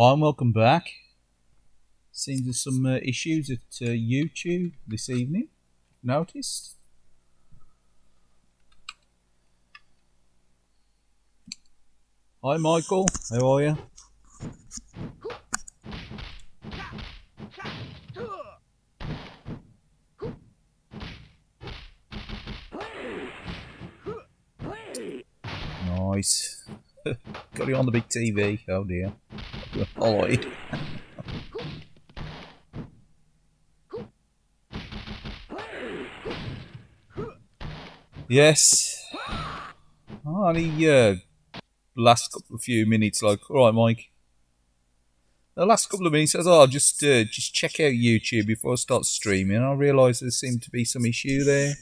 Hi and welcome back. Seems there's some issues at YouTube this evening. Noticed? Hi Michael, how are you? Nice. Got it on the big TV. Oh dear. I'll hide. Yes. Only last couple of few minutes. Like, all right, Mike. The last couple of minutes, I thought I'll just check out YouTube before I start streaming. I realised there seemed to be some issue there.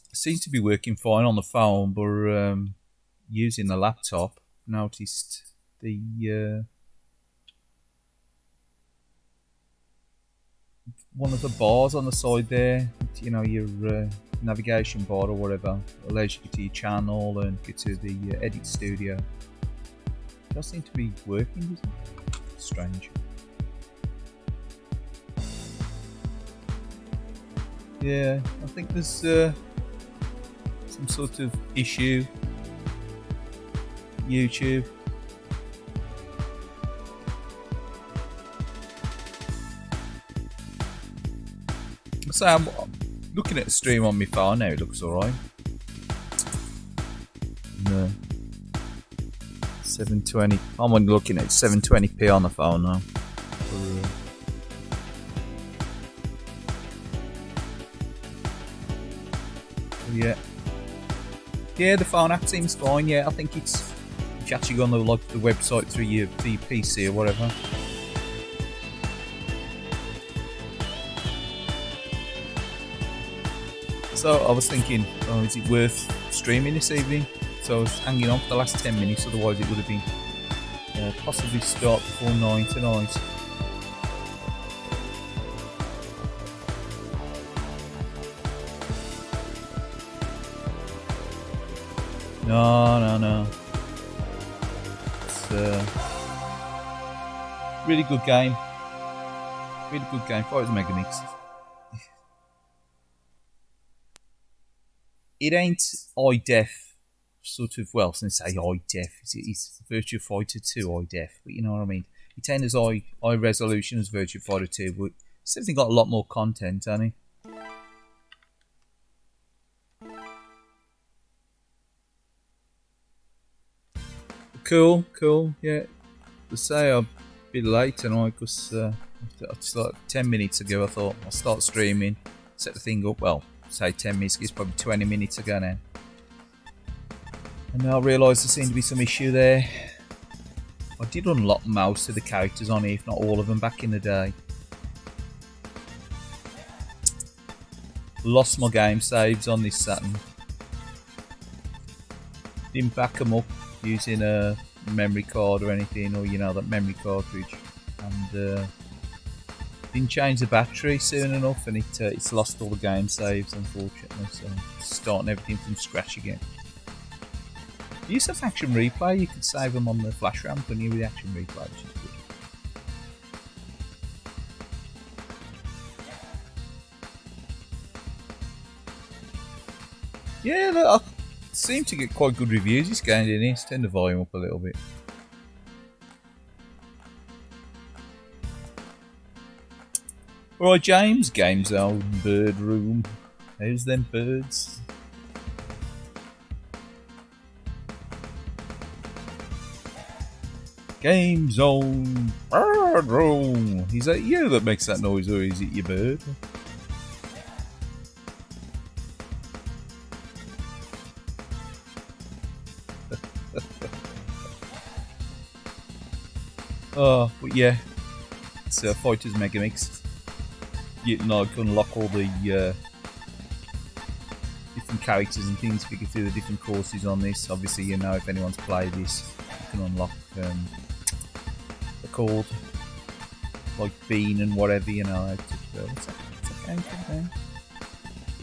It seems to be working fine on the phone, but using the laptop, noticed the one of the bars on the side there, you know, your navigation bar or whatever, allows you to your channel and get to the edit studio. It does seem to be working, doesn't it? Strange. Yeah, I think there's some sort of issue. YouTube. So I'm looking at the stream on my phone now, it looks alright. No. 720. I'm only looking at 720p on the phone now. Yeah. Yeah, the phone app seems fine. Yeah, I think it's actually gone to like the website through your PC or whatever. So I was thinking, oh, is it worth streaming this evening? So I was hanging on for the last 10 minutes, otherwise it would have been possibly start before 9 tonight. No. It's really good game. Really good game. Thought it was a Mega Mix. It ain't high def, sort of. Well, since I say high def, it's Virtua Fighter 2 high def, but you know what I mean. It ain't as high resolution as Virtua Fighter 2, but it's definitely got a lot more content, hasn't it? Cool, yeah. To say I'm a bit late tonight because it's like 10 minutes ago I thought I'll start streaming, set the thing up. Well, say 10 minutes, it's probably 20 minutes ago now. And now I realise there seemed to be some issue there. I did unlock most of the characters on here, if not all of them, back in the day. Lost my game saves on this Saturn. Didn't back them up using a memory card or anything, or you know, that memory cartridge, and didn't change the battery soon enough, and it's lost all the game saves, unfortunately. So starting everything from scratch again. You used to have Action Replay. You could save them on the flash RAM, couldn't you, with Action Replay, which is good. Yeah, look, I seem to get quite good reviews this game, didn't it? Turn the volume up a little bit. Alright, James, Game Zone, Bird Room. How's them birds? Game Zone, Bird Room. Is that you that makes that noise, or is it your bird? Oh, but yeah, it's Fighters Mega Mix. You know, can unlock all the different characters and things if you get through the different courses on this. Obviously, you know, if anyone's played this, you can unlock they're called like Bean and whatever, you know. What's that game called then?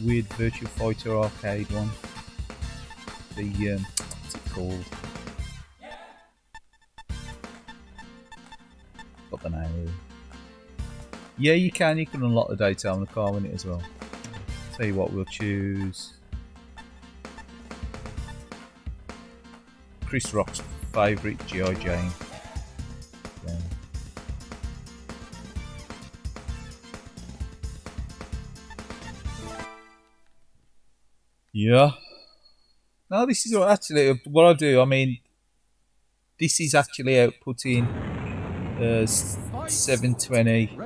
Weird Virtua Fighter arcade one. The what's it called? Got the name really. Yeah, you can unlock the Daytona car in it as well. Tell you what, we'll choose Chris Rock's favourite G.I. Jane. Yeah. No, this is actually what I do. I mean, this is actually outputting 720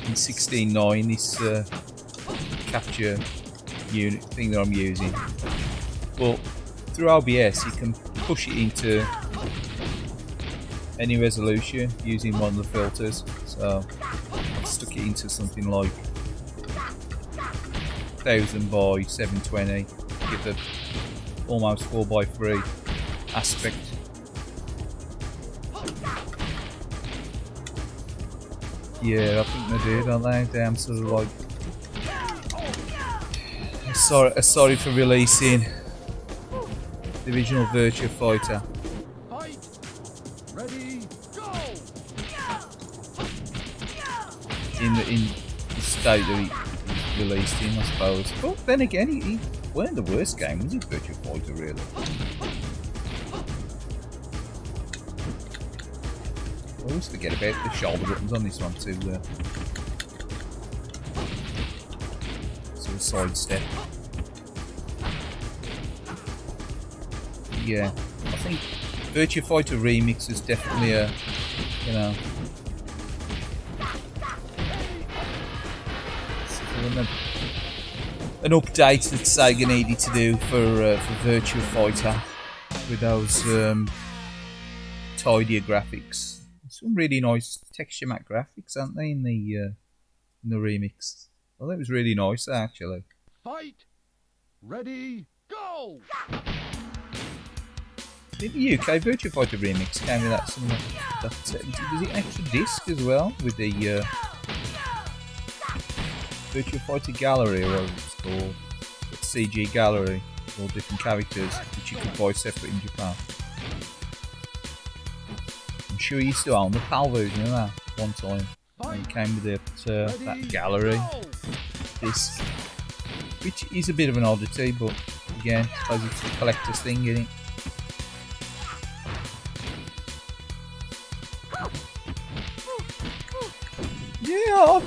and 16:9. This capture unit thing that I'm using. But through OBS, you can push it into any resolution using one of the filters. So I stuck it into something like 1000 by 720, give it almost 4:3 aspect. Yeah, I think they do, don't they? Damn, sort of like. Sorry for releasing the original Virtua Fighter. In the state that he released in, I suppose. But then again, he weren't the worst game, was he, Virtua Fighter, really? I always forget about the shoulder buttons on this one too. Sort of sidestep. Yeah, I think Virtua Fighter Remix is definitely a, you know, an update that Sega needed to do for Virtua Fighter with those tidier graphics. Some really nice texture matte graphics, aren't they, in the remix? Well, that was really nice actually. Fight, ready, go! In the UK, Virtua Fighter Remix came with that some was it extra disc as well with the Virtua Fighter Gallery, or whatever it's called, the CG Gallery, all different characters which you could buy separate in Japan. I'm sure you still own the PAL version of that one time. And it came with that gallery disc, which is a bit of an oddity, but again, I suppose it's a collector's thing, isn't it? Yeah,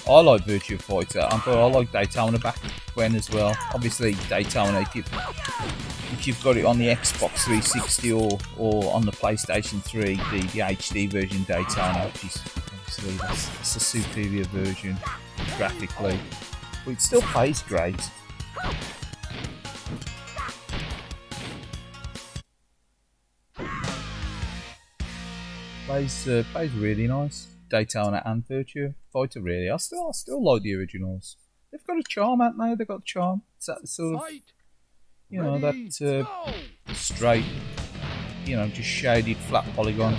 I like Virtua Fighter, but I like Daytona back when as well. Obviously, Daytona, if you've got it on the Xbox 360 or on the PlayStation 3, the HD version Daytona, which is obviously that's a superior version graphically, but it still plays great. Plays really nice. Daytona and Virtua Fighter, really. I still like the originals. They've got a charm, haven't they? They've got a charm. It's that sort of, you know, that straight, you know, just shaded flat polygon.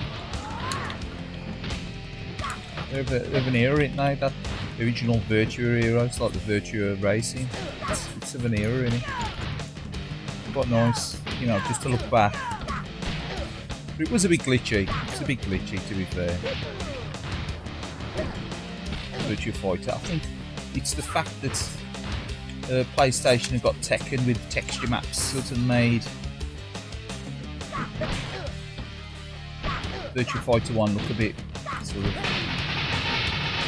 They're of an era, ain't they? That original Virtua era. It's like the Virtua Racing. It's of an era, isn't it? Quite nice, you know, just to look back. But it was a bit glitchy. It's a bit glitchy, to be fair. Virtua Fighter. I think it's the fact that PlayStation have got Tekken with texture maps sort of made Virtua Fighter 1 look a bit sort of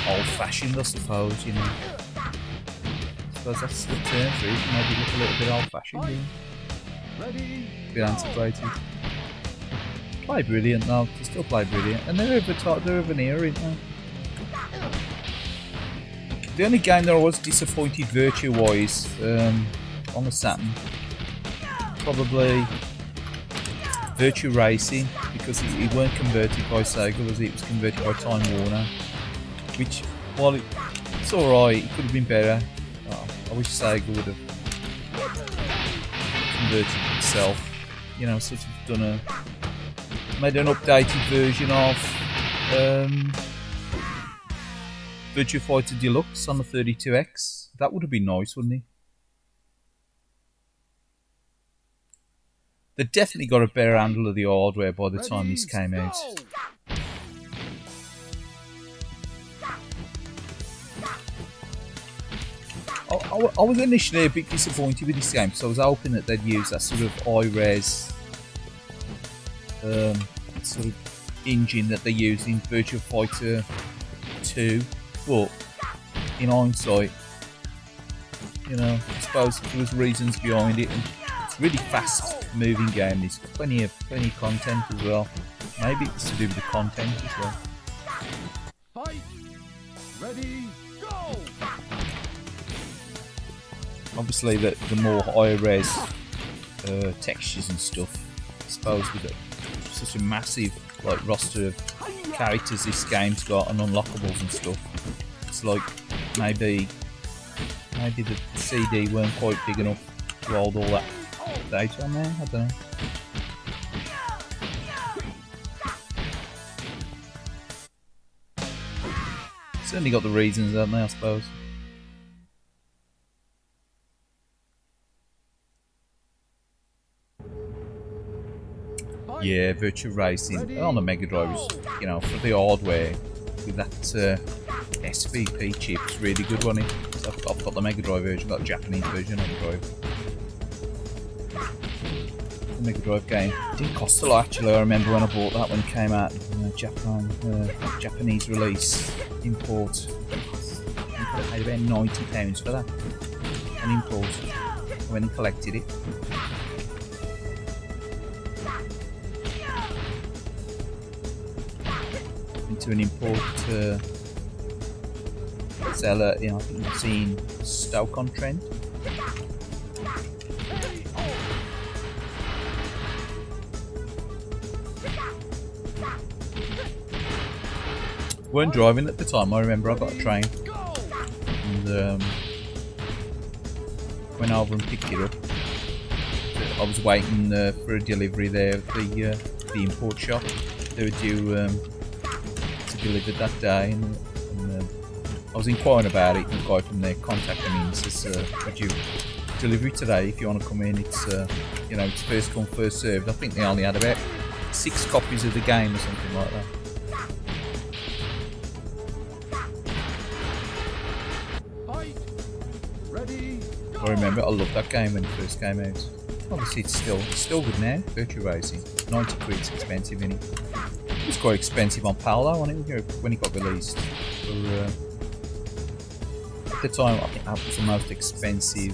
old-fashioned, I suppose, you know. I suppose that's the term for it, maybe look a little bit old-fashioned, yeah. A bit antiquated. Play brilliant though, they still play brilliant, and they're of an era, ain't they? The only game that I was disappointed Virtua-wise on the Saturn, probably Virtua Racing, because it weren't converted by Sega, was it? It was converted by Time Warner, which, while it's alright, it could have been better. Oh, I wish Sega would have converted itself, you know, sort of made an updated version of Virtua Fighter Deluxe on the 32X. That would have been nice, wouldn't it? They definitely got a better handle of the hardware by the time this came out. I was initially a bit disappointed with this game because I was hoping that they'd use that sort of high-res sort of engine that they used in Virtua Fighter 2, but in hindsight, you know, I suppose there was reasons behind it, and it's a really fast-moving game. There's plenty of content as well. Maybe it's to do with the content as well. Fight! Ready, go! Obviously, the more high-res textures and stuff, I suppose, with such a massive like roster of characters this game's got and unlockables and stuff, it's like maybe the CD weren't quite big enough to hold all that data on there. I don't know. Certainly got the reasons, haven't they, I suppose. Yeah, Virtua Racing on the Mega Drive is, you know, for the hardware with that SVP chip, it's really good, wasn't it? So I've got the Mega Drive version, got the Japanese version of the Drive. The Mega Drive game it didn't cost a lot actually. I remember when I bought that when it came out, Japanese release import. I think I paid about £90 for that, an import. I went and collected it. To an import seller, you know, I think I've seen Stoke-on-Trent. Weren't driving at the time. I remember I got a train and went over and picked it up. I was waiting for a delivery there at the import shop. They were due delivered that day, and I was inquiring about it, and the guy from there contacted me and says, would you deliver it today if you want to come in? It's you know, it's first come first served. I think they only had about 6 copies of the game or something like that. Fight! Ready, go! I remember I loved that game when it first came out. Obviously it's still good now. Virtua Racing, 90 quid's expensive, isn't it? It was quite expensive on PAL though, wasn't it, when it got released. For, at the time, I think that was the most expensive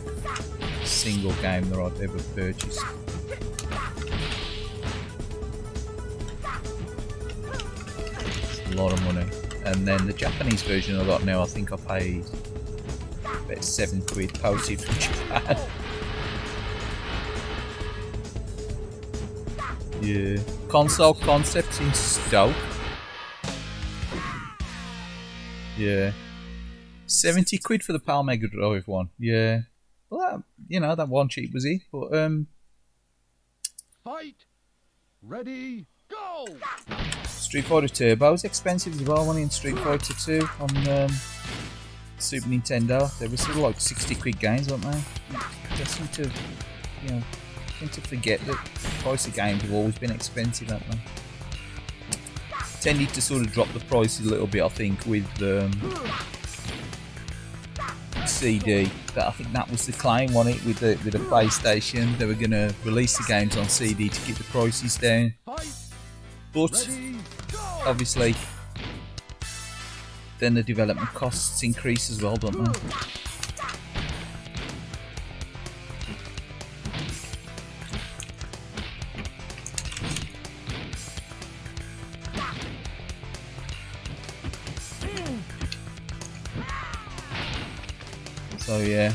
single game that I've ever purchased. It's a lot of money. And then the Japanese version I got now, I think I paid about 7 quid postage from Japan. Yeah. Console concepts in Stoke. Yeah. 70 quid for the PAL Mega Drive one. Yeah. Well, that, you know, that wasn't cheap, was it? But, Fight! Ready, go! Street Fighter Turbo was expensive as well, wasn't it, in Street Fighter 2 on Super Nintendo. They were sort of like 60 quid games, weren't they? They seem to, you know, to forget that the price of games have always been expensive, haven't they? Tended to sort of drop the prices a little bit, I think, with CD. That I think that was the claim on it with the PlayStation. They were going to release the games on CD to keep the prices down. But obviously, then the development costs increase as well, don't they? So yeah,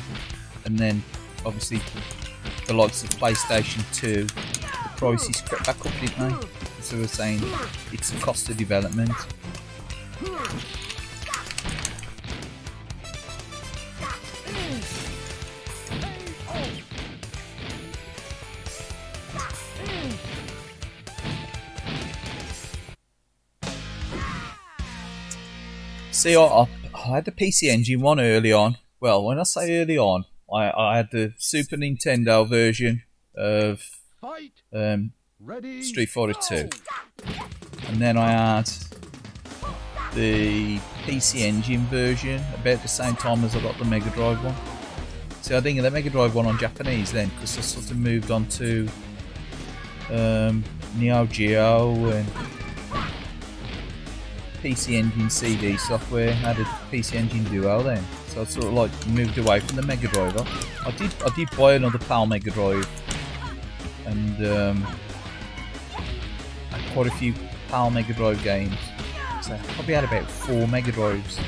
and then obviously the likes of PlayStation 2, the prices crept back up, didn't they? So we're saying it's the cost of development. See, I had the PC Engine one early on. Well, when I say early on, I had the Super Nintendo version of Street Fighter 2. And then I had the PC Engine version about the same time as I got the Mega Drive one. So I think the Mega Drive one on Japanese then, because I sort of moved on to Neo Geo and PC Engine CD software. Had a PC Engine Duo then, so I sort of like moved away from the Mega Drive. I did buy another PAL Mega Drive, and had quite a few PAL Mega Drive games. So I probably had about 4 Mega Drives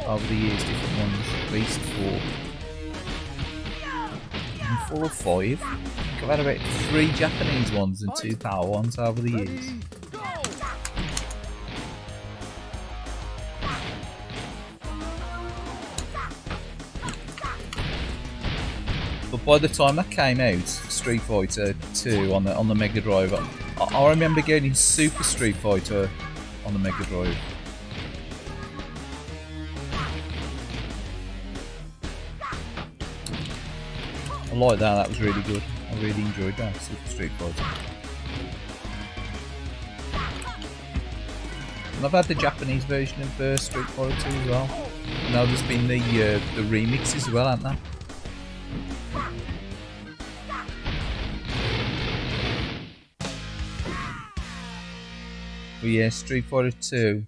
over the years, different ones, at least 4. 4 or 5. I've had about 3 Japanese ones and 2 PAL ones over the years. But by the time that came out, Street Fighter 2 on the Mega Drive, I remember getting Super Street Fighter on the Mega Drive. I like that, that was really good. I really enjoyed that, Super Street Fighter. And I've had the Japanese version of Street Fighter 2 as well. Now there's been the remixes as well, haven't there? But yeah, Street Fighter 2.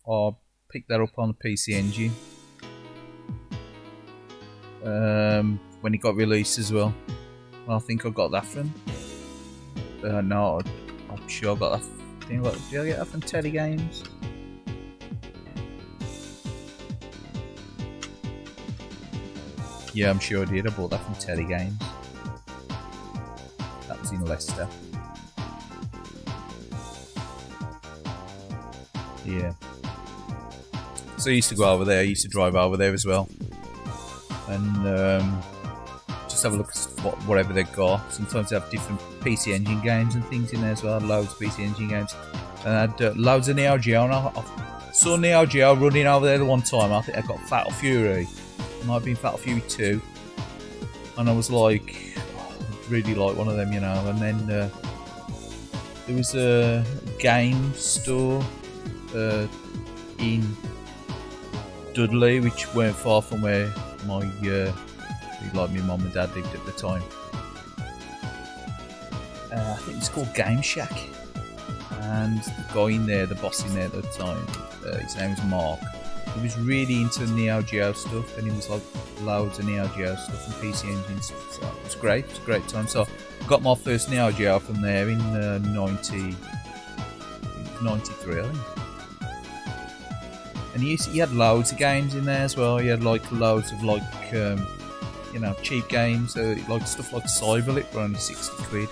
I picked that up on the PC Engine. When it got released as well. I think I got that from. No, I'm sure I got that. Did I get that from Teddy Games? Yeah, I'm sure I did. I bought that from Teddy Games. That was in Leicester. Yeah. So I used to go over there. I used to drive over there as well. And just have a look at whatever they've got. Sometimes they have different PC Engine games and things in there as well. Loads of PC Engine games. And I had loads of Neo Geo. And I saw Neo Geo running over there the one time. I think I got Fatal Fury. It might have been Fatal Fury 2. And I was like, oh, I'd really like one of them, you know. And then there was a game store in Dudley, which weren't far from where my my mum and dad lived at the time. I think it's called Game Shack, and the guy in there, the boss in there at the time, his name was Mark. He was really into Neo Geo stuff, and he was like loads of Neo Geo stuff and PC Engine stuff. So it was great. It was a great time. So I got my first Neo Geo from there in 93, I think. And he had loads of games in there as well. He had like loads of like you know, cheap games, like stuff like Cyberlit for only 60 quid.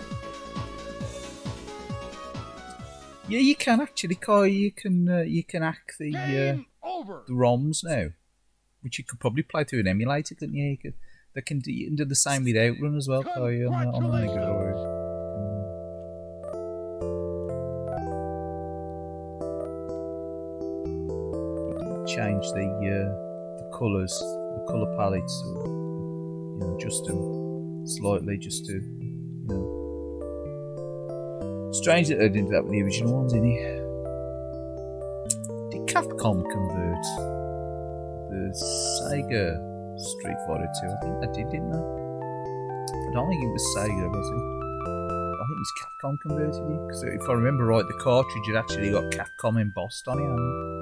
Yeah, you can actually, Kai. You can hack the ROMs now, which you could probably play through an emulator, couldn't you? You can do the same with Outrun as well, Kai, on the Mega Drive. Change the colours, the colour palettes, or, you know, adjust them slightly just to, you know. Strange that they didn't do that with the original ones, isn't it? Did Capcom convert the Sega Street Fighter 2? I think they did, didn't they? I don't think it was Sega, was it? I think it was Capcom converted it, because if I remember right, the cartridge had actually got Capcom embossed on it, hadn't it?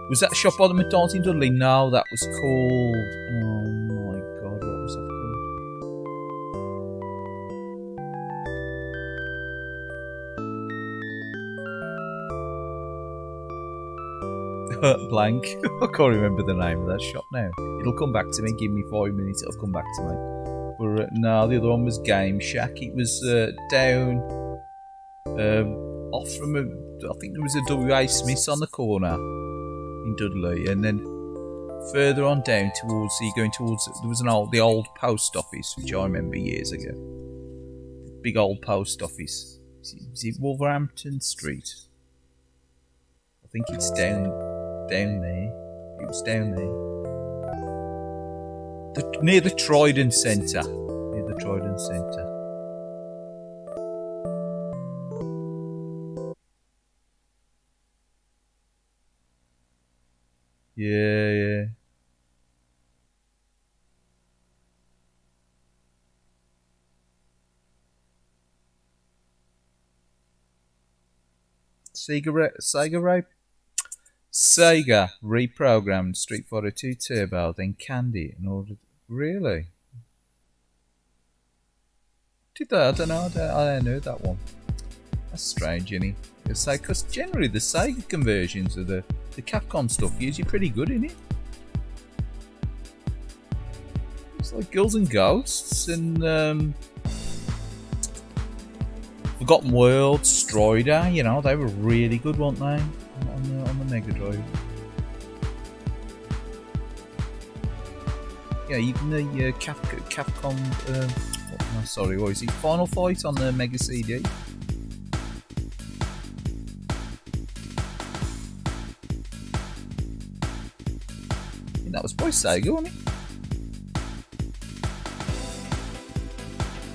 Was that shop by the McDonald's in Dudley? No, that was called... Oh my god, what was that called? Blank. I can't remember the name of that shop now. It'll come back to me. Give me 5 minutes, it'll come back to me. But no, the other one was Game Shack. It was down... off from I think there was a W.A. Smith's on the corner in Dudley, and then further on down towards there was the old post office, which I remember years ago. Big old post office. Is it Wolverhampton Street? I think it's down there. It was down there. Near the Trident Centre. Yeah, yeah. Sega reprogrammed Street Fighter 2 Turbo, then canned it in order. Really? Did they? I don't know. I don't know that one. That's strange, innit? Because generally the Sega conversions of the Capcom stuff usually pretty good, innit? It's like Girls and Ghosts and Forgotten World, Strider, you know, they were really good, weren't they? On the Mega Drive. Yeah, even the Capcom. Sorry, what is it? Final Fight on the Mega CD. I think that was by Sega, wasn't it?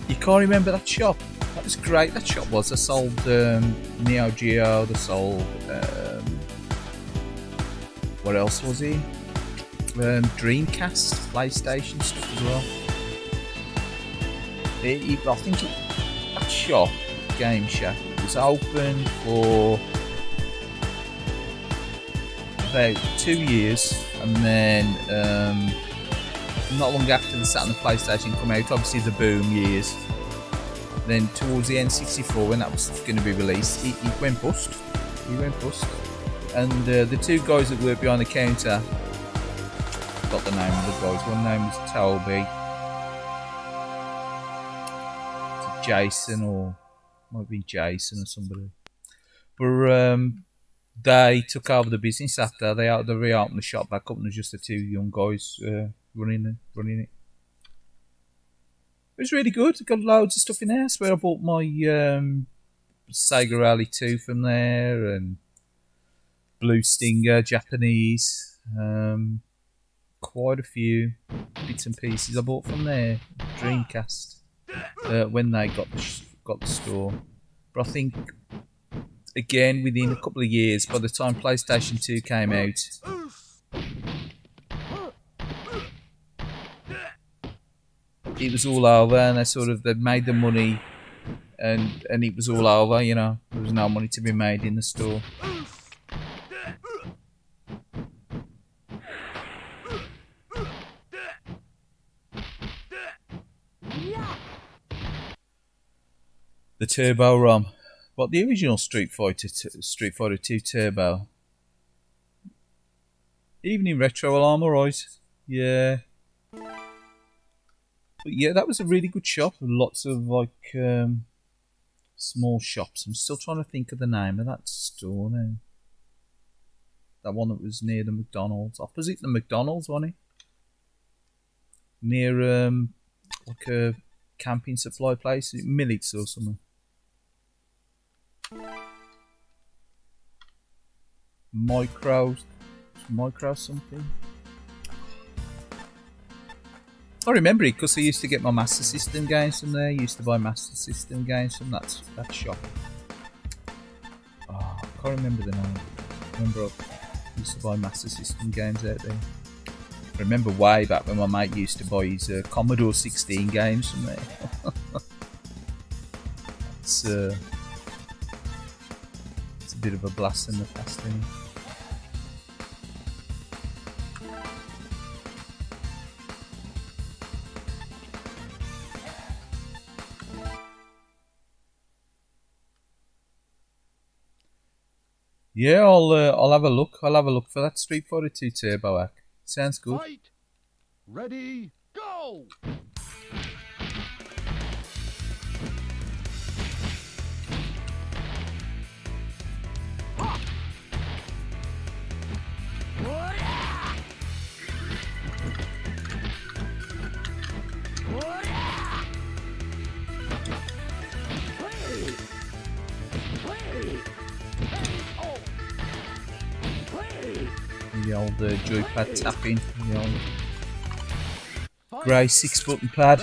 You can't remember that shop? That was great. That shop was. They sold Neo Geo. They sold. What else was he? Dreamcast, PlayStation stuff as well. I think that shop, Game Shack, was open for about 2 years, and then not long after the Saturn and PlayStation come out, obviously the boom years. Then towards the N64, when that was going to be released, it went bust. And the two guys that worked behind the counter, got the name of the guys. One name was Toby, Jason, or might be Jason or somebody. But they took over the business after they reopened the shop back up, and there's just the two young guys running it. It was really good. Got loads of stuff in there. I swear I bought my Sega Rally 2 from there, and Blue Stinger, Japanese. Quite a few bits and pieces I bought from there. Dreamcast when they got the store. But I think again within a couple of years, by the time PlayStation 2 came out, it was all over, and they made the money, and it was all over. You know, there was no money to be made in the store. The Turbo ROM. What, the original Street Fighter 2 Turbo? Even in retro, well, I'm alright. Yeah. But yeah, that was a really good shop. Lots of like small shops. I'm still trying to think of the name of that store now. That one that was near the McDonald's. Opposite the McDonald's, wasn't it? Near like a camping supply place. Millets or something. Micro something. I remember it because I used to get my Master System games from there. I used to buy Master System games from that shop. Oh, I can't remember the name. I remember I used to buy Master System games out there. I remember way back when my mate used to buy his Commodore 16 games from there. It's a bit of a blast in the past, isn't it? Yeah, I'll have a look. I'll have a look for that Street Fighter 2 Turbo hack. Sounds good. Fight. Ready, go! The old joypad tapping. The old grey 6-button pad.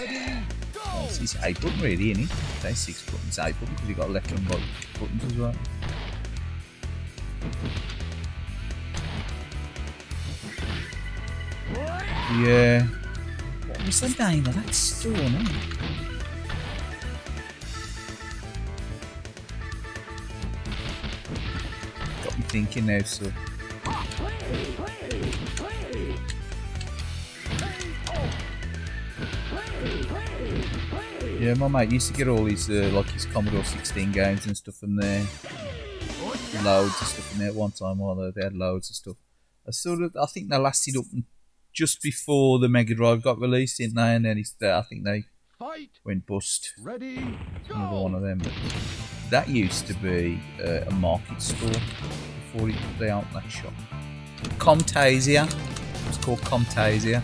Oh, it's 8-button really, isn't it? Say 6 buttons, 8-button because you've got left and right buttons as well. Yeah. What was the name of that store now? Got me thinking now, so. Yeah, my mate used to get all his like his Commodore 16 games and stuff from there. Loads of stuff in there at one time, although they had loads of stuff. I think they lasted up just before the Mega Drive got released, didn't they? And then I think they went bust. Ready, Another one of them. That used to be a market store before they opened that shop. Comtasia. It's called Comtasia.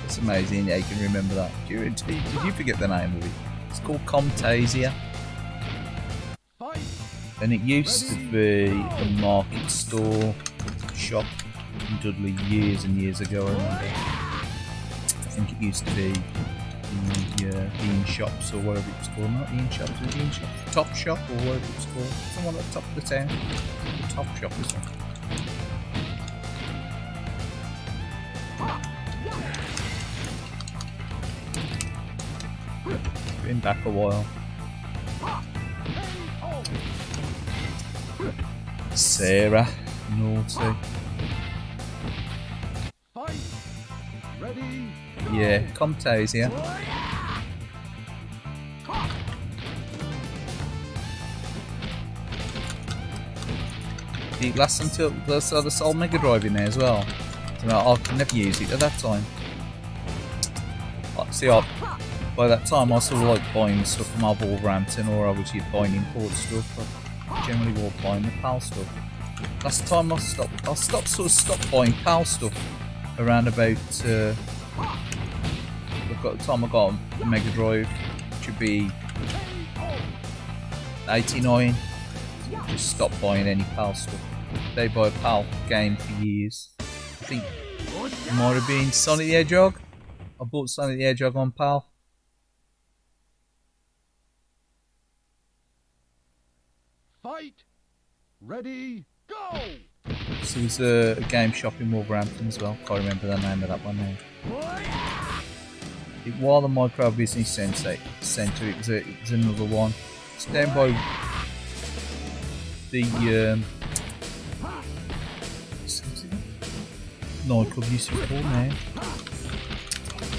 It's amazing. Yeah, you can remember that. Did you forget the name of it? It's called Comtasia. And it used to be a market store shop in Dudley years and years ago, I remember. I think it used to be the Dean Shops or whatever it was called. Not Dean Shops, was it Dean Shops? Top Shop or whatever it was called. Someone at the top of the town. The Top Shop or something. Been back a while. Sarah, naughty. ready, Yeah, Comtasia. It lasts until the sold Mega Drive in there as well. So I could never use it at that time. See, by that time I sort of like buying stuff from Wolverhampton, or I was buying import stuff. I generally was buying the PAL stuff. Last time I stopped buying PAL stuff around about the time I got a Mega Drive, which would be 89. Just stopped buying any PAL stuff. They buy a PAL game for years. I think it might have been Sonic the Hedgehog. I bought Sonic the Hedgehog on PAL. fight, ready, go! So there's a game shop in Wolverhampton as well. Can't remember the name of that one now. It was the Micro Business Centre. It was another one. It's down by the nightclub used to be called now.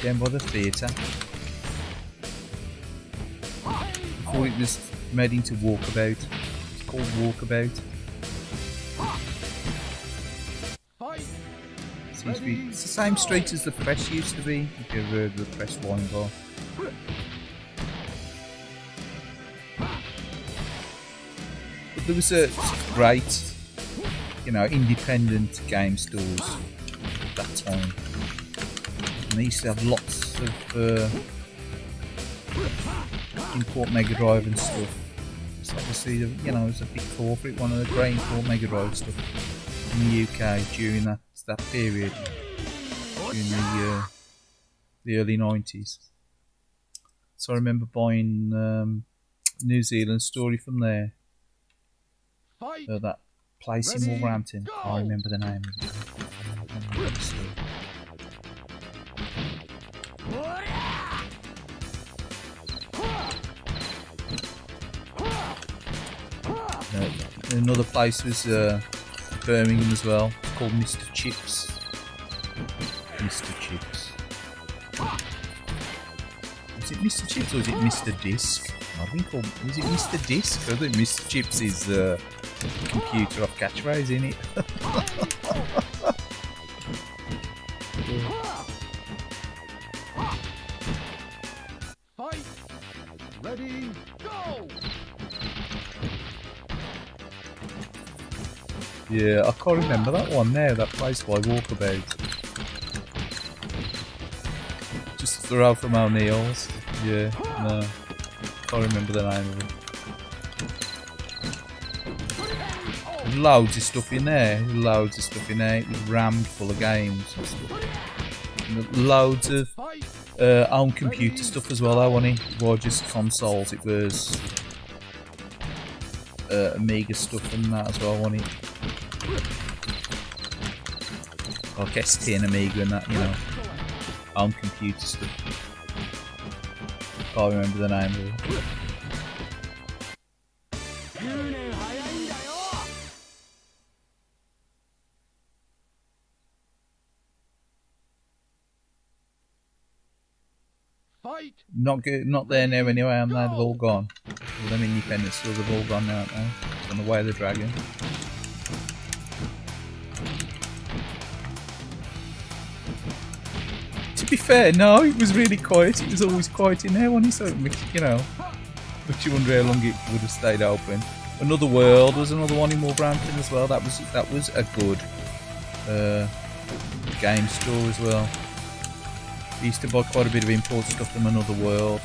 Down by the theatre. Before it was made into Walkabout. It's called Walkabout. Seems to be, it's the same street as the Press used to be. If you ever heard of the Press wine bar. But there was a great, independent game stores at that time. And they used to have lots of import Mega Drive and stuff. So obviously, it was a big corporate, one of the great import Mega Drive stuff in the UK during that period, during the early 90s. So I remember buying New Zealand Story from there. That place in Wolverhampton. I can't remember the name of it. Another place was Birmingham as well. It's called Mr. Chips. Mr. Chips. Is it Mr. Chips or is it Mr. Disc? I think is it Mr. Disc? I think Mr. Chips is computer off catchphrase, isn't it? Fight, ready, go! Yeah, I can't remember that one now, that place by Walkabout. Just the road from O'Neill's. Yeah, no. Can't remember the name of it. There's loads of stuff in there. It was rammed full of games and stuff. And loads of home computer stuff as well, I wanted. It wasn't just consoles, it was Amiga stuff and that as well, I wanted. Like ST and Amiga and that, you know, home computer stuff. Can't remember the name of it. Fight. Not good, not there now anyway, am they? They've all gone. All them independent stores have all gone now, aren't they? It's on the way of the dragon. To be fair, no, it was really quiet. It was always quiet in there, wasn't it? So, you know, but you wonder how long it would have stayed open. Another World was another one in Wolverhampton as well. That was a good game store as well. I used to buy quite a bit of import stuff from Another World.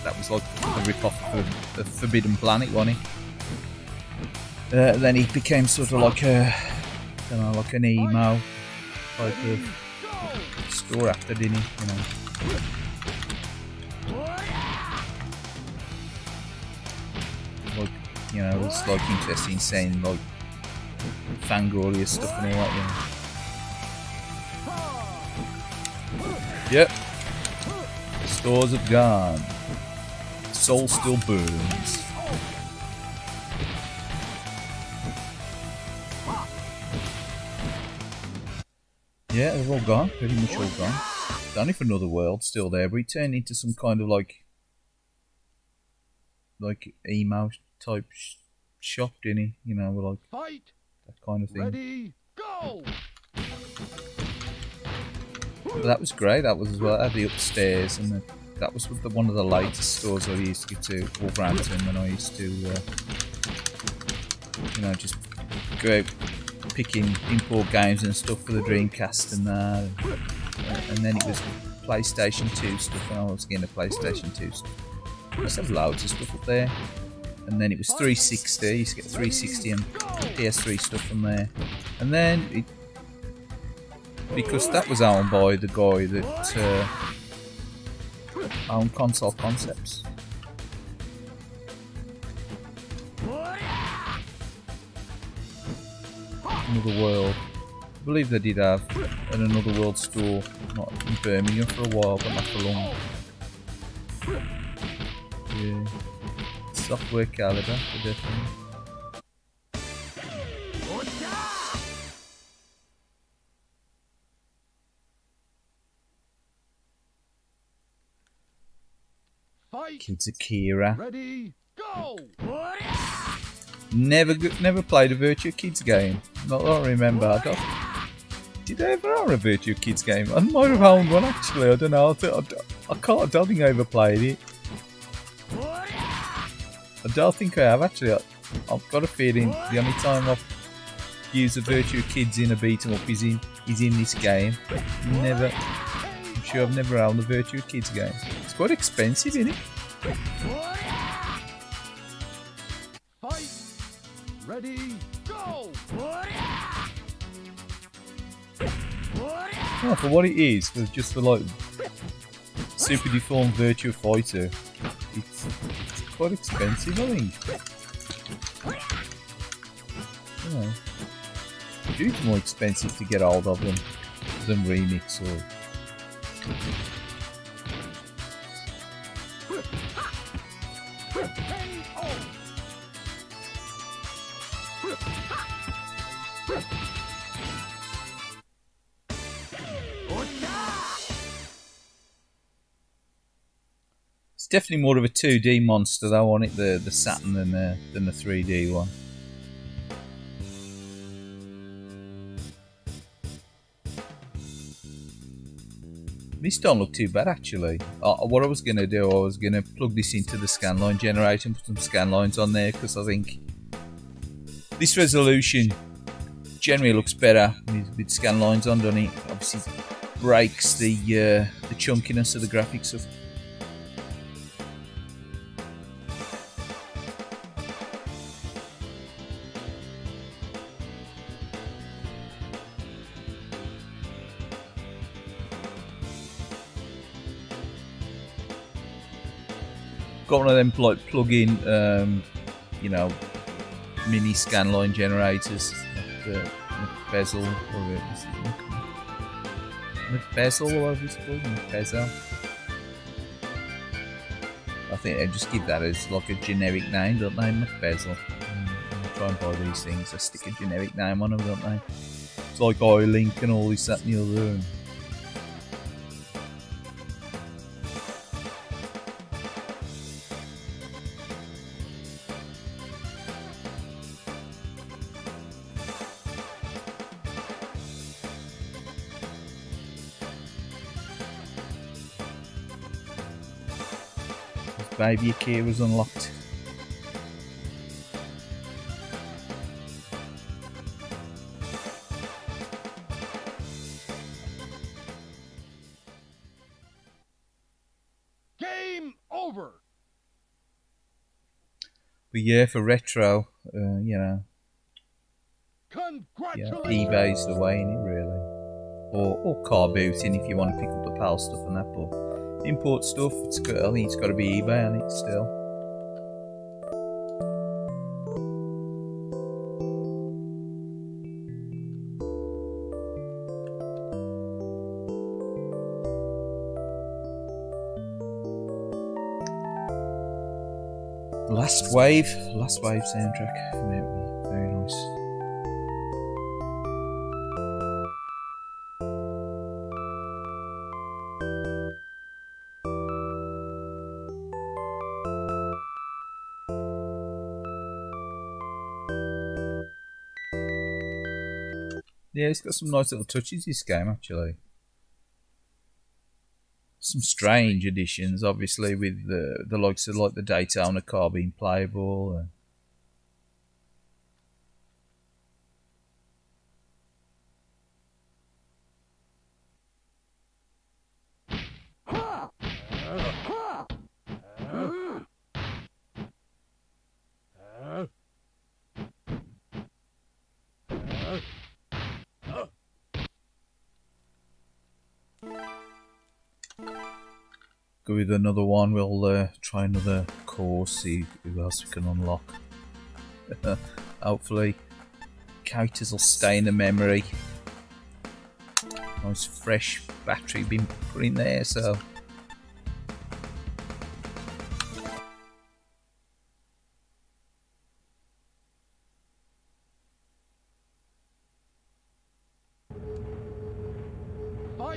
That was like a rip-off of Forbidden Planet, wasn't it? Then it became sort of like a, I don't know, like an emo type of store after, didn't it? You know. Like, you know, it's like interesting saying like Fangoria stuff and all that, you know. Yep. The stores have gone. Soul still burns. Yeah, they're all gone. Pretty much all gone. It's only for Another World still there, but it turned into some kind of like emo type shop, didn't it? You know, like Fight. that kind of thing. Ready. Go. But that was great. That was as well. At the upstairs, and that was one of the latest stores I used to go to Wolverhampton when I used to, you know, just go out picking import games and stuff for the Dreamcast and that. And then it was PlayStation 2 stuff, and I was getting a PlayStation 2 stuff. I used to have loads of stuff up there. And then it was 360. I used to get 360 and PS3 stuff from there. And then it, because that was owned by the guy that owned Console Concepts. Another World. I believe they did have an Another World store, not in Birmingham for a while, but not for long. Yeah. Software Caliber, definitely. Kids Akira. Ready, go! Never played a Virtua Kids game. Not that I remember. Did I ever own a Virtua Kids game? I might have owned one actually. I don't know. I don't think I ever played it. I don't think I have actually. I've got a feeling the only time I've used a Virtua Kids in a beat 'em up is in this game. I'm sure I've never owned a Virtua Kids game. It's quite expensive, isn't it? Fight! Ready, go! Oh, for what it is, for like super deformed Virtua Fighter, it's quite expensive, I think. You know, it's more expensive to get hold of than Remix or. It's definitely more of a 2D monster though, on it, the Saturn than the 3D one. These don't look too bad actually. What I was going to do, I was going to plug this into the scanline generator and put some scan lines on there, because I think this resolution generally looks better with scan lines on, doesn't it? Obviously breaks the chunkiness of the graphics of. Got one of them like plug-in, you know, mini scanline generators. McBezel, or McBezel, or whatever it's called, McBezel. I think they just give that as like a generic name, don't they? McBezel. Try and buy these things, they stick a generic name on them, don't they? It's like iLink and all this, that, and the other. And baby Akira's unlocked. Game over. But yeah, for retro, you know, Congratulations. eBay's the way in it, really. Or car booting if you want to pick up the PAL stuff and that. But import stuff, I think it's got to be eBay on it still. Last Wave soundtrack from it, very nice. Yeah, it's got some nice little touches, this game, actually. Some strange additions, obviously, with the likes of like the Daytona car being playable. And go with another one, we'll try another course, see who else we can unlock. Hopefully characters will stay in the memory. Nice fresh battery been put in there, so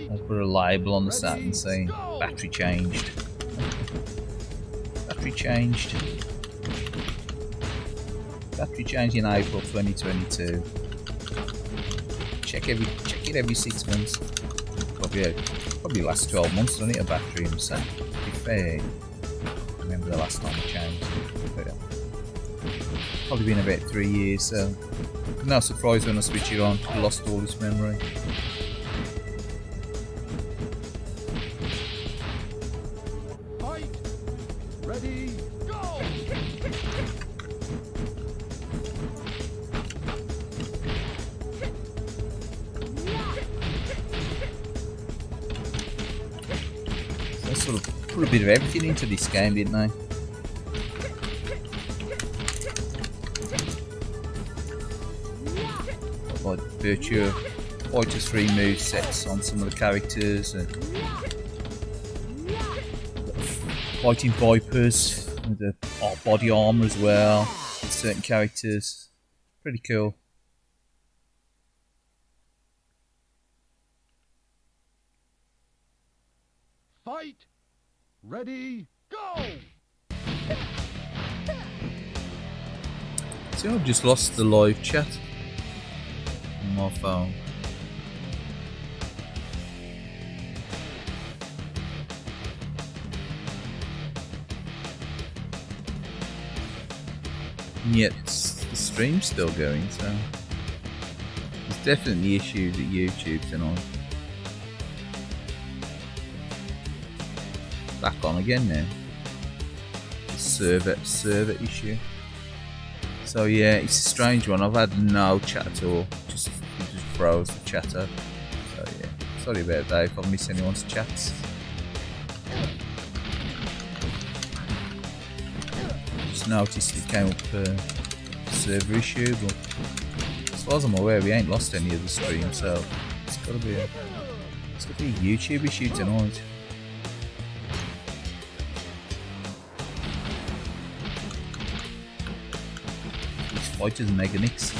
I'll put a label on the Saturn saying battery changed. Battery changed. Battery changed in April 2022. Check it every 6 months. Probably last 12 months, doesn't it? A battery in the Saturn. To be fair, I remember the last time I changed it. But, probably been about 3 years, so no surprise when I switch it on. I lost all this memory. Ready, go! They sort of put a bit of everything into this game, didn't they? Like Virtua Fighter 3 movesets on some of the characters, and fighting Vipers with the body armour as well, with certain characters. Pretty cool. Fight! Ready, go! See, I've just lost the live chat on my phone. And yet the stream's still going, so there's definitely issues at YouTube tonight. Back on again now. The server issue. So yeah, it's a strange one. I've had no chat at all. Just froze the chatter. So yeah, sorry about that if I've missed anyone's chats. Just noticed it came up server issue, but it's far as I'm aware, we ain't lost any of the stream, so it's gotta be a YouTube issue tonight. These fighters mechanics.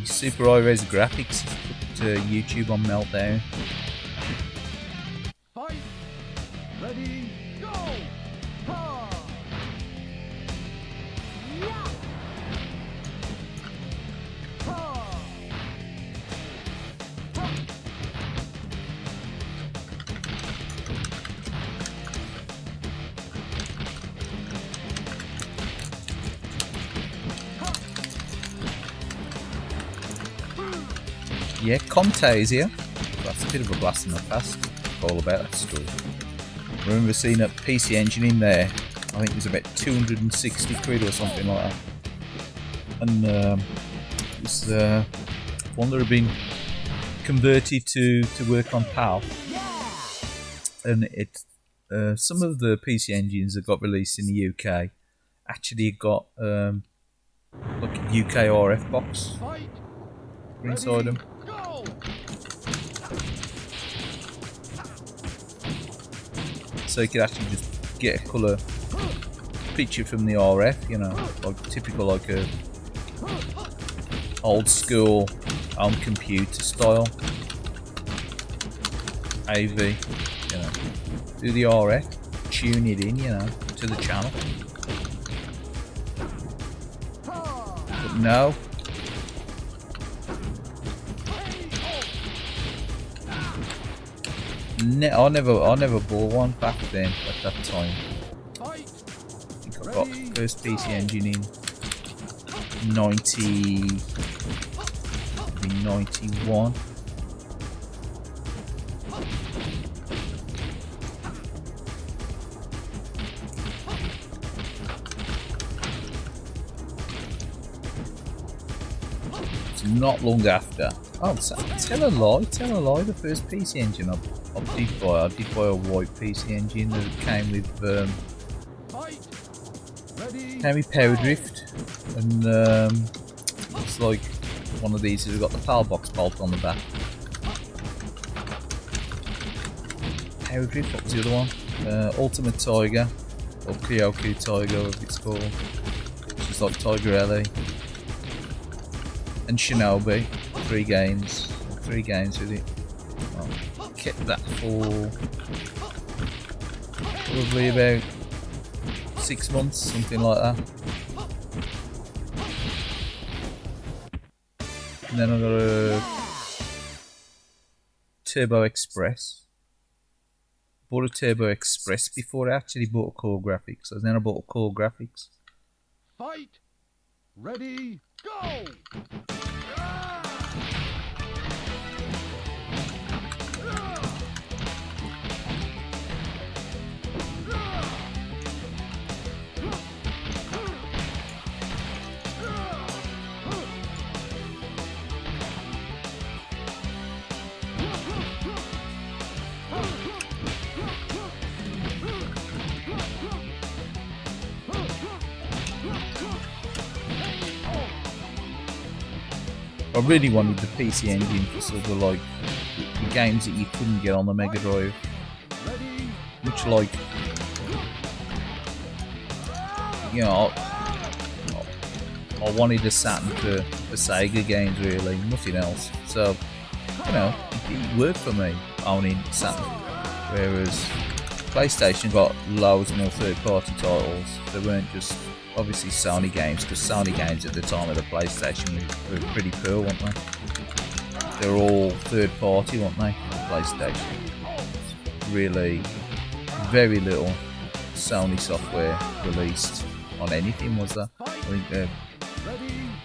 Super high res graphics. Put YouTube on meltdown. Fight. Ready, go! Ha! Yeah! Ha! Yeah, Comte is here. That's a bit of a blast from the past. All about that story. I remember seeing a PC Engine in there. I think it was about 260 quid or something like that. And it was one that had been converted to work on PAL. And it some of the PC Engines that got released in the UK actually got like a UK RF box inside them. So you could actually just get a colour picture from the RF, you know, like typical, like a old school home computer style AV, you know, do the RF, tune it in, you know, to the channel. But no. I never bought one back then at that time. I think I got the first PC Engine in 91. It's not long after. Oh, tell a lie. The first PC Engine I did buy a white PC Engine that came with Power Drift, and it's like one of these has got the PAL box bolt on the back. Power Drift, what was the other one? Ultimate Tiger, or Kyoku Tiger if it's called, which is like Tiger Alley, and Shinobi. Three games with it. Kept that for probably about 6 months, something like that. And then I got a Turbo Express. Bought a Turbo Express before I actually bought a Core Graphics. And then I bought a Core Graphics. Fight! Ready, go! I really wanted the PC Engine for sort of like the games that you couldn't get on the Mega Drive. Much like, you know, I wanted a Saturn for Sega games really, nothing else. So, you know, it worked for me owning Saturn. Whereas PlayStation got loads more third-party titles. They weren't just obviously Sony games, because Sony games at the time of the PlayStation were pretty poor, weren't they? They were all third-party, weren't they? The PlayStation. Really, very little Sony software released on anything, was there? I think the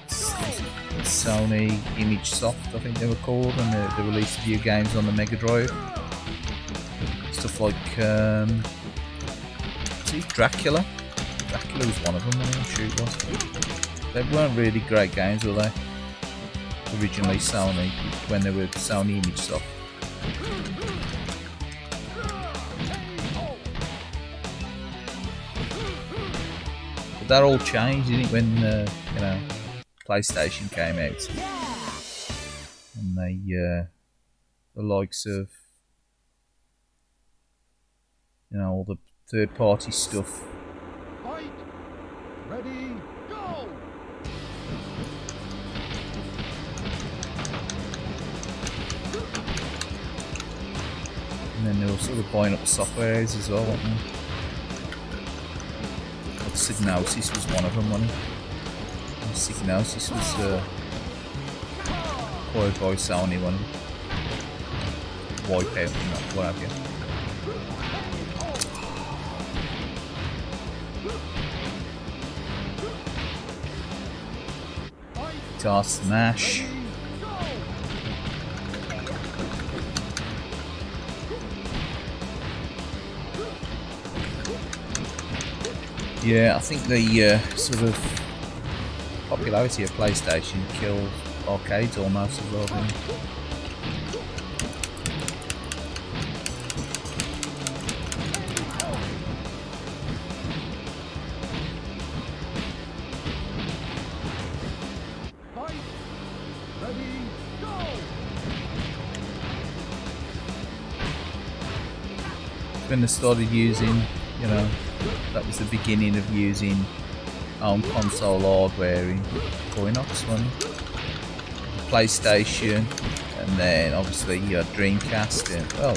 Sony Image Soft, I think they were called, and they released a few games on the Mega Drive. Stuff like, see, Dracula. Dracula was one of them, I'm sure it was. They weren't really great games, were they? Originally Sony, when they were Sony Image Soft. that all changed, didn't it, when you know, PlayStation came out, and the likes of, you know, all the third-party stuff. Fight. Ready, go! And then they were sort of buying up the software houses as well, weren't they? Like Psygnosis was one of them, wasn't it? And Psygnosis was acquired by Sony, wasn't it? Wipeout and that, what have you. Guitar Smash. Yeah, I think the sort of popularity of PlayStation killed arcades almost as well, didn't it? Fight. Ready, go! When they started using, you know, that was the beginning of using home console hardware in coin-ops, wasn't it? PlayStation, and then obviously you had Dreamcast, and well,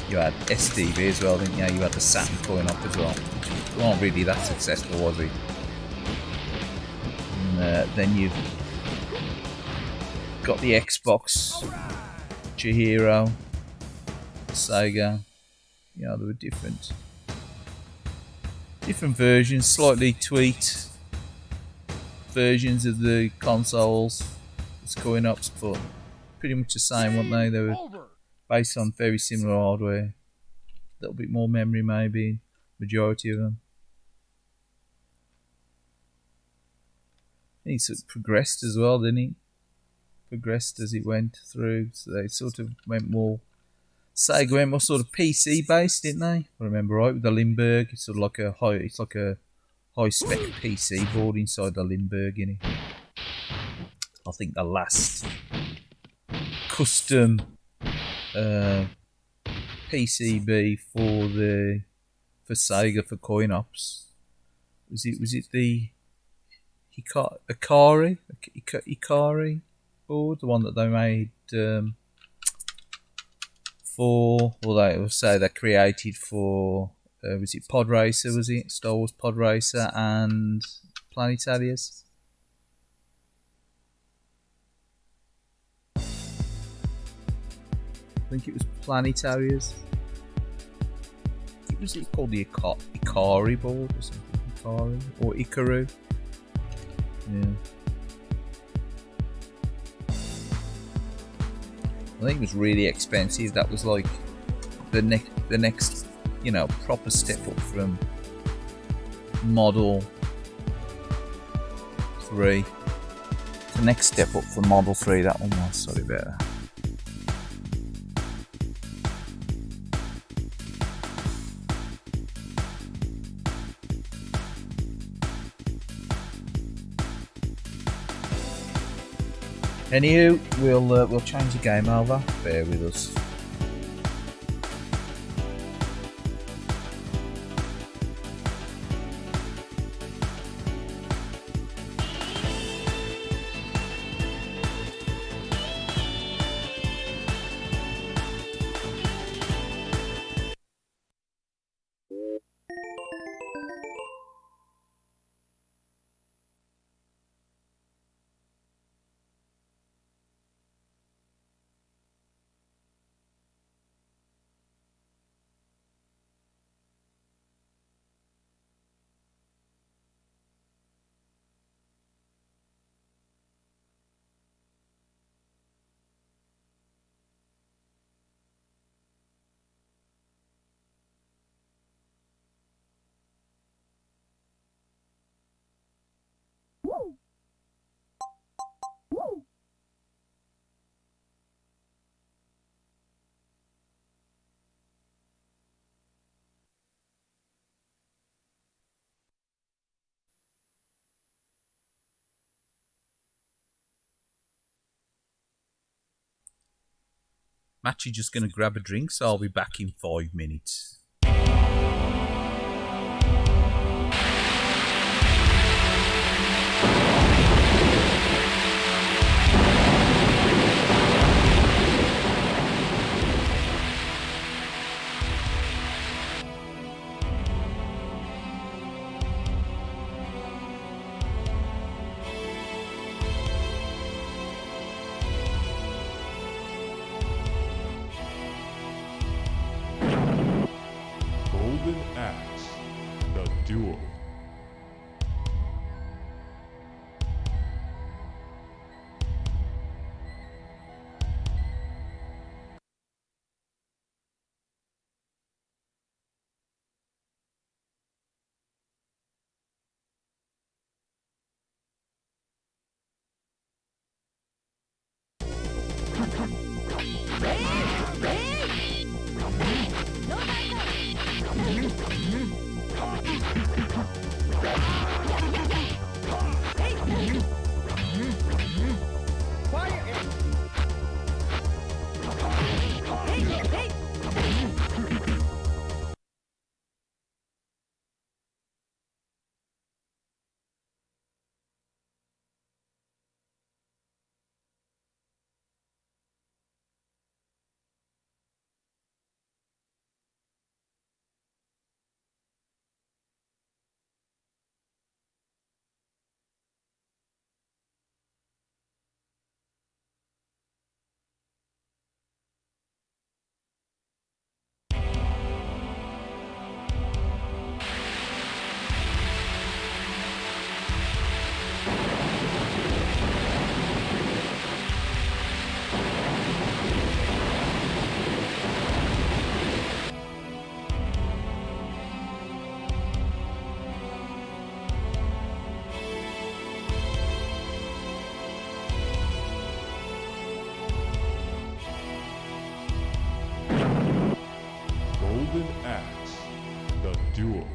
you had SDV as well, didn't you? You had the Saturn coin-op as well, which wasn't really that successful, was it? And then you've got the Xbox, Chihiro, Sega. You know, there were different versions, slightly tweaked versions of the consoles, it's going ups, but pretty much the same, weren't they? They were based on very similar hardware, a little bit more memory maybe, majority of them. And he sort of progressed as well, didn't he? Progressed as it went through, so they sort of went more, Sega went more sort of PC based, didn't they? If I remember right, with the Lindbergh, it's sort of like a high spec PC board inside the Lindbergh, innit? I think the last custom PCB for Sega for coin ops was it the Ikari board, the one that they made for, well, they will say they created for was it Pod Racer, was it Star Wars Pod Racer and Planetarius? I think it was Planetarius. Was it called the Ikari board or something? Ikari or Ikaru? Yeah. I think it was really expensive. That was like the next, you know, proper step up from Model 3. The next step up from Model 3, that one was. Sorry about that. Anywho, we'll change the game over. Bear with us. Matchy just going to grab a drink, so I'll be back in 5 minutes. Golden Axe, the duel. Golden Axe, the duel.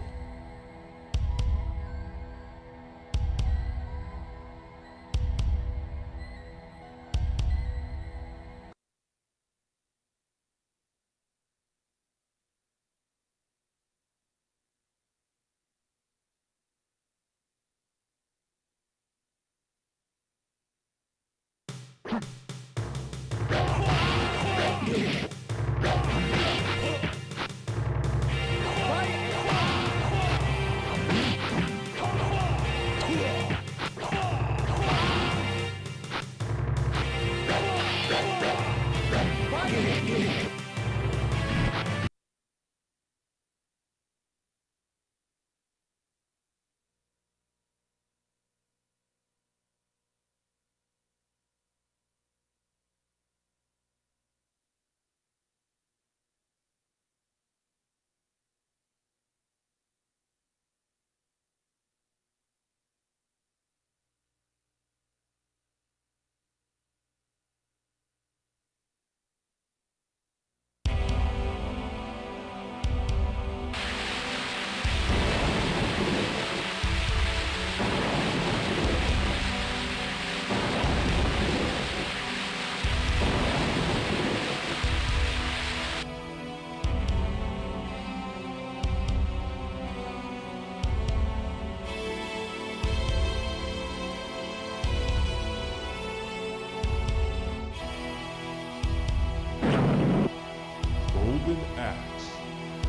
Golden Axe,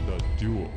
the duel.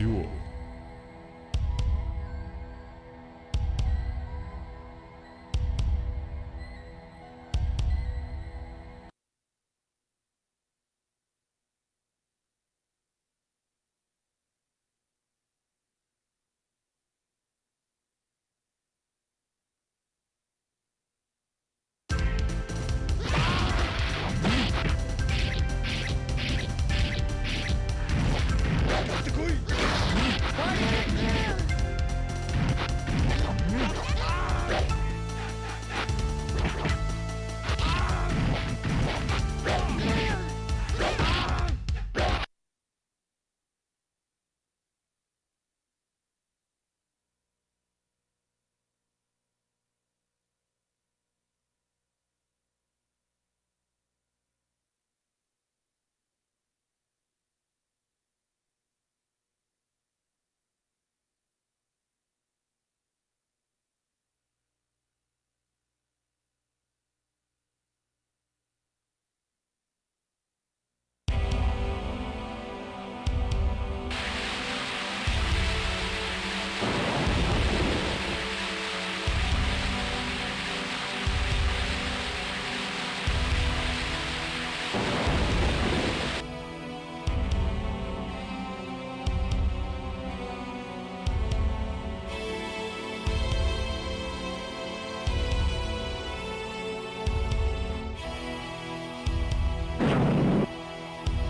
duel.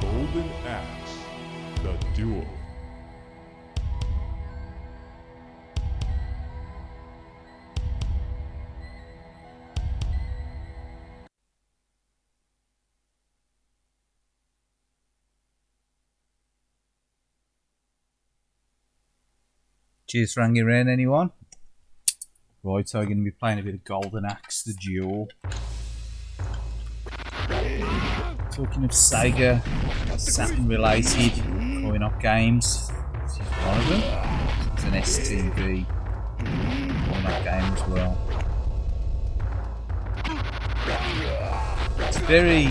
Golden Axe, the duel. Cheers for hanging around, anyone? Right, so we're going to be playing a bit of Golden Axe, the duel. Talking of Sega, Saturn related coin-op games, this is one of them. It's an STV coin-op game as well. It's very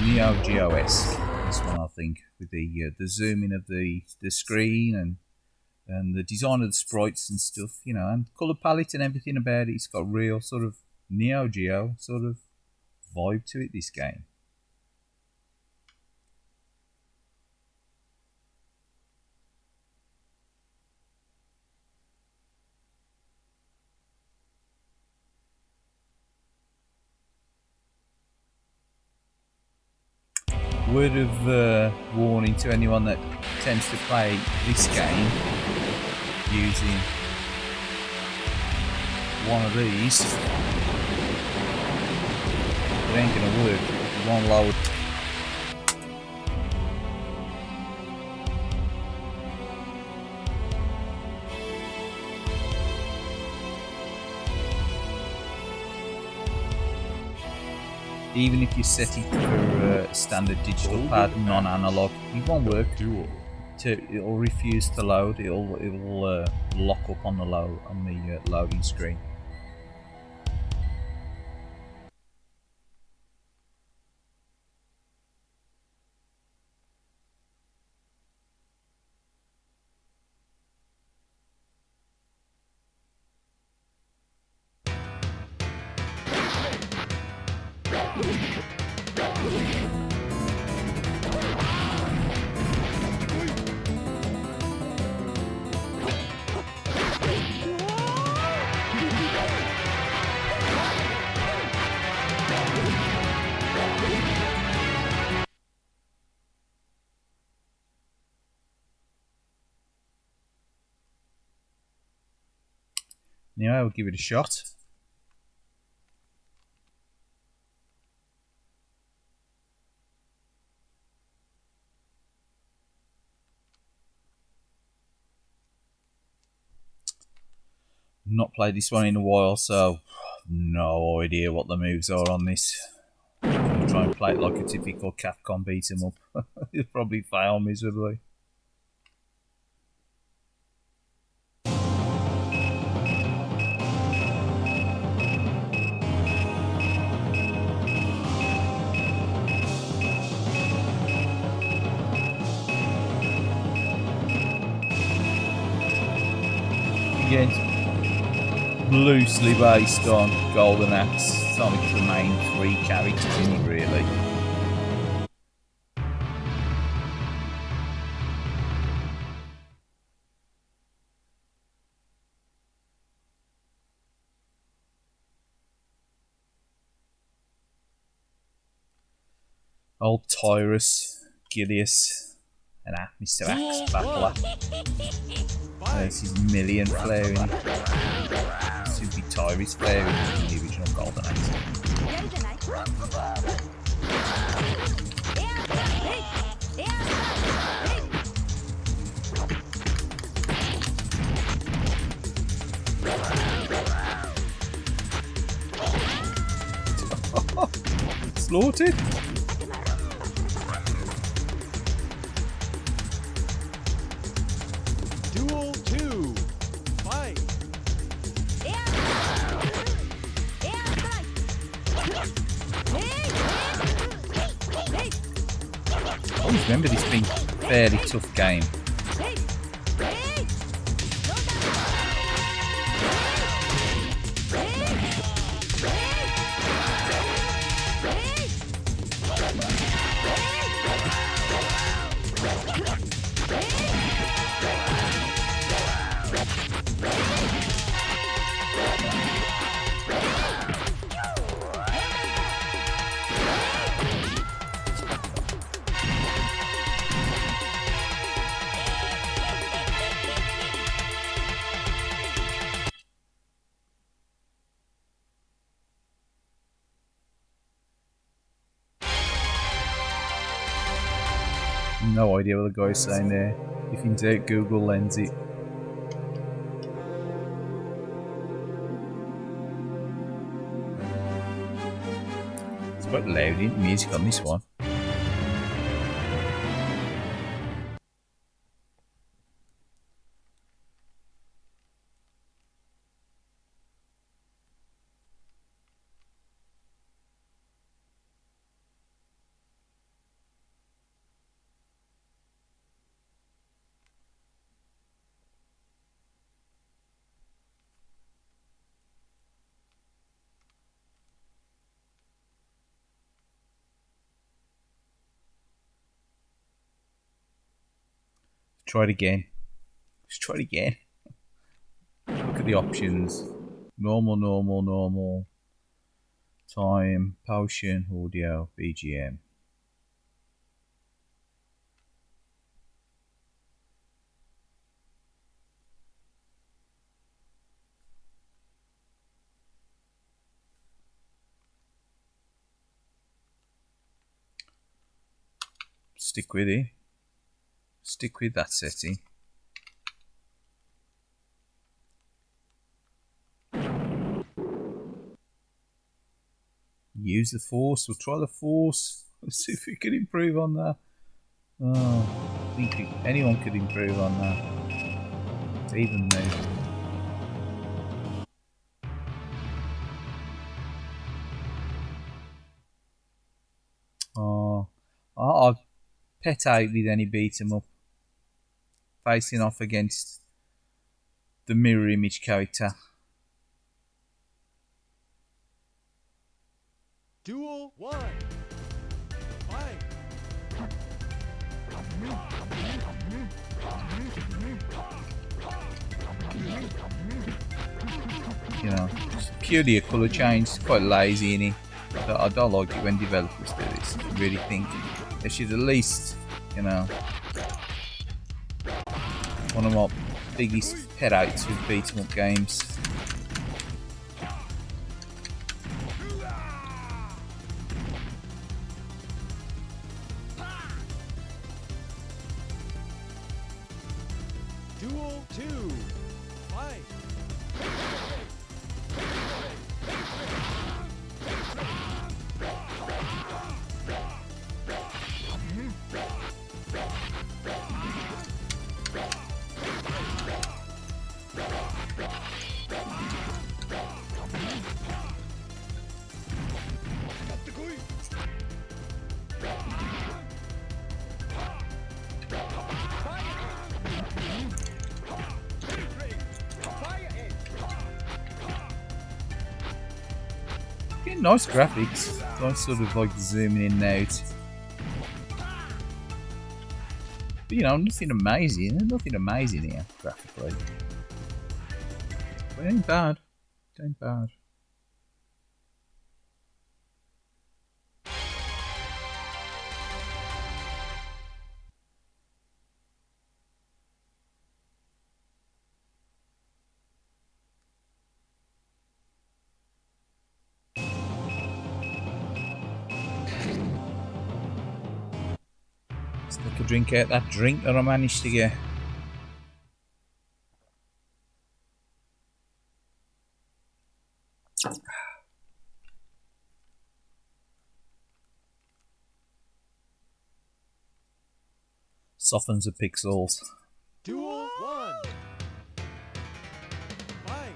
Neo Geo-esque, this one, I think, with the zooming of the screen and the design of the sprites and stuff, you know, and colour palette and everything about it. It's got real sort of Neo Geo sort of vibe to it, this game. Word of warning to anyone that tends to play this game using one of these, it ain't gonna work, it won't load. Even if you set it for standard digital pad, non-analog, it won't work. Duel. It'll refuse to load. It'll lock up on the loading screen. Yeah, I'll give it a shot. Not played this one in a while, so no idea what the moves are on this. I'll try and play it like a typical Capcom beat 'em up. It'll probably fail miserably. again, loosely based on Golden Axe. It's only the main 3 characters in it, really. Old Tyrus, Gilius, and Mr. Axe Battler. There's his million flare in it. Simply Tyrus flare in the original Golden Axe. Slaughtered? Duel 2. Fight. I always remember this being a fairly tough game. No idea what the guy's saying there. If in doubt, Google Lens it. It's quite loud, isn't the music on this one? Try it again. Just try it again. Look at the options. Normal, normal, normal. Time, potion, audio, BGM. Stick with it. Stick with that setting. Use the force. We'll try the force. Let's see if we can improve on that. Oh, I think anyone could improve on that. Even me. Oh, I'll pet out with any beat 'em up. Facing off against the mirror image character. Duel 1. Fight. You know, it's purely a colour change. It's quite lazy in it. I don't like it when developers do this. I really think they should at least, you know, one of my biggest pet outs with beat 'em up games. Duel 2. Fight. Fire! Yeah, nice graphics. Nice sort of like zooming in and out. But you know, nothing amazing. There's nothing amazing here graphically. But it ain't bad. It ain't bad. Let's take a drink out that drink that I managed to get. Softens the pixels. Duel 1. Fight.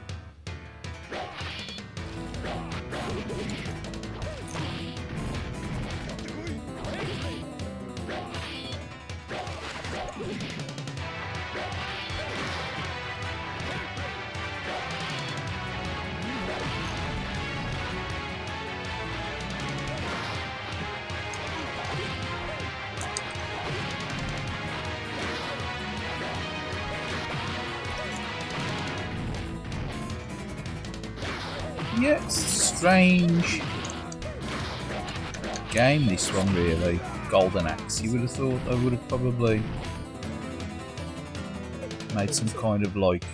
Yeah, it's a strange game, this one, really. Golden Axe. You would have thought I would have probably made some kind of like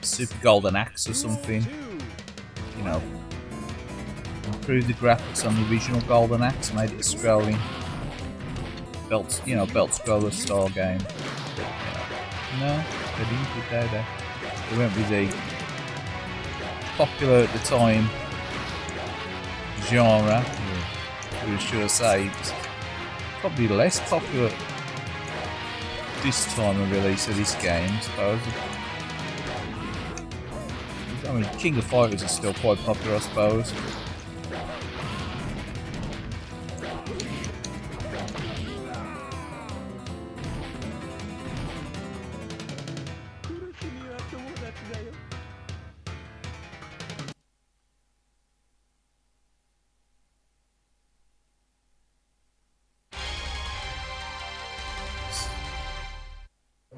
Super Golden Axe or something. You know, improved the graphics on the original Golden Axe, made it a scrolling belt, you know, belt scroller style game. No, they didn't put that there. They went with the popular at the time genre, or should I say, it's probably less popular this time of release of this game, I suppose. I mean, King of Fighters is still quite popular, I suppose.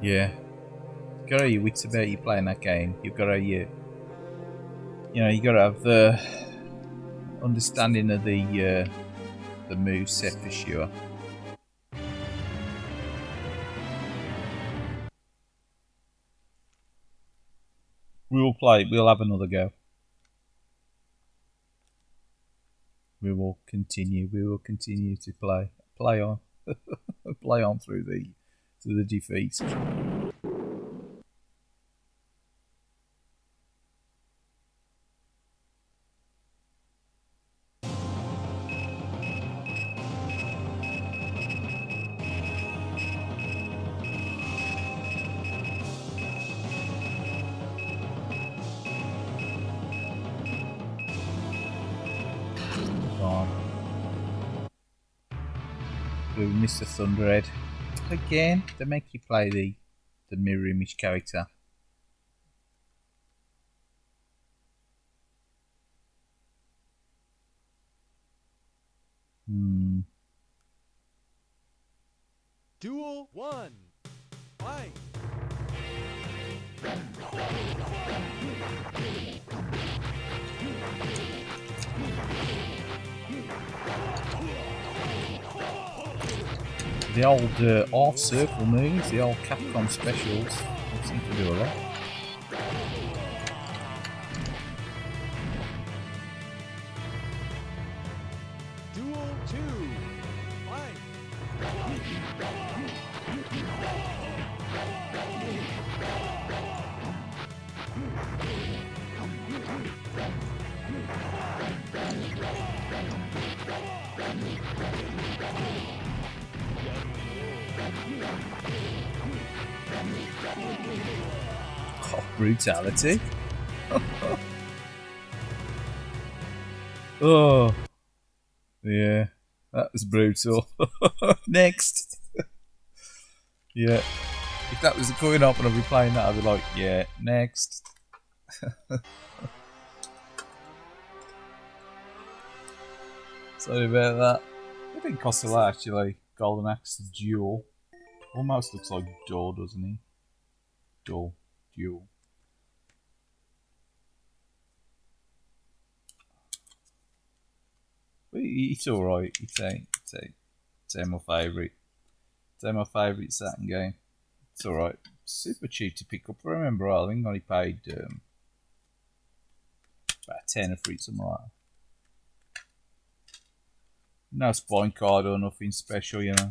Yeah, you gotta have your wits about you playing that game. You've got to, you know, you gotta have the understanding of the move set for sure. We'll play. We'll have another go. We will continue. We will continue to play on, play on through the defeats. Mr. Thunderhead. Again, they make you play the mirror image character. Duel 1. Fight. The old off circle moves, the old Capcom specials, they seem to do a lot. Duel 2. Fight. Oh, brutality. Oh, yeah, that was brutal. Next. Yeah, if that was going up and I'd be playing that, I'd be like, yeah, next. Sorry about that. I think costs a lot actually. Golden Axe Duel. Almost looks like Duel, doesn't he? Duel. But it's alright. It's my favourite. It's my favourite Saturn game. It's alright. Super cheap to pick up. I remember I think I only paid about £10 for it, something like that. No spine card or nothing special, you know.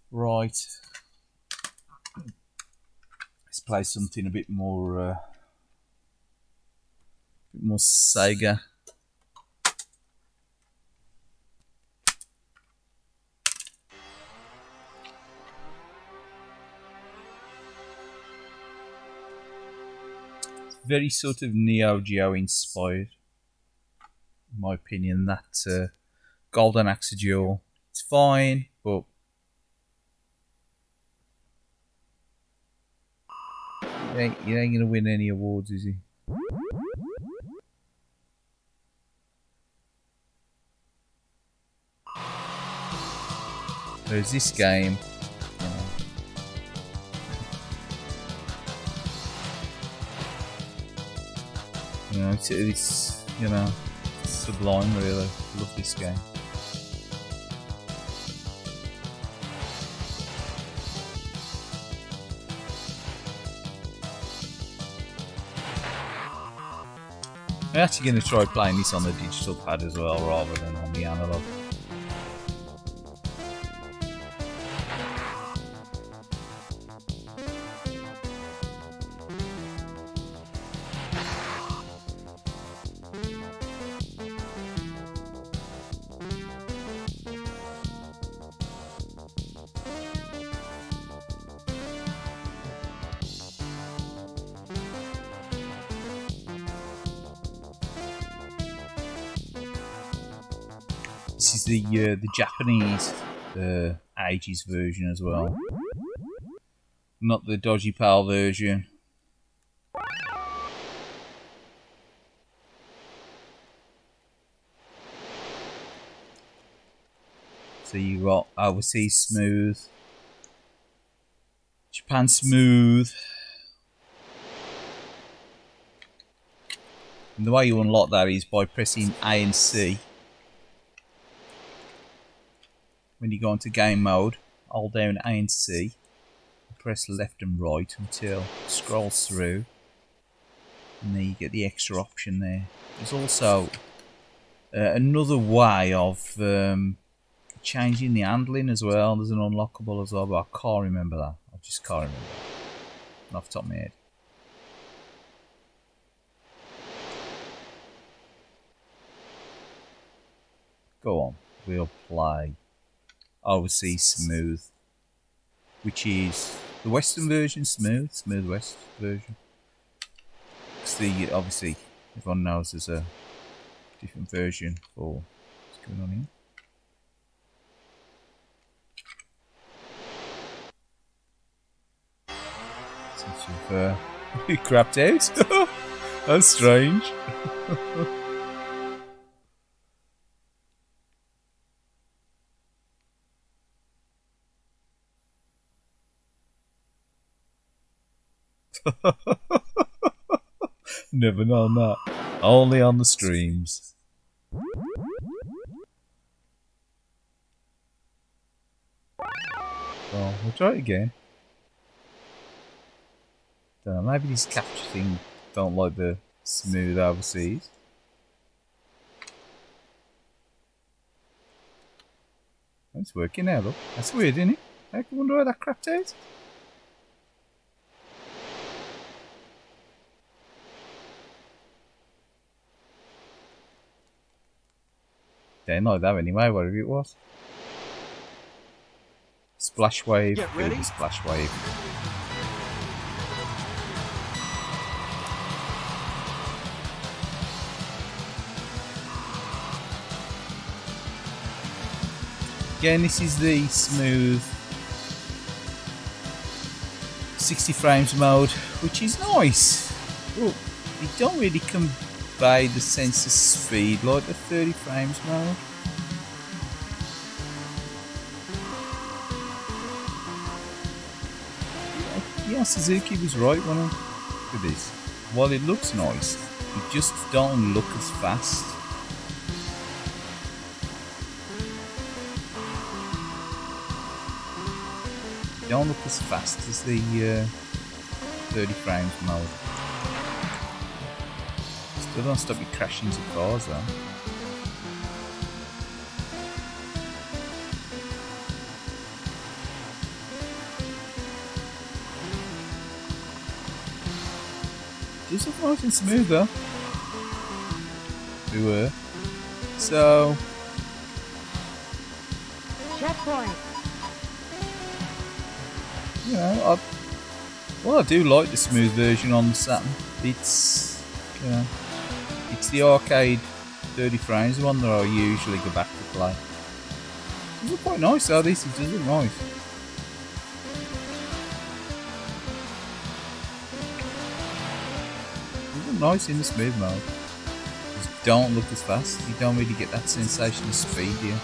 Right. Let's play something a bit more Sega. It's very sort of Neo Geo inspired. In my opinion, that Golden Axe Duel. It's fine, but he ain't gonna win any awards, is he? There's this game. It's sublime, really. I love this game. I'm actually going to try playing this on the digital pad as well, rather than on the analog. This is the Japanese ages version as well, not the dodgy pal version. So you got overseas smooth, Japan smooth, and the way you unlock that is by pressing A and C. When you go into game mode, hold down A and C, and press left and right until it scrolls through, and then you get the extra option there. There's also another way of changing the handling as well. There's an unlockable as well, but I can't remember that. I just can't remember that off the top of my head. Go on, we'll play overseas smooth, which is the Western version, smooth West version. It's obviously everyone knows there's a different version for what's going on here. Since you've crapped out, that's strange. Never known that. Only on the streams. Well, we'll try it again. Don't know, maybe these capture things don't like the smooth overseas. It's working now though. That's weird, isn't it? I wonder why that crapped out. Didn't like that anyway, whatever it was. Splash wave. Get ready. Splash wave. Again, this is the smooth 60 frames mode, which is nice. Oh, it don't really come obey the sensor speed like the 30 frames mode. Yeah, Suzuki was right when I look at this. While it looks nice, it just don't look as fast. It don't look as fast as the 30 frames mode. Still don't stop you crashing into cars though. Just look nice and smooth though. We were. So. Checkpoint. You know, I do like the smooth version on the Saturn. It's, you know, it's the arcade 30 frames one that I usually go back to play. It looks quite nice though, this does look nice. It looks nice in the smooth mode. Just don't look as fast, you don't really get that sensation of speed here.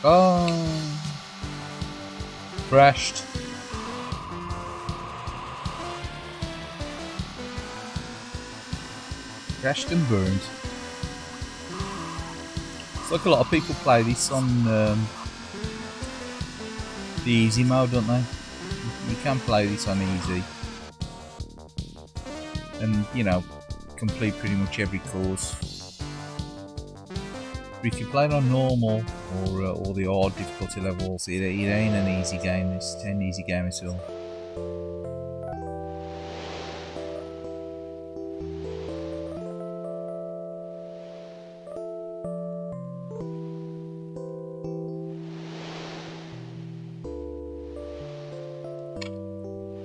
Oh, crashed. Crashed and burned. It's like a lot of people play this on the easy mode, don't they? You can play this on easy, and you know, complete pretty much every course. But if you play it on normal or the hard difficulty levels, it ain't an easy game. It's an easy game at all.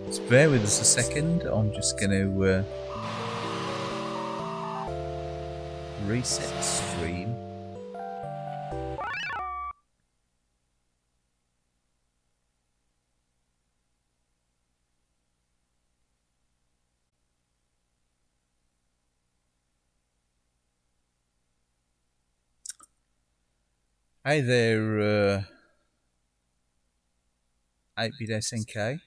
Just bear with us a second. I'm just going to reset stream. Hey there, 8-bit SNK.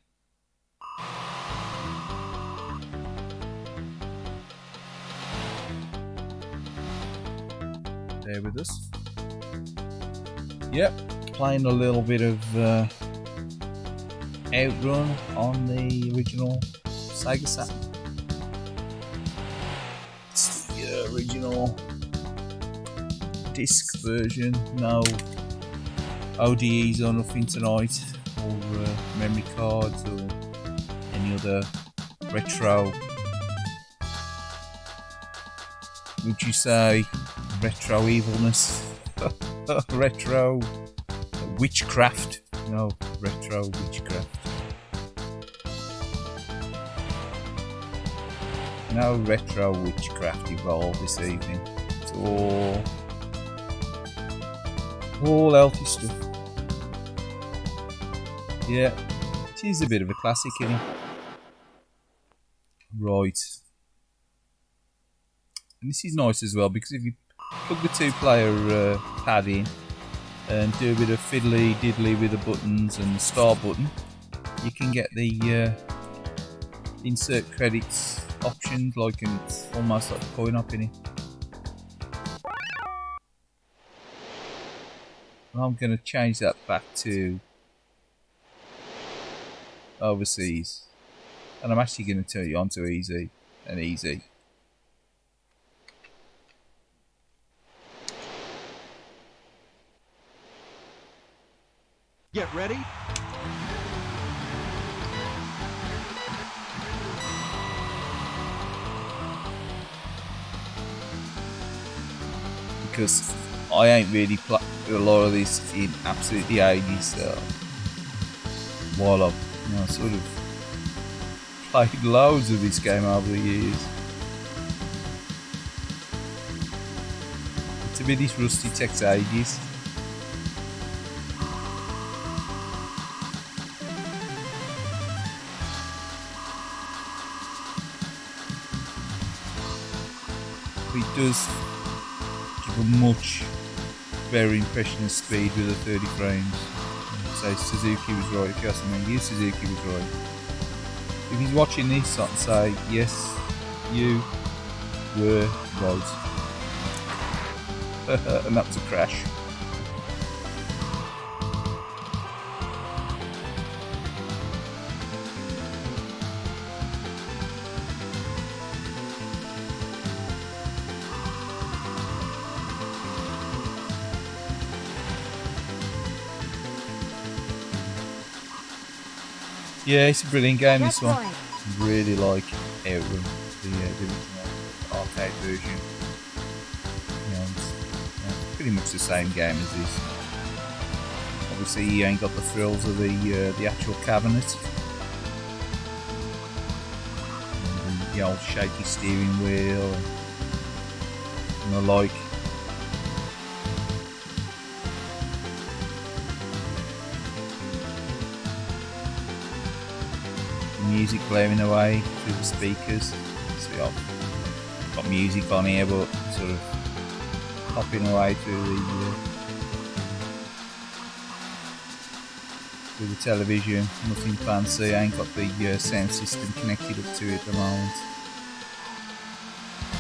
There with us. Yep, playing a little bit of Outrun on the original Sega Saturn. It's the original disc version, no ODEs or nothing tonight, or memory cards or any other retro, would you say, retro evilness? Retro witchcraft? No, retro witchcraft. No retro witchcraft involved this evening. It's all healthy stuff. Yeah, it is a bit of a classic, isn't it? Right. And this is nice as well, because if you plug the 2-player pad in and do a bit of fiddly diddly with the buttons and the start button, you can get the insert credits option, like, and it's almost like a coin op in it. I'm going to change that back to overseas, and I'm actually going to turn it on to easy and easy. Get ready. Because I ain't really played a lot of this in absolutely the 80s, so while I've sort of played loads of this game over the years. To be this rusty takes ages. But it does give a much better impression of speed with the 30 frames. So Suzuki was right. If you ask me, you Suzuki was right. If he's watching this, I can say yes, you were right. And that was a crash. Yeah, it's a brilliant game, this one. Really like Outrun, the original arcade version. It's pretty much the same game as this. Obviously, you ain't got the thrills of the actual cabinet. And the old shaky steering wheel and the like. Music blaring away through the speakers. So I've got music on here, but sort of popping away through the television. Nothing fancy. I ain't got the sound system connected up to it at the moment.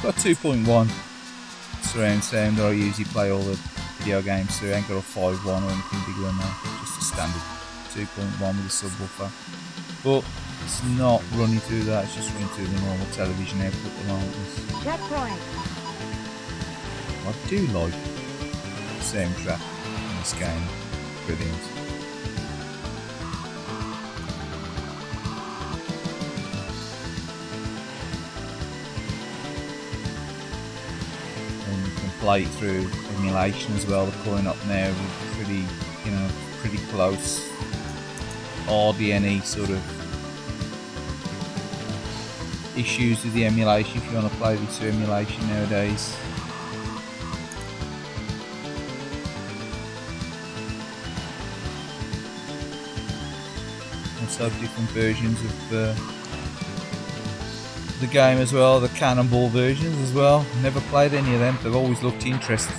Got 2.1 surround sound. I usually play all the video games, so I ain't got a 5.1 or anything bigger than that. Just a standard 2.1 with a subwoofer. But it's not running through that, it's just running through the normal television output at the moment. I do like the soundtrack in this game, brilliant. And you can play it through emulation as well. They're coming up now with pretty close RDNE sort of issues with the emulation if you want to play this through emulation nowadays. Also different versions of the game as well, the Cannonball versions as well. Never played any of them, they've always looked interesting.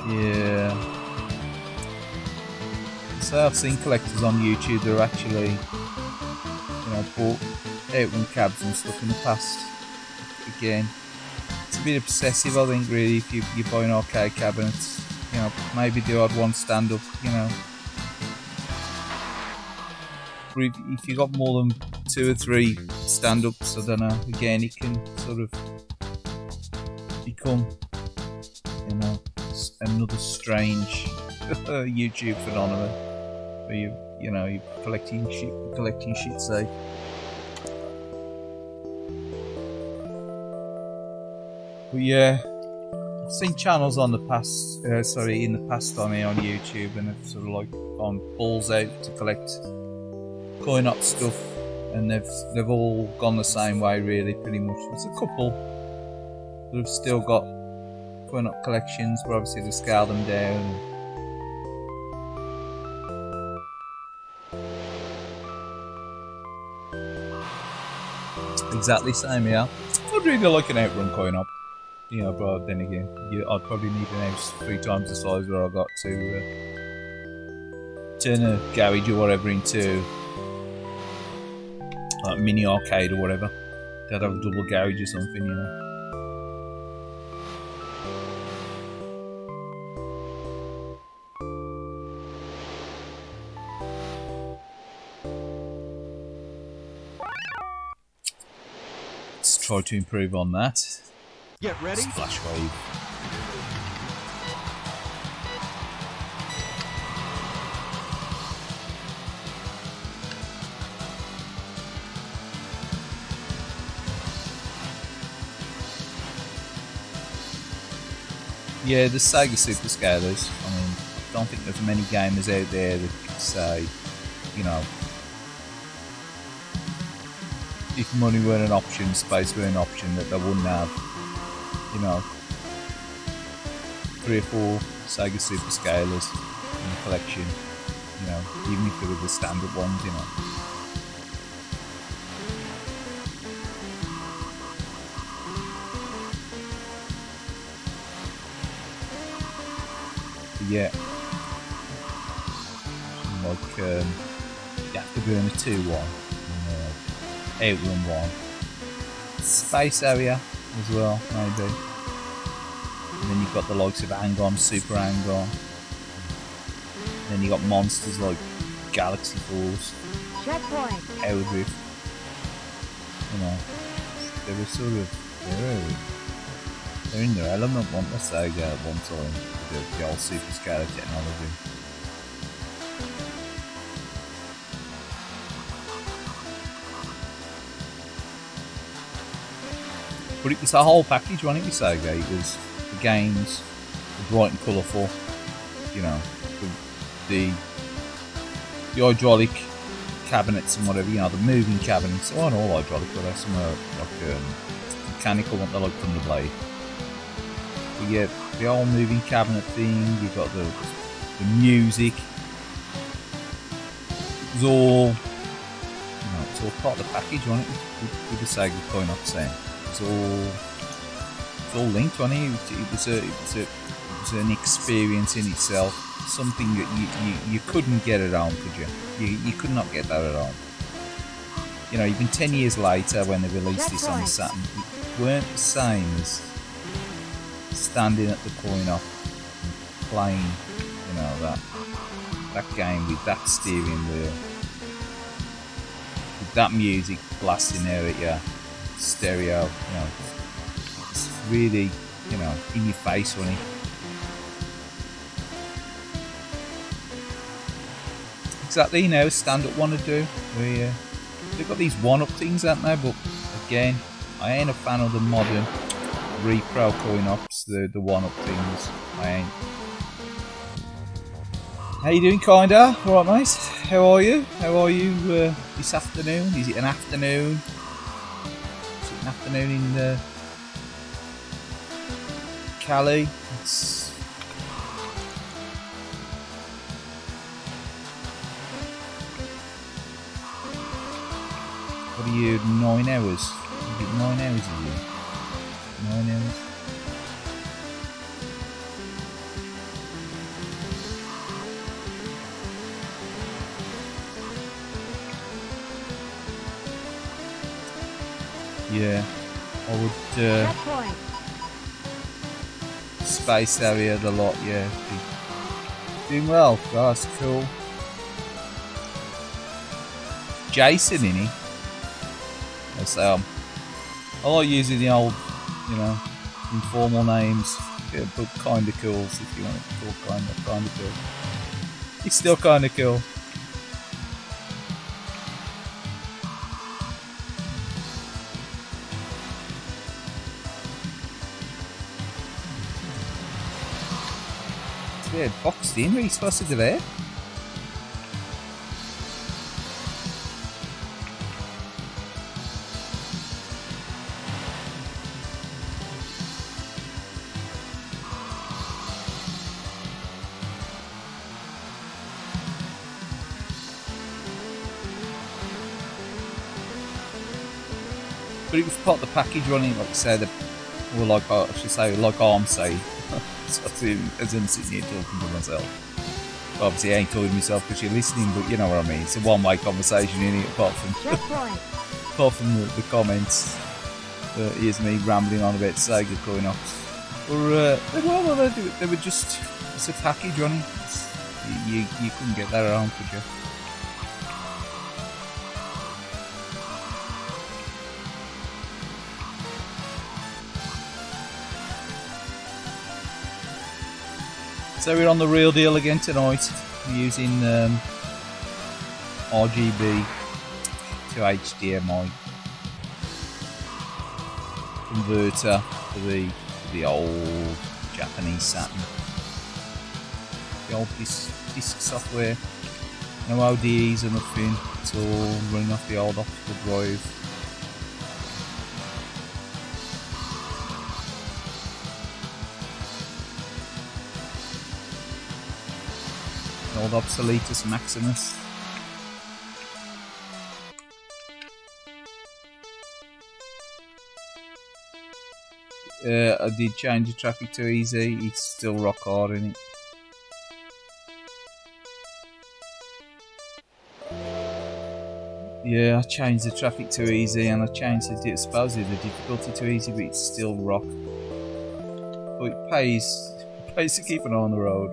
Yeah. So I've seen collectors on YouTube that are actually, bought Outrun cabs and stuff in the past. Again, it's a bit obsessive, I think, really, if you're buying arcade cabinets. Maybe the odd one stand up, Or if you've got more than 2 or 3 stand ups, I don't know, again, it can sort of become, another strange YouTube phenomenon. You're collecting shit, say. But yeah, I've seen channels in the past on here on YouTube, and have sort of like gone balls out to collect coin-op stuff, and they've all gone the same way, really, pretty much. There's a couple that have still got coin-op collections, but obviously they scale them down. Exactly same, yeah. I'd really like an Outrun coin-op, but then again, I'd probably need an house 3 times the size where I got to turn a garage or whatever into like a mini arcade or whatever. They'd have a double garage or something, Let's try to improve on that. Get ready. Splash wave. Yeah, the Sega Super Scalers. I don't think there's many gamers out there that could say, you know, if money weren't an option, space weren't an option, that they wouldn't have, you know, 3 or 4 Sega Super Scalers in the collection, you know, even if they were the standard ones, you know. But yeah, like you have to burn a 2-1, outrun 1, space area as well, maybe. And then you've got the likes of Angon, Super Angon. And then you got monsters like Galaxy Force, Checkpoint. Howdrift. You know, they were sort of they're in their element, weren't they? Sega at one time with the old Super Scalar technology. But it was the whole package, wasn't it, with Sega? It was the games, the bright and colourful, you know, the hydraulic cabinets and whatever, you know, the moving cabinets. Well, not all hydraulic, but there's some like mechanical, what they like from the blade. But yeah, the old moving cabinet thing, you've got the music. It was all, you know, it's all part of the package, wasn't it, with the Sega coin-op sound. It's all linked, wasn't it? It was an experience in itself, something that you couldn't get at home, could you? You could not get that at home. You know, even 10 years later, when they released this on the Saturn, it weren't the same as standing at the coin-op and playing, you know, that game with that steering wheel, with that music blasting out at you. Stereo, you know, it's really, you know, in your face, wasn't it? Exactly, you know, standard one to do. They've got these one-up things, haven't they? But again, I ain't a fan of the modern repro coin-ops, the one-up things. I ain't. How you doing, kinda? All right, mate. How are you? How are you this afternoon? Is it an afternoon? Afternoon in Kaylied. It's what are you? 9 hours? Is it 9 hours of you? 9 hours. Yeah, I would space area a lot, yeah. Doing well, that's cool. Jason, innit? I like using the old, you know, informal names, yeah, but kinda cool, if you want it to call kinda cool. It's still kinda cool. Yeah, boxed in. What are you supposed to do there? But it was part of the package, wasn't it? Like I said, or like I should say, like I'm saying. As I'm sitting here talking to myself. Obviously, I ain't talking to myself because you're listening, but you know what I mean. It's a one-way conversation, isn't it? Apart from the comments. Here's me rambling on about Sega coin-ops. Well, they were just, it's a package, wasn't it? You couldn't get that around, could you? So we're on the real deal again tonight. We're using RGB to HDMI converter for the old Japanese Saturn. the old disc software. No ODEs or nothing. It's all running off the old optical drive. The old Obsoletus Maximus. I did change the traffic to easy. It's still rock hard in it. Yeah, I changed the traffic to easy and I changed supposedly the difficulty to easy, but it's still rock. But it pays to keep an eye on the road.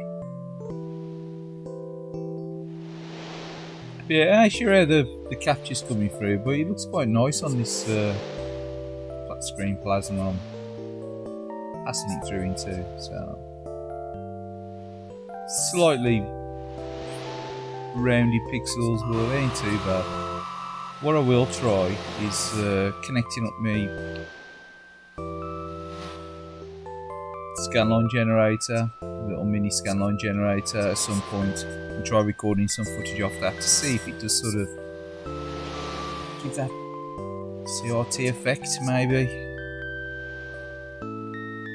But yeah, I sure how the capture's coming through, but it looks quite nice on this flat screen plasma I'm passing it through into. So slightly roundy pixels, but it ain't too bad. What I will try is connecting up my scanline generator, little mini scanline generator at some point, and try recording some footage off that to see if it does sort of give that CRT effect maybe.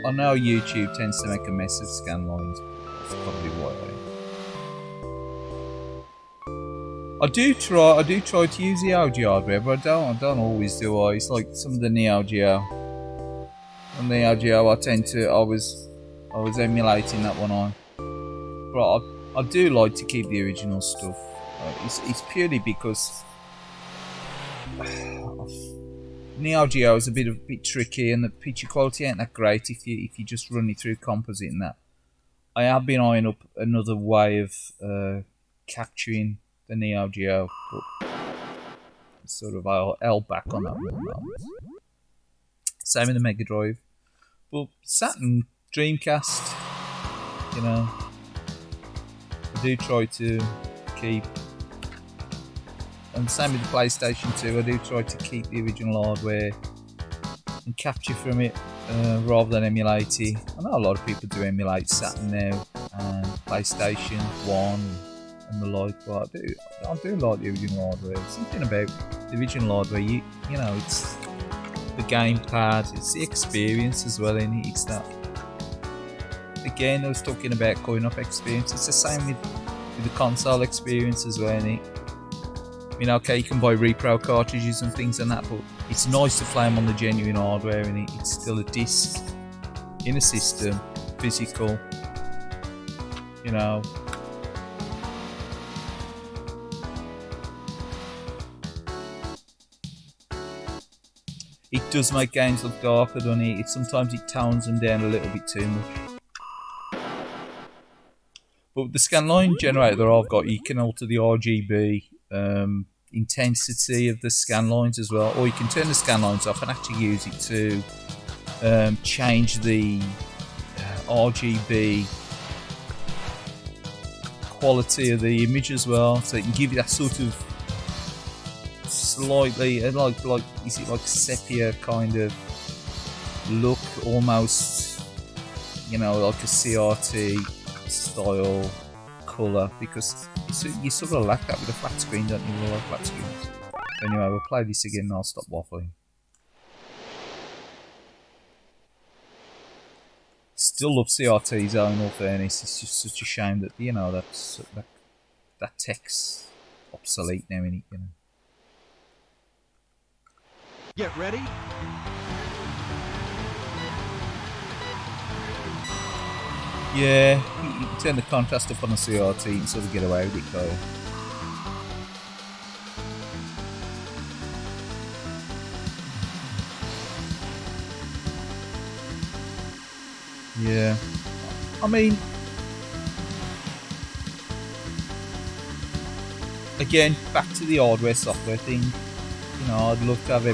I know YouTube tends to make a mess of scanlines, that's probably why I do try to use the OG hardware, but I don't always do. It's like some of the Neo Geo. On the Neo Geo, I was emulating that one on. But I do like to keep the original stuff. It's purely because Neo Geo is a bit tricky, and the picture quality ain't that great if you just run it through composite and that. I have been eyeing up another way of capturing the Neo Geo, but sort of I'll held back on that one. Same with the Mega Drive. But Saturn, Dreamcast, you know, I do try to keep, and same with the PlayStation 2, I do try to keep the original hardware and capture from it rather than emulate it. I know a lot of people do emulate Saturn now and PlayStation 1 and the like, but I do like the original hardware. Something about the original hardware, you know, it's the gamepad, it's the experience as well in it. It's that, again, I was talking about coin-op experience, it's the same with the console experience as well in it. I mean, okay, you can buy repro cartridges and things like that, but it's nice to play them on the genuine hardware in it. It's still a disc in a system, physical, you know. It does make games look darker, doesn't it? Sometimes it tones them down a little bit too much. But with the scanline generator that I've got, you can alter the RGB intensity of the scanlines as well, or you can turn the scanlines off and actually use it to change the RGB quality of the image as well, so it can give you that sort of slightly like is it like sepia kind of look, almost, you know, like a CRT style colour, because you sort of lack that with a flat screen, don't you? Like flat screens. Anyway, we'll play this again and I'll stop waffling. Still love CRTs though, in all fairness. It's just such a shame that, you know, that tech's obsolete now, innit, you know. Get ready. Yeah, you can turn the contrast up on a CRT and sort of get away with it, though. Yeah, I mean, again, back to the hardware software thing. You know, I'd love to have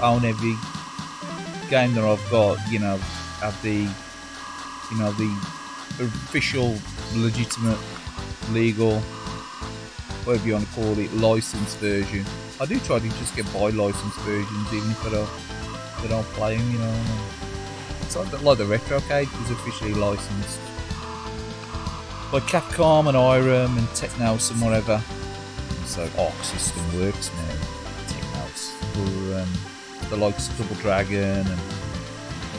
own every game that I've got. You know, have the, you know, the official, legitimate, legal, whatever you want to call it, licensed version. I do try to just get buy licensed versions, even if I don't play them. You know, it's like the Retrocade was officially licensed. by Capcom and Irem and Technos and whatever. So Arc System Works now, Technos for the likes of Double Dragon and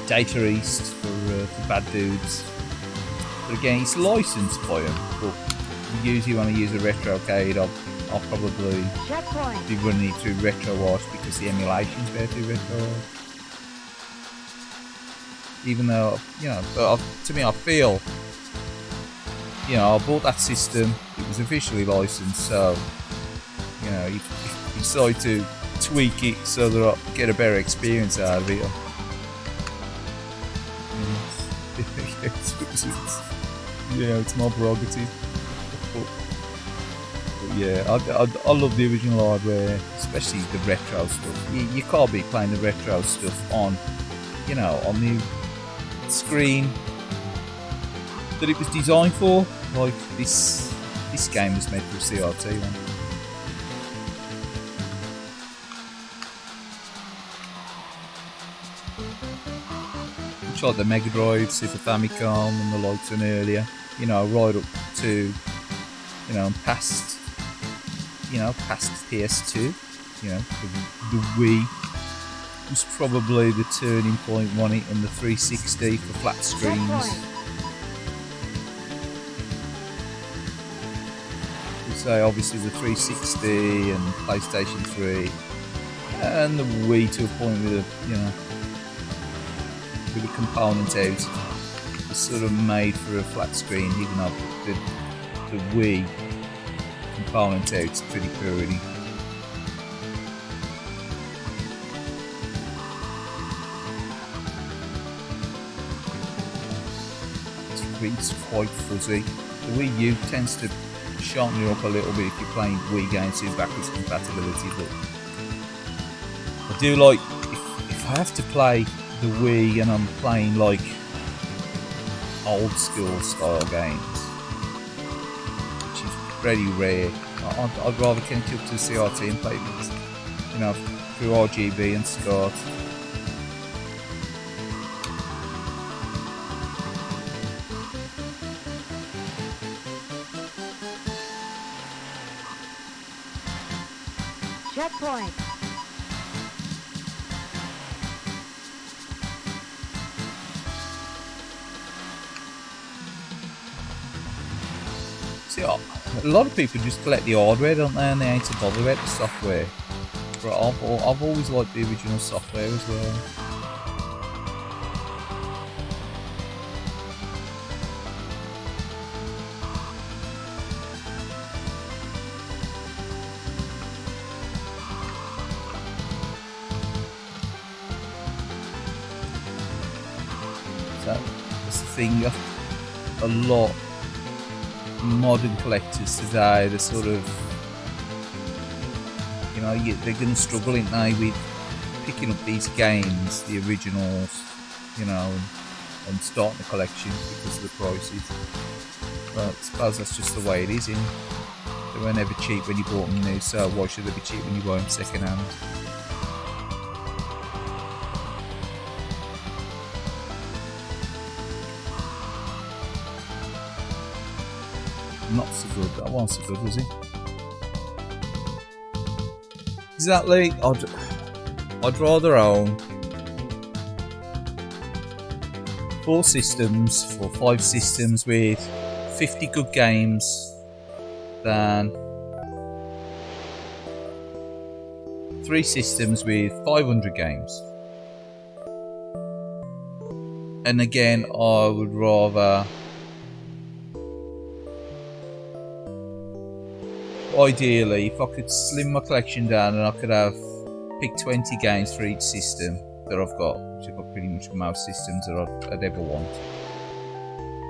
Data East for Bad Dudes. But again, it's licensed by them. But you usually want to use a retrocade. I'll probably be running it through RetroArch because the emulation's better through RetroArch. Even though, you know, to me, I feel, you know, I bought that system. It was officially licensed, so you know, you decide to tweak it so that I get a better experience out of it. It's my prerogative. But yeah, I love the original hardware, especially the retro stuff. You can't be playing the retro stuff on, you know, on the screen that it was designed for. Like this game was made for a CRT one. Much like the Mega Drive, Super Famicom, and the likes and earlier, you know, right up to, you know, past PS2, you know, the Wii was probably the turning point, on it, and the 360 for flat screens. So obviously the 360 and PlayStation 3 and the Wii to a point with a, you know, with a component out, was sort of made for a flat screen, even though the Wii component out is pretty poor really. It's quite fuzzy. The Wii U tends to sharpen you up a little bit if you're playing Wii games with backwards compatibility, but I do like, if I have to play the Wii and I'm playing like old school style games, which is very rare, I'd rather connect up to the CRT and play these, you know, through RGB and SCART. Checkpoint. See, a lot of people just collect the hardware, don't they, and they ain't to bother about the software. But I've always liked the original software as well. That's the thing. A lot modern collectors today, they're sort of, you know, they're going to struggle, ain't they, with picking up these games, the originals, you know, and starting the collection because of the prices. But I suppose that's just the way it is. They were never cheap when you bought them new, so why should they be cheap when you buy them second hand? Not so good. That wasn't so good, was he? Exactly. I'd rather own 4 systems or 5 systems with 50 good games than 3 systems with 500 games. And again, I would rather, ideally, if I could slim my collection down and I could have pick 20 games for each system that I've got, which I've got pretty much most systems that I'd ever want.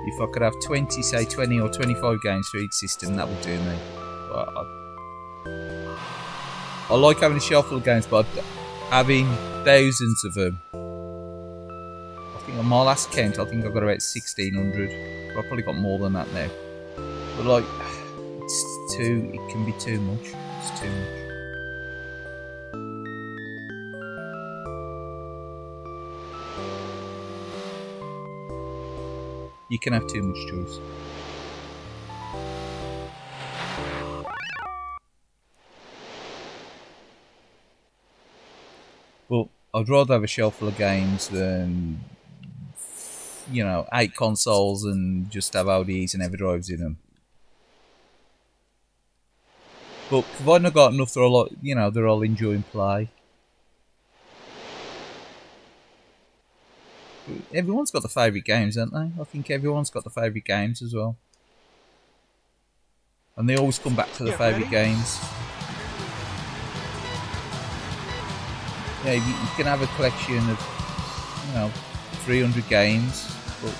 If I could have 20 or 25 games for each system, that would do me. But I like having a shelf full of games, but having thousands of them. I think on my last count, I think I've got about 1,600. But I've probably got more than that now. But like, it can be too much. It's too much. You can have too much choice. But I'd rather have a shelf full of games than 8 consoles and just have ODs and EverDrives in them. But providing I've got enough, they're all enjoying play. Everyone's got the favourite games, haven't they? I think everyone's got the favourite games as well. And they always come back to the favourite games. Yeah, you can have a collection of, 300 games, but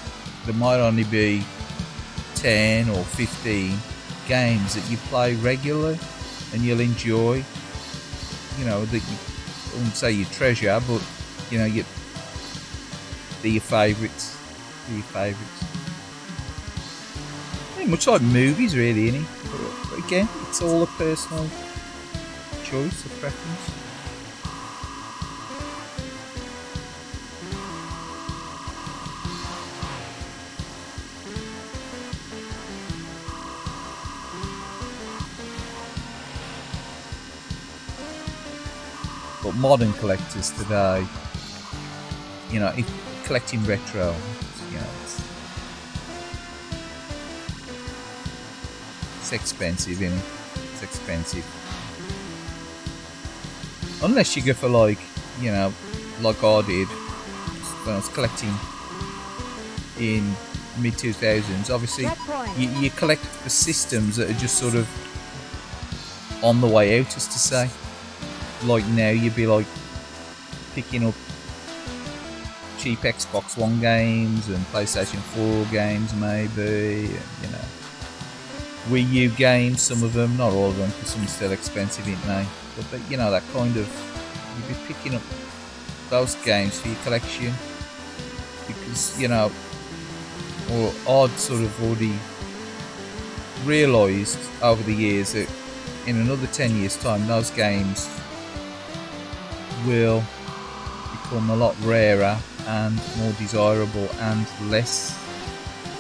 there might only be 10 or 15 games that you play regularly and you'll enjoy. That I wouldn't say you treasure, but they're your favourites. Pretty much like movies, really, isn't it? But again, it's all a personal choice, a preference. But modern collectors today, if collecting retro, it's expensive, isn't it? It's expensive. Unless you go for like I did when I was collecting in mid 2000s. Obviously, you collect the systems that are just sort of on the way out, as to say. Like now, you'd be like picking up cheap Xbox One games and PlayStation 4 games, maybe, and, Wii U games. Some of them, not all of them, because some are still expensive, aren't they? But that kind of, you'd be picking up those games for your collection because or I'd sort of already realised over the years that in another 10 years' time, those games will become a lot rarer and more desirable and less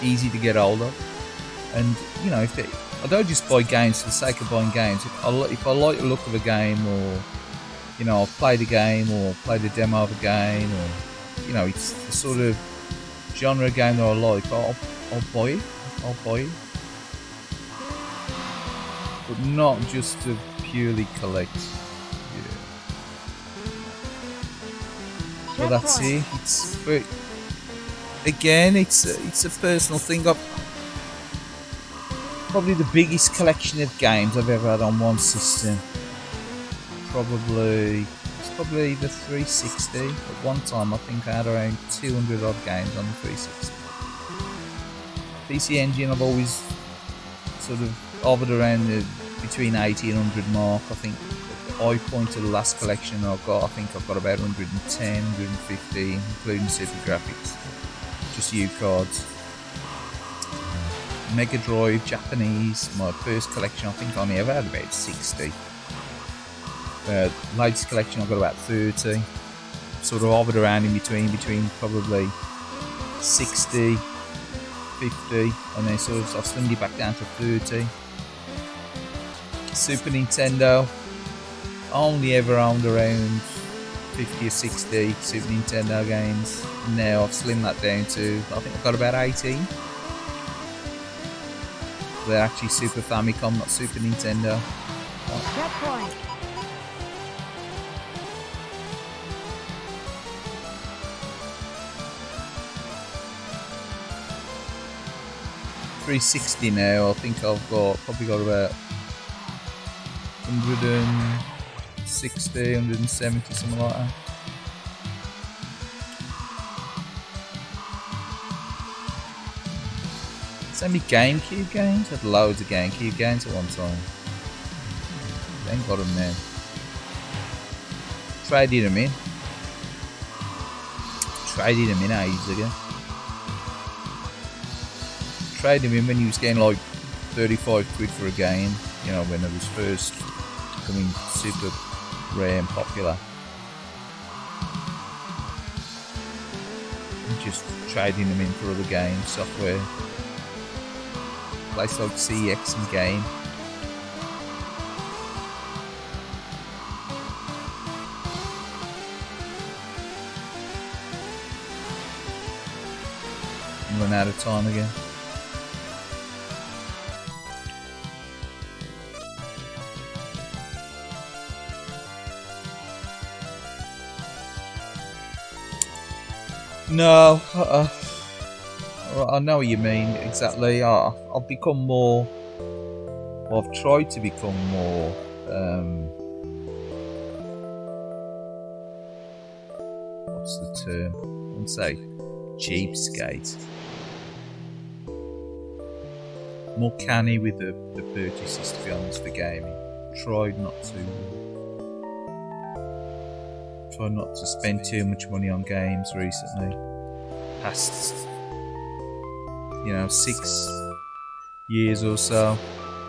easy to get hold of. And I don't just buy games for the sake of buying games. If I like the look of a game, or I've played a game or played a demo of a game, or it's the sort of genre game that I like, I'll buy it. But not just to purely collect. Well, that's it. It's a personal thing. Probably the biggest collection of games I've ever had on one system. It's probably the 360. At one time, I think I had around 200 odd games on the 360. PC Engine, I've always sort of hovered around between 80 and 100 mark. I think I point to the last collection I've got. I think I've got about 110, 150, including Super Graphics, just U cards. Mega Drive, Japanese, my first collection, I think I only ever had about 60. Latest collection I've got about 30. Sort of hovered around in between probably 60, 50, and then sort of I've slimmed it back down to 30. Super Nintendo, only ever owned around 50 or 60 Super Nintendo games. Now I've slimmed that down to, I think I've got about 18. They're actually Super Famicom, not Super Nintendo. Checkpoint. .360 now. I think I've probably got about 160, 170, something like that. So many GameCube games? I had loads of GameCube games at one time. Thank God I'm there. Traded them in ages ago. Traded them in when you was getting like 35 quid for a game, when it was first becoming super rare and popular. And just trading them in for other games, software. Place like CX and Game. and run out of time again. No, I know what you mean exactly. I've become more. Well, I've tried to become more. What's the term? I wouldn't say cheapskate. More canny with the purchases, to be honest, for gaming. Tried not to spend too much money on games recently. Past, 6 years or so.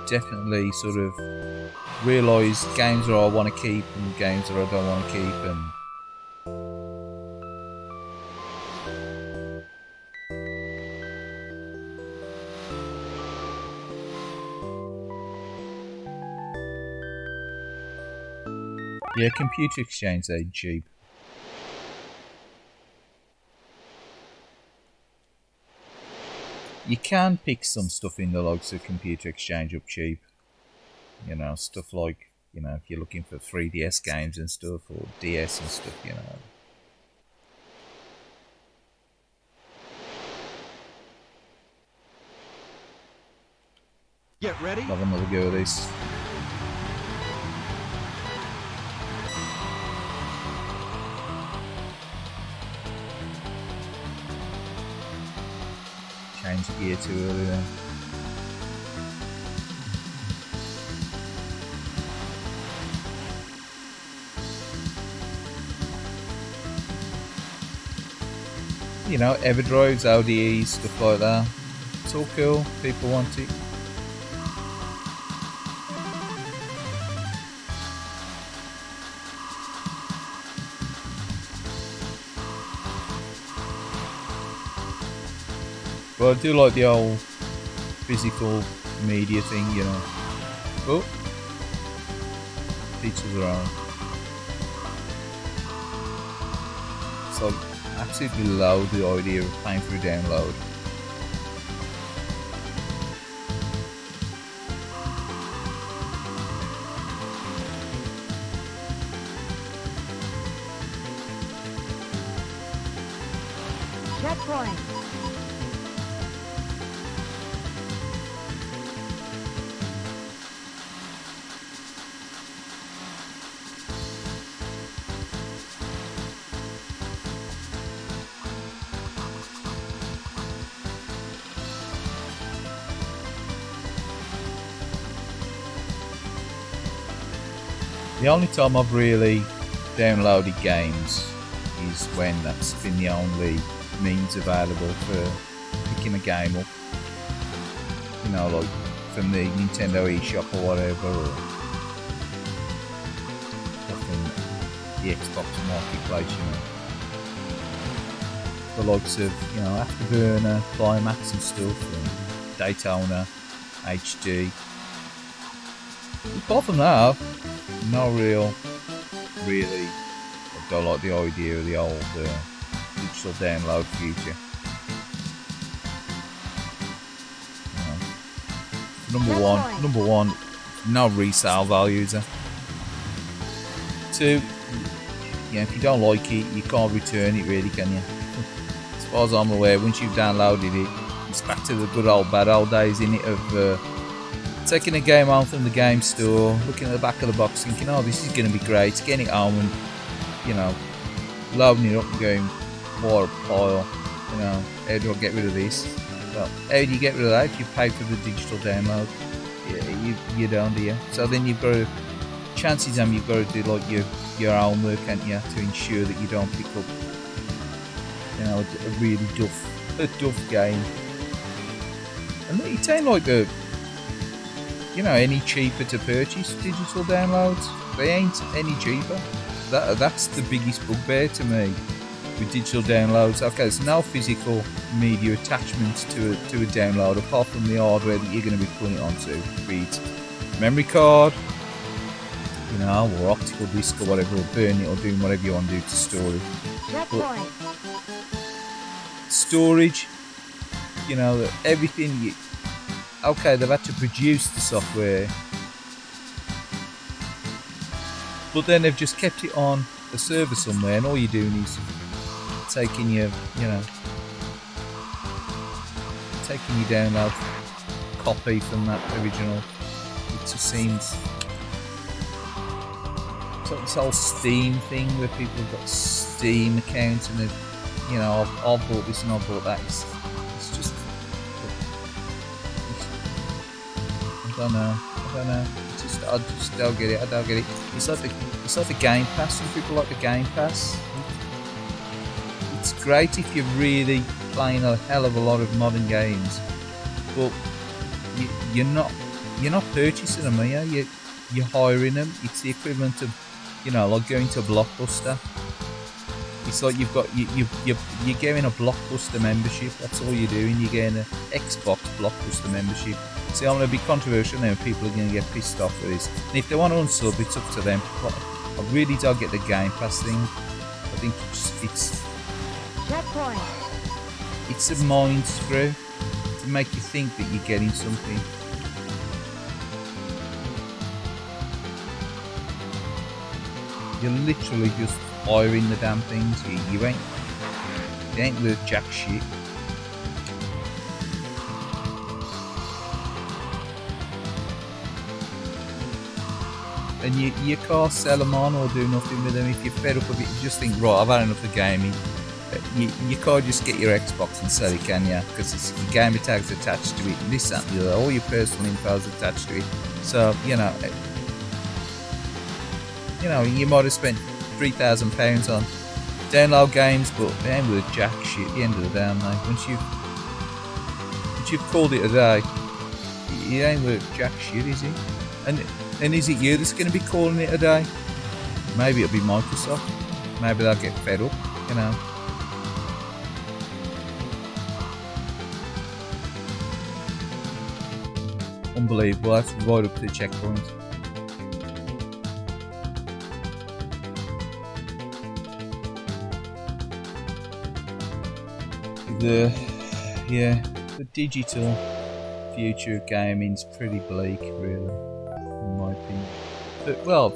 Definitely sort of realised games that I want to keep and games that I don't want to keep, and yeah, Computer Exchange, they're cheap. You can pick some stuff in the likes of Computer Exchange up cheap. Stuff like, if you're looking for 3DS games and stuff, or DS and stuff, Get ready. Have another go at this. Change the gear too early then. Everdrives, LDEs, stuff like that. It's all cool. People want it. But I do like the old physical media thing, Oh, each of their own. So I absolutely love the idea of paying for a download. Checkpoint. The only time I've really downloaded games is when that's been the only means available for picking a game up. Like from the Nintendo eShop or whatever, or from the Xbox Marketplace, The likes of, Afterburner, Climax and stuff, and Daytona, HD. Apart from that, no really, I don't like the idea of the old digital download feature. Number one, no resale values. Two, if you don't like it, you can't return it really, can you? As far as I'm aware, once you've downloaded it, it's back to the good old bad old days, innit, of taking a game home from the game store, looking at the back of the box, thinking, oh, this is going to be great, getting it home and, loading it up and going, what a pile, how do I get rid of this? Well, how do you get rid of that if you pay for the digital download? You don't, do you? So then you've got to, chances are you've got to do like your homework, haven't you, to ensure that you don't pick up, a really duff game. And it ain't like any cheaper to purchase digital downloads. They ain't any cheaper. That's the biggest bugbear to me with digital downloads. Okay, there's no physical media attachment to a download apart from the hardware that you're going to be putting it onto, be it memory card, or optical disc or whatever, or burn it or doing whatever you want to do to store it. Checkpoint. Storage, you know, that everything okay, they've had to produce the software, but then they've just kept it on a server somewhere, and all you're doing is taking your, you know, taking your download copy from that original. It just seems it's like this whole Steam thing where people have got Steam accounts and they've, you know, I've bought this and I've bought that. It's just, I don't know. I just don't get it. I don't get it. It's like the Game Pass. Some people like the Game Pass. It's great if you're really playing a hell of a lot of modern games, but you're not purchasing them, are you? You're hiring them. It's the equivalent of, you know, like going to a Blockbuster. It's like you're getting a Blockbuster membership. That's all you're doing. You're getting an Xbox Blockbuster membership. See, I'm going to be controversial now. People are going to get pissed off with this. And if they want to unsub, it's up to them. But I really don't get the Game Pass thing. I think it's Checkpoint. it's a mind screw to make you think that you're getting something. You're literally just hiring the damn things. You ain't worth jack shit. And you can't sell them on or do nothing with them. If you're fed up of it, you just think, right, I've had enough of gaming. You can't just get your Xbox and sell it, can you? Because it's your gamer tags attached to it, and this, that, and the other. All your personal info is attached to it. So, you know, you might have spent £3,000 on download games, but they ain't worth jack shit at the end of the day, mate. Once you've called it a day, it ain't worth jack shit, is it? And is it you that's going to be calling it a day? Maybe it'll be Microsoft. Maybe they'll get fed up, you know. Unbelievable, that's right up to the checkpoint. The digital future of gaming's pretty bleak, really, in my opinion. But, well,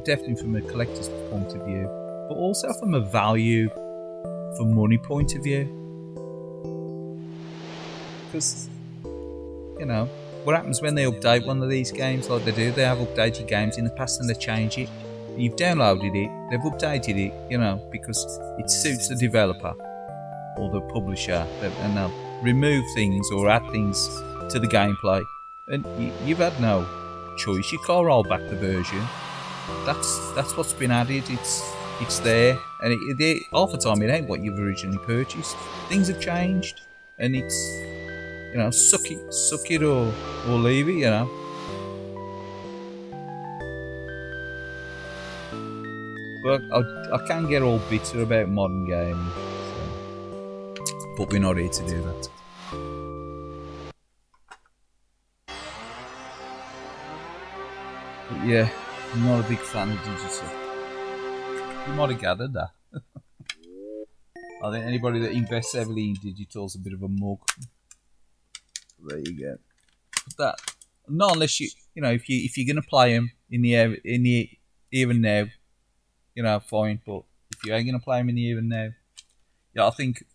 definitely from a collector's point of view, but also from a value for money point of view. Because, you know, what happens when they update one of these games like they do? They have updated games in the past and they change it. You've downloaded it, they've updated it, you know, because it suits the developer or the publisher, and they'll remove things or add things to the gameplay, and you've had no choice. You can't roll back the version. That's what's been added. It's there, and half the time it ain't what you've originally purchased. Things have changed, and it's, you know, suck it or leave it, you know. But I can get all bitter about modern gaming. But we're not here to do that. But yeah, I'm not a big fan of digital. You might have gathered that. I think anybody that invests heavily in digital is a bit of a mug. There you go. But that, not unless you know, if you're gonna play them in the even now, you know, fine. But if you ain't gonna play them in the even now, yeah, I think.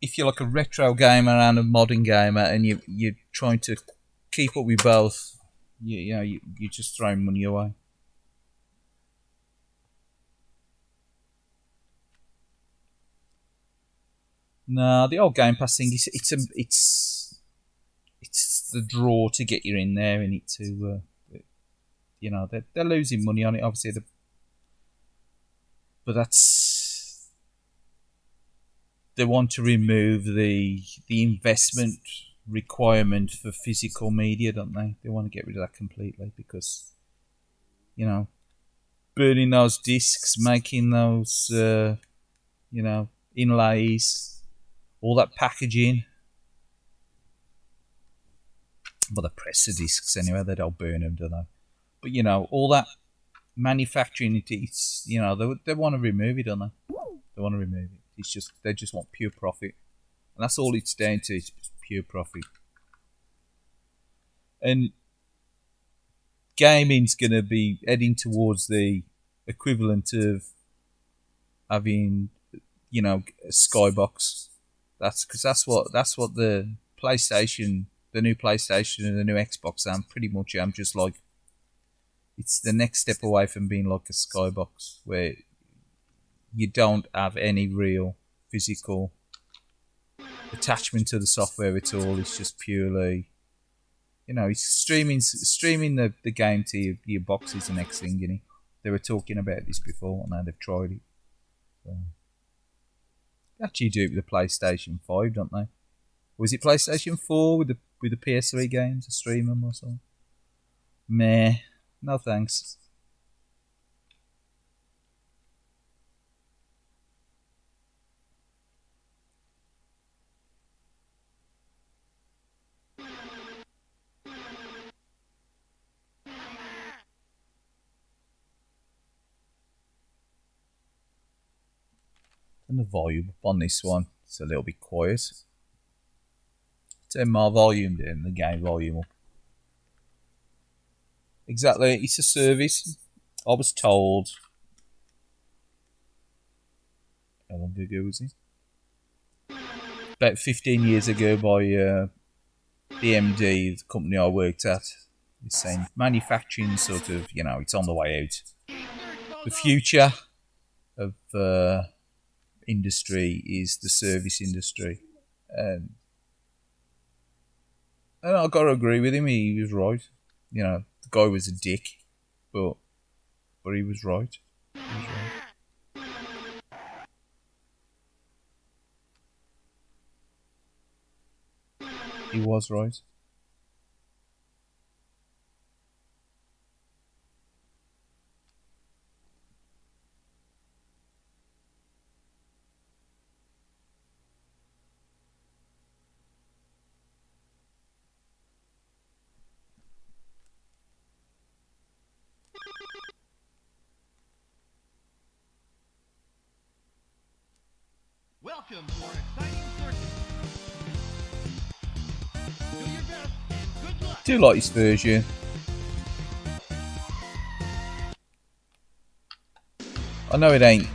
If you're like a retro gamer and a modern gamer, and you're trying to keep up with both, you're just throwing money away. No, the old Game Pass thing it's the draw to get you in there, and you know, they're losing money on it, obviously. But they want to remove the investment requirement for physical media, don't they? They want to get rid of that completely because, you know, burning those discs, making those, you know, inlays, all that packaging. Well, they press the discs anyway, they don't burn them, do they? But, you know, all that manufacturing, it's, you know, they want to remove it, don't they? They want to remove it. It's just they just want pure profit, and that's all it's down to. It's just pure profit. And gaming's gonna be heading towards the equivalent of having, you know, a skybox. That's because that's what the PlayStation, the new PlayStation and the new Xbox are pretty much. I'm just like, it's the next step away from being like a skybox where you don't have any real physical attachment to the software at all. It's just purely, you know, it's streaming the game to your box is the next thing, you know. They were talking about this before, and now they've tried it. So, they actually do it with the PlayStation 5, don't they? Was it PlayStation 4 with the PS3 games, to stream them or something? Meh, no thanks. And the volume up on this one, it's a little bit quiet. Turn my volume down, the game volume up. Exactly, it's a service. I was told. How long ago was it? About 15 years ago by the MD, the company I worked at. He's saying manufacturing sort of, you know, it's on the way out. The future of industry is the service industry. And I got to agree with him, he was right. You know, the guy was a dick, but he was right. He was right. He was right. Welcome to our exciting circuit. Do your best and good luck. I do like this version. I know it ain't,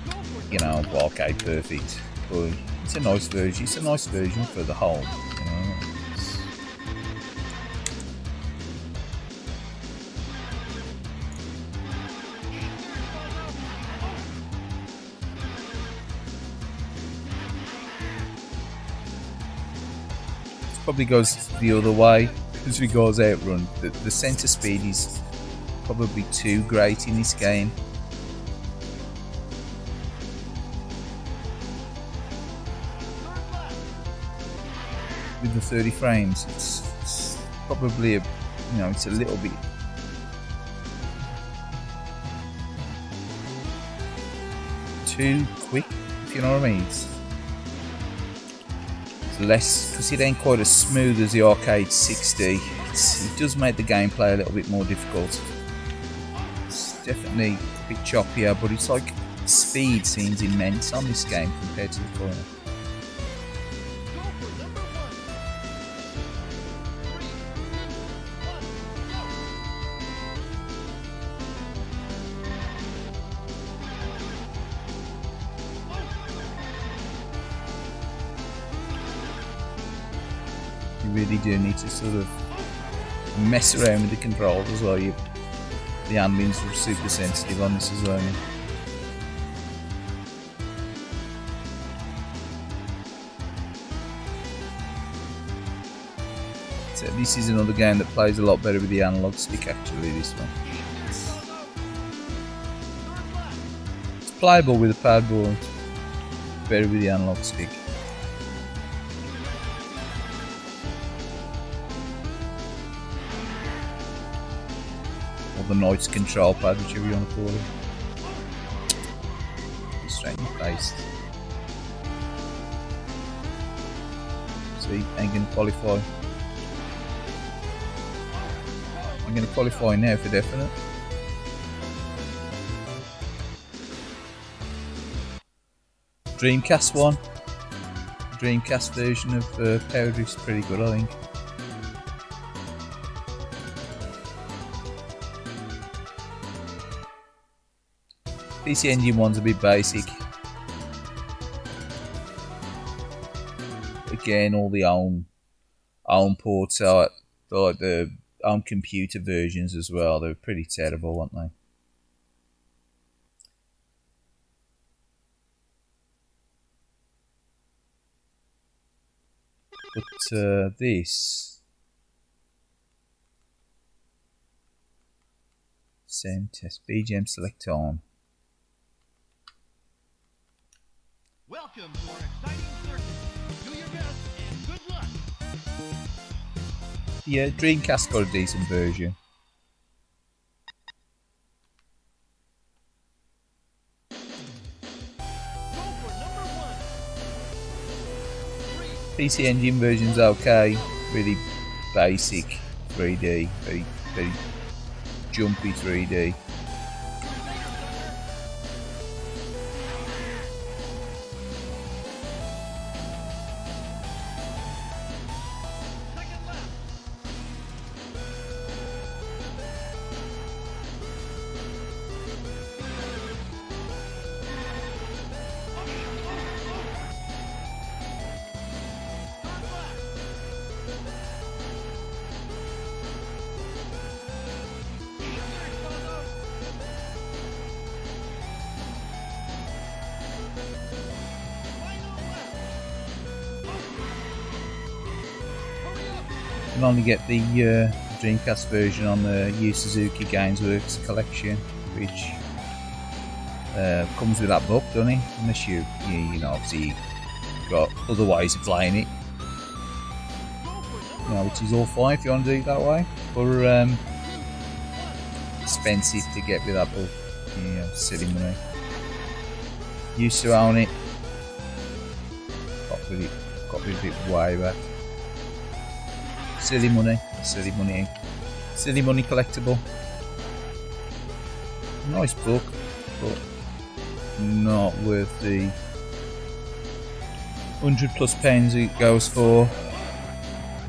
you know, okay, perfect, but it's a nice version. It's a nice version for the home, you know. Probably goes the other way as regards outrun. The center speed is probably too great in this game. With the 30 frames, it's probably a, you know, it's a little bit too quick, if you know what I mean. It's less, because it ain't quite as smooth as the arcade 60. It does make the gameplay a little bit more difficult. It's definitely a bit choppier, but it's like speed seems immense on this game compared to the corner. You really do need to sort of mess around with the controls as well. The handlings are super sensitive on this as well. So this is another game that plays a lot better with the analog stick actually, this one. It's playable with a pad, but better with the analog stick. The noise control pad, whichever you want to call it. Straight in the face. See, ain't gonna qualify. I'm gonna qualify now for definite. Dreamcast one. Dreamcast version of Power Drift's pretty good, I think. PC Engine one's a bit basic. Again, all the own ports are like the own computer versions as well. They were pretty terrible, weren't they? But this same test BGM select on. Welcome to our exciting circuit. Do your best and good luck. Yeah, Dreamcast got a decent version. Go for number 1. PC Engine version's okay, really basic 3D, very jumpy 3D. You can only get the Dreamcast version on the Yu Suzuki Games Works collection, which comes with that book, doesn't it? Unless you know, obviously you've got other ways of playing it, you know, which is all fine if you want to do it that way. But expensive to get with that book, yeah, silly money. Used to own it, got rid of it way back. Silly money collectible. Nice book, but not worth the £100+ it goes for.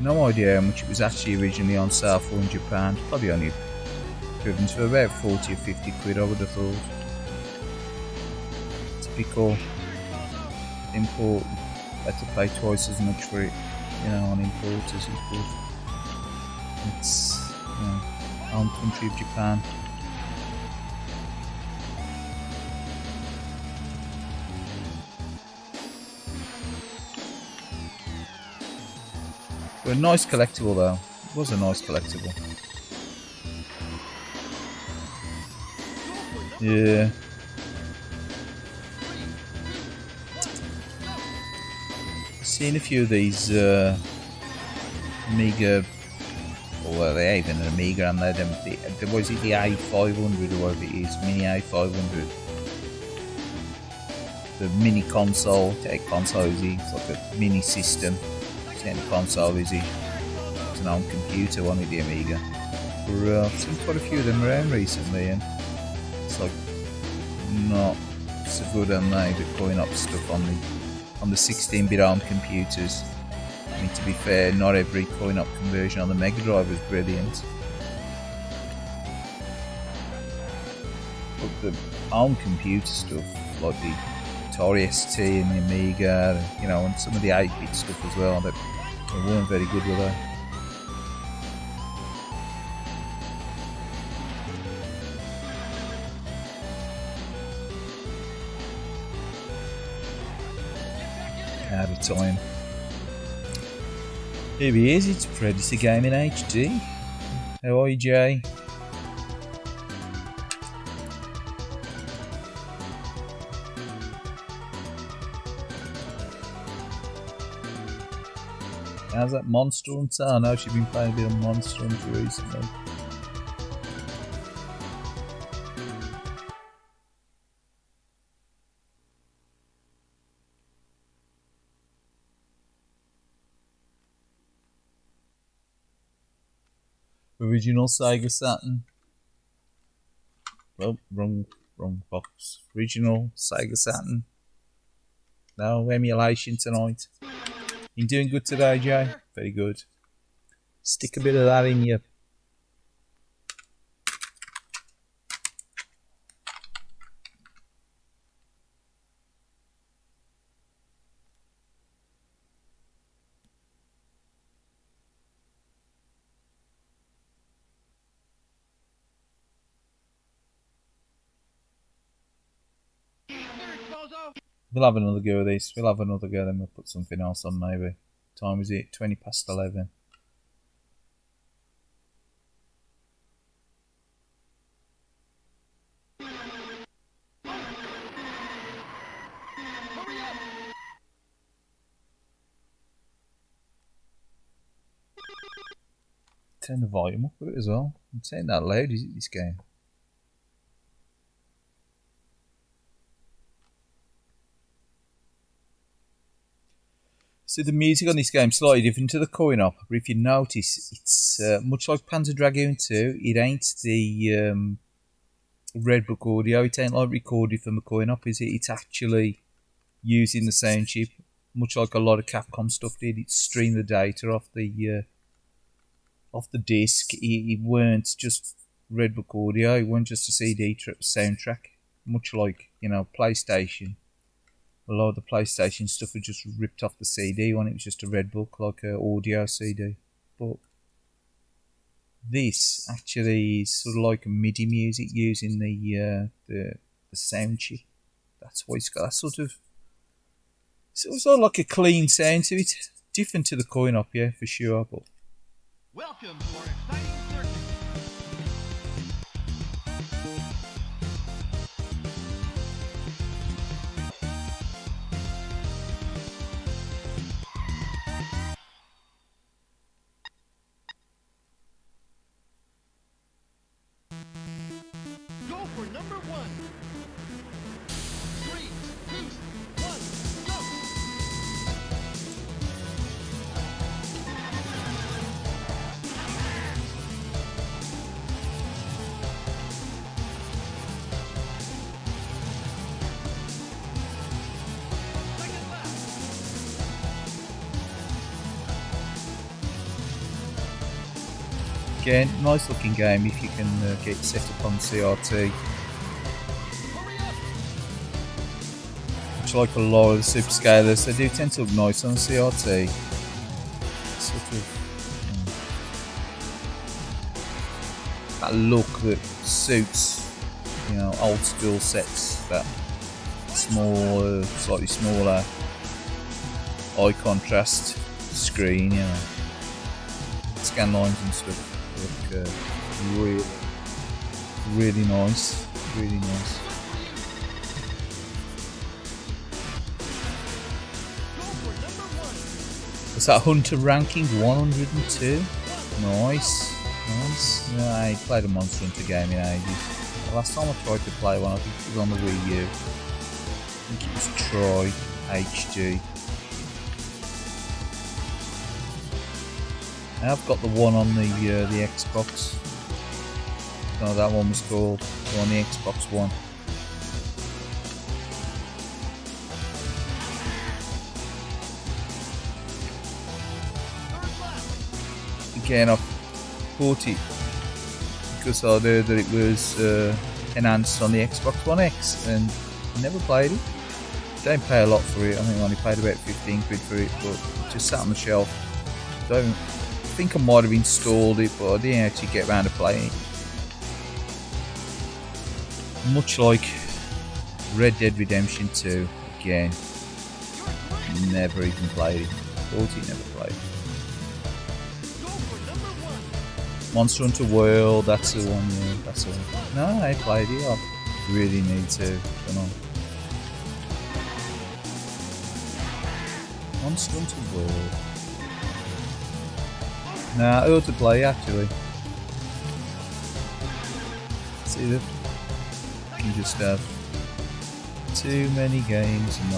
No idea how much it was actually originally on sale for in Japan. Probably only equivalent to about 40 or 50 quid, I would have thought. Typical import, had to pay twice as much for it, you know, on import as you could. It's, you know, home country of Japan. But a nice collectible though. It was a nice collectible. Yeah. I've seen a few of these Amiga, or they even an Amiga, and was it the A500 or whatever it is, mini A500. The mini console, take console is it? It's like a mini system. It's not a console, is it? It's an own computer, one with the Amiga. But I've seen quite a few of them around recently, and it's like not so good on the coin up stuff on the 16-bit ARM computers. I mean, to be fair, not every coin-op conversion on the Mega Drive was brilliant. But the ARM computer stuff, like the Atari ST and the Amiga, you know, and some of the 8-bit stuff as well, they weren't very good, were they? Out of time. Here he is, it's Predator Gaming HD. How are you, Jay? How's that Monster Hunter? I know she's been playing a bit of Monster Hunter recently. Original Sega Saturn. Well, wrong box. Original Sega Saturn No emulation tonight. You doing good today, Jay? Very good. Stick a bit of that in you. We'll have another go at this. We'll have another go, then we'll put something else on maybe. Time is it? 20 past 11. Turn the volume up a bit as well. I'm saying that loud, is it, this game? So the music on this game is slightly different to the coin-op, but if you notice, it's much like Panzer Dragoon 2. It ain't the Red Book audio. It ain't like recorded from the coin-op, is it? It's actually using the sound chip, much like a lot of Capcom stuff did. It streamed the data off the disc. It weren't just Red Book audio. It weren't just a CD soundtrack, much like, you know, PlayStation. A lot of the PlayStation stuff was just ripped off the CD when it was just a Red Book, like an audio CD. But this actually is sort of like a MIDI music using the sound chip. That's why it's got that sort of like a clean sound to it. Different to the coin-op, yeah, for sure. But Welcome to our exciting circuit. Go for number 1. 3, 2, 1, go! Second lap. again, nice looking game if you can get set up on CRT. Much like a lot of the superscalers, they do tend to look nice on CRT. Sort of that look that suits, you know, old school sets. That small, slightly smaller, high contrast screen, you know, scan lines and stuff. Look really nice, really nice. Was that Hunter ranking 102? Nice, nice. Yeah, I played a Monster Hunter game in ages. The last time I tried to play one, I think it was on the Wii U. I think it was Troy HD. I've got the one on the Xbox. No, that one was called. The one on the Xbox One. Again, I bought it because I heard that it was enhanced on the Xbox One X, and I never played it. Don't pay a lot for it. I think I only paid about 15 quid for it, but it just sat on the shelf. I think I might have installed it, but I didn't actually get around to playing it. Much like Red Dead Redemption 2, again, never even played it. Thought it, never played it. Monster Hunter World, that's the one, yeah, that's the one. No, I played it, I really need to. Come on. Monster Hunter World. Nah, I ought to play actually. See, you can just have too many games and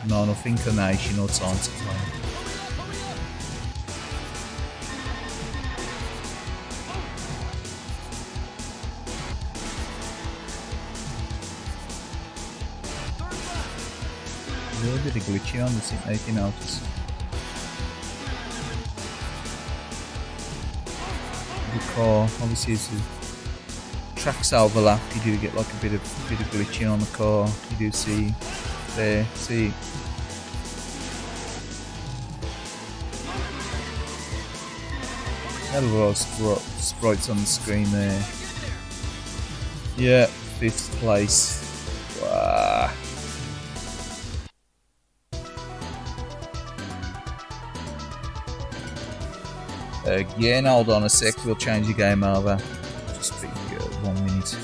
not enough inclination or time to play. a little bit of glitchy on this, if you notice. The car, obviously, as the tracks overlap, you do get like a bit of glitching on the car. You do see there, see. Hell of a lot of sprites on the screen there. Yeah, 5th place. Wow. Again, hold on a sec, we'll change the game over. Just be 1 minute.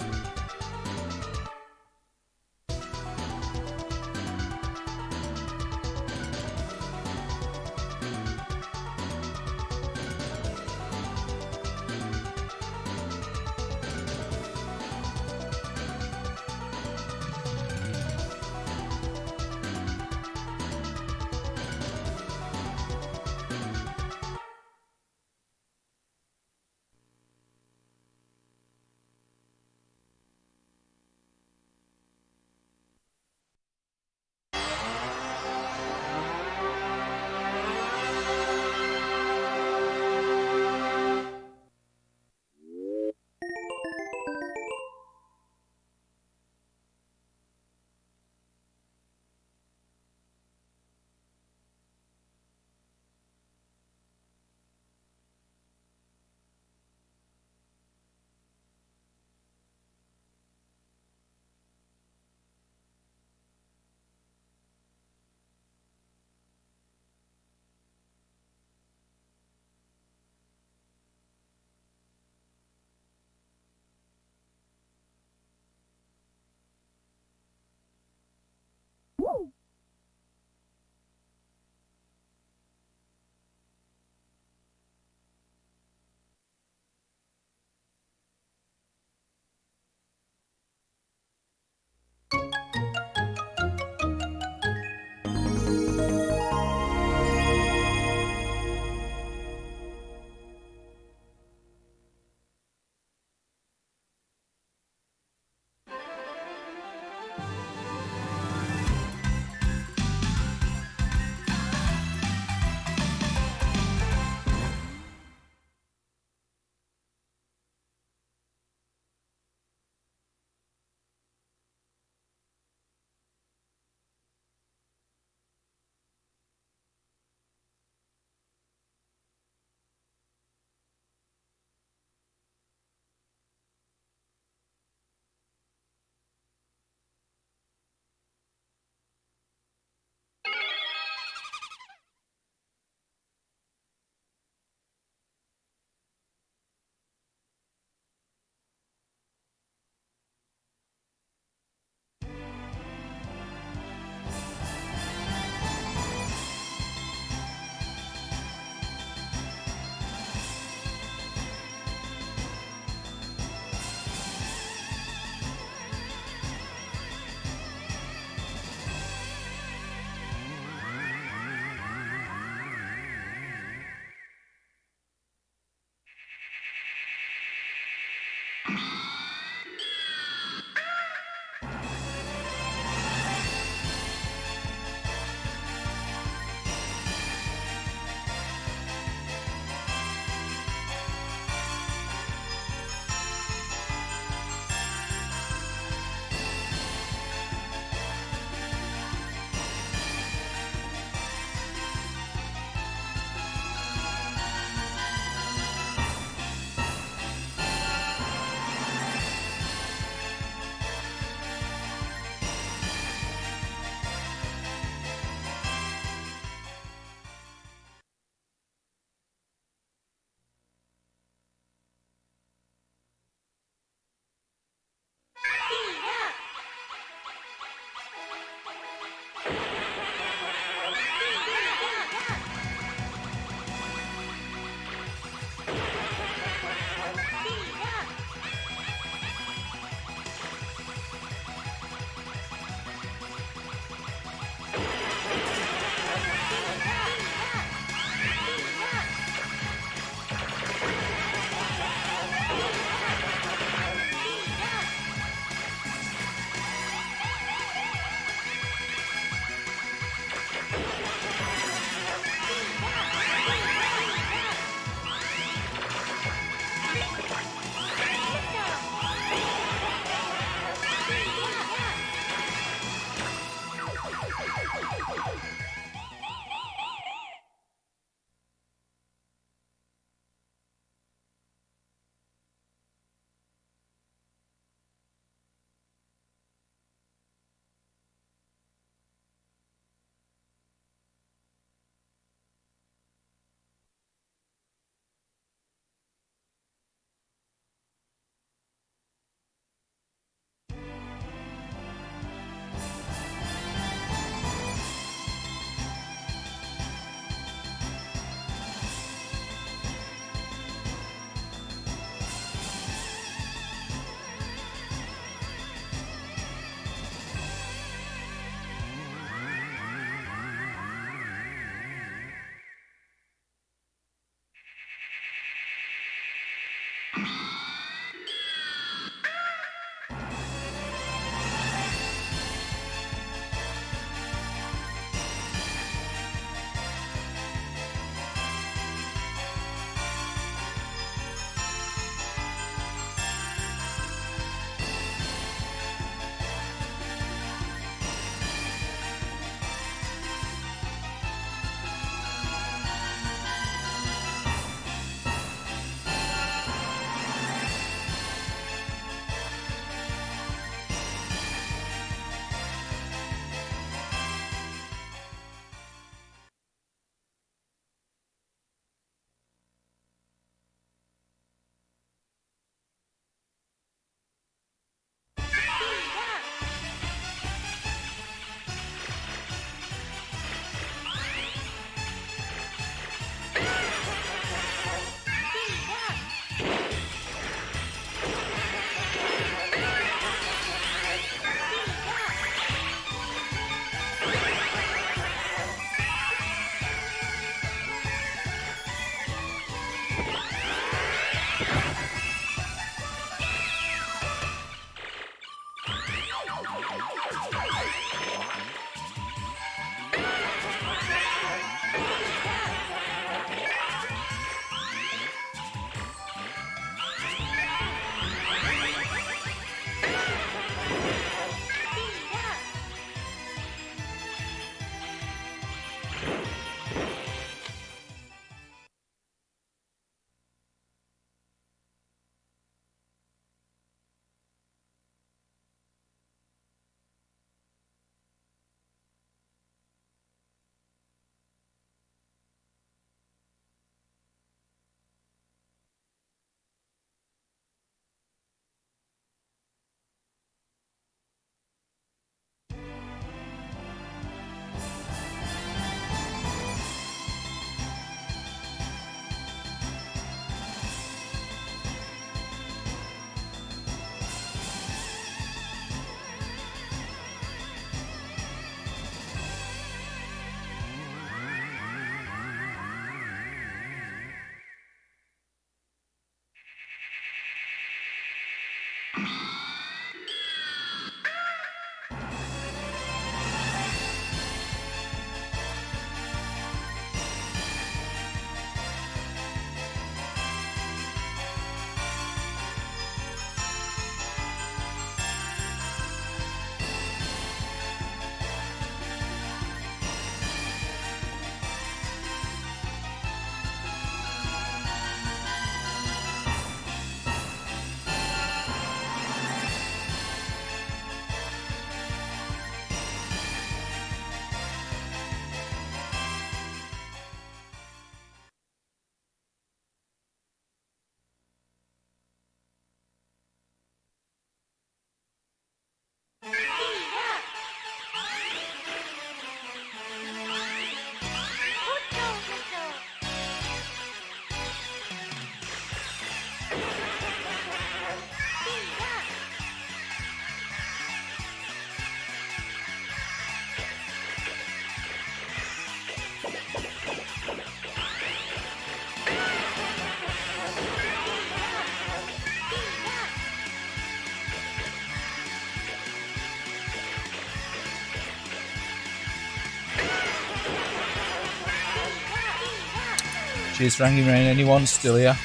Cheers, Ranking Rain. Anyone still here?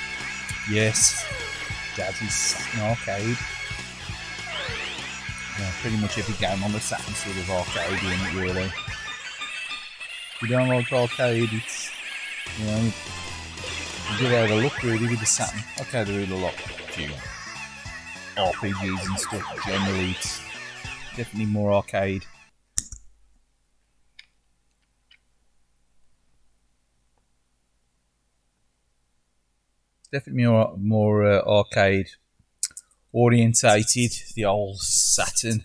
Yes. Jazzy's Saturn Arcade. Yeah, pretty much every game on the Saturn sort of arcade, isn't it, really? If you don't like arcade, it's, you know, you get out of luck really with the Saturn. Okay, there is a lot of RPGs and stuff. Generally, it's definitely more arcade. Definitely more arcade orientated, the old Saturn.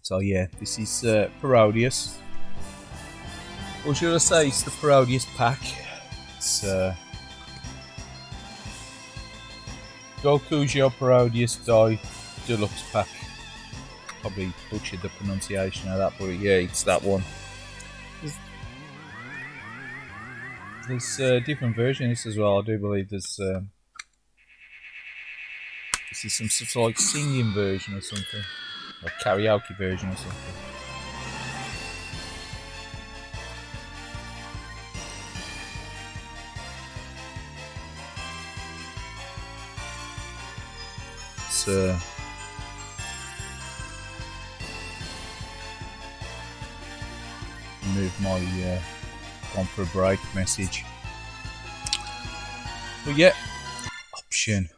So yeah, this is Parodius. Or should I say it's the Parodius pack. It's Gokujo Parodius Die Deluxe pack. Probably butchered the pronunciation of that, but yeah, it's that one. There's different versions as well. I do believe there's this is some sort of like singing version or something, or karaoke version or something. It's move my gone for a break message. But yeah, option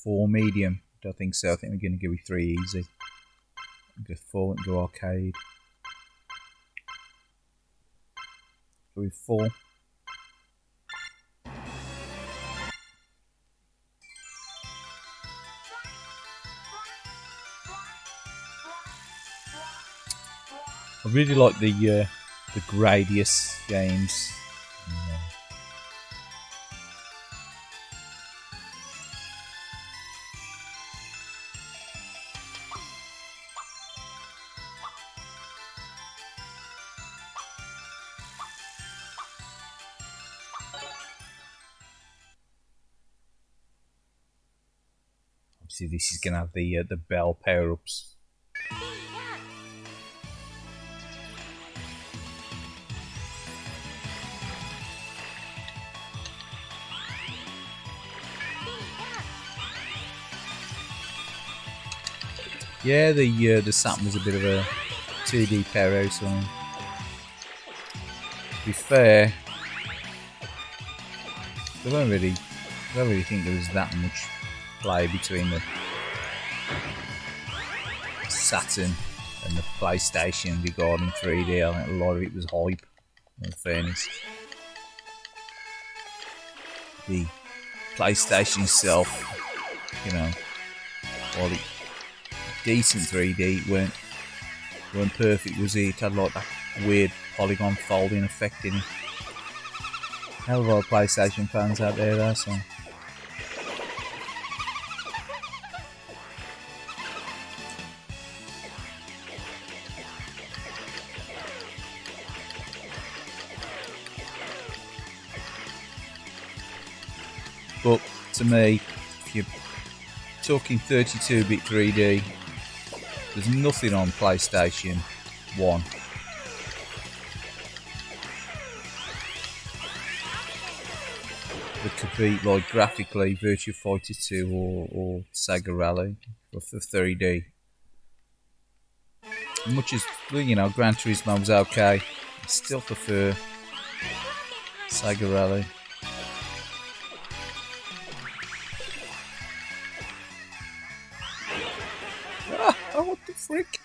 4 medium. Don't think so. I think we're going to go with 3 easy. Go 4 and go arcade. Go with 4. I really like the Gradius games. Obviously, this is going to have the bell power-ups. Yeah, the Saturn was a bit of a 2D pair out, so to be fair, I don't really think there was that much play between the Saturn and the PlayStation regarding 3D. I think a lot of it was hype, in all fairness. The PlayStation itself, you know, while it decent 3D, weren't perfect, was it? It had like that weird polygon folding effect in it. Hell of a lot of PlayStation fans out there though, so. But to me, if you're talking 32-bit 3D, there's nothing on PlayStation 1 that could beat, like, graphically, Virtua Fighter 2 or Sega Rally for 3D. Much as, you know, Gran Turismo was okay, I still prefer Sega Rally. Oh, what the frick?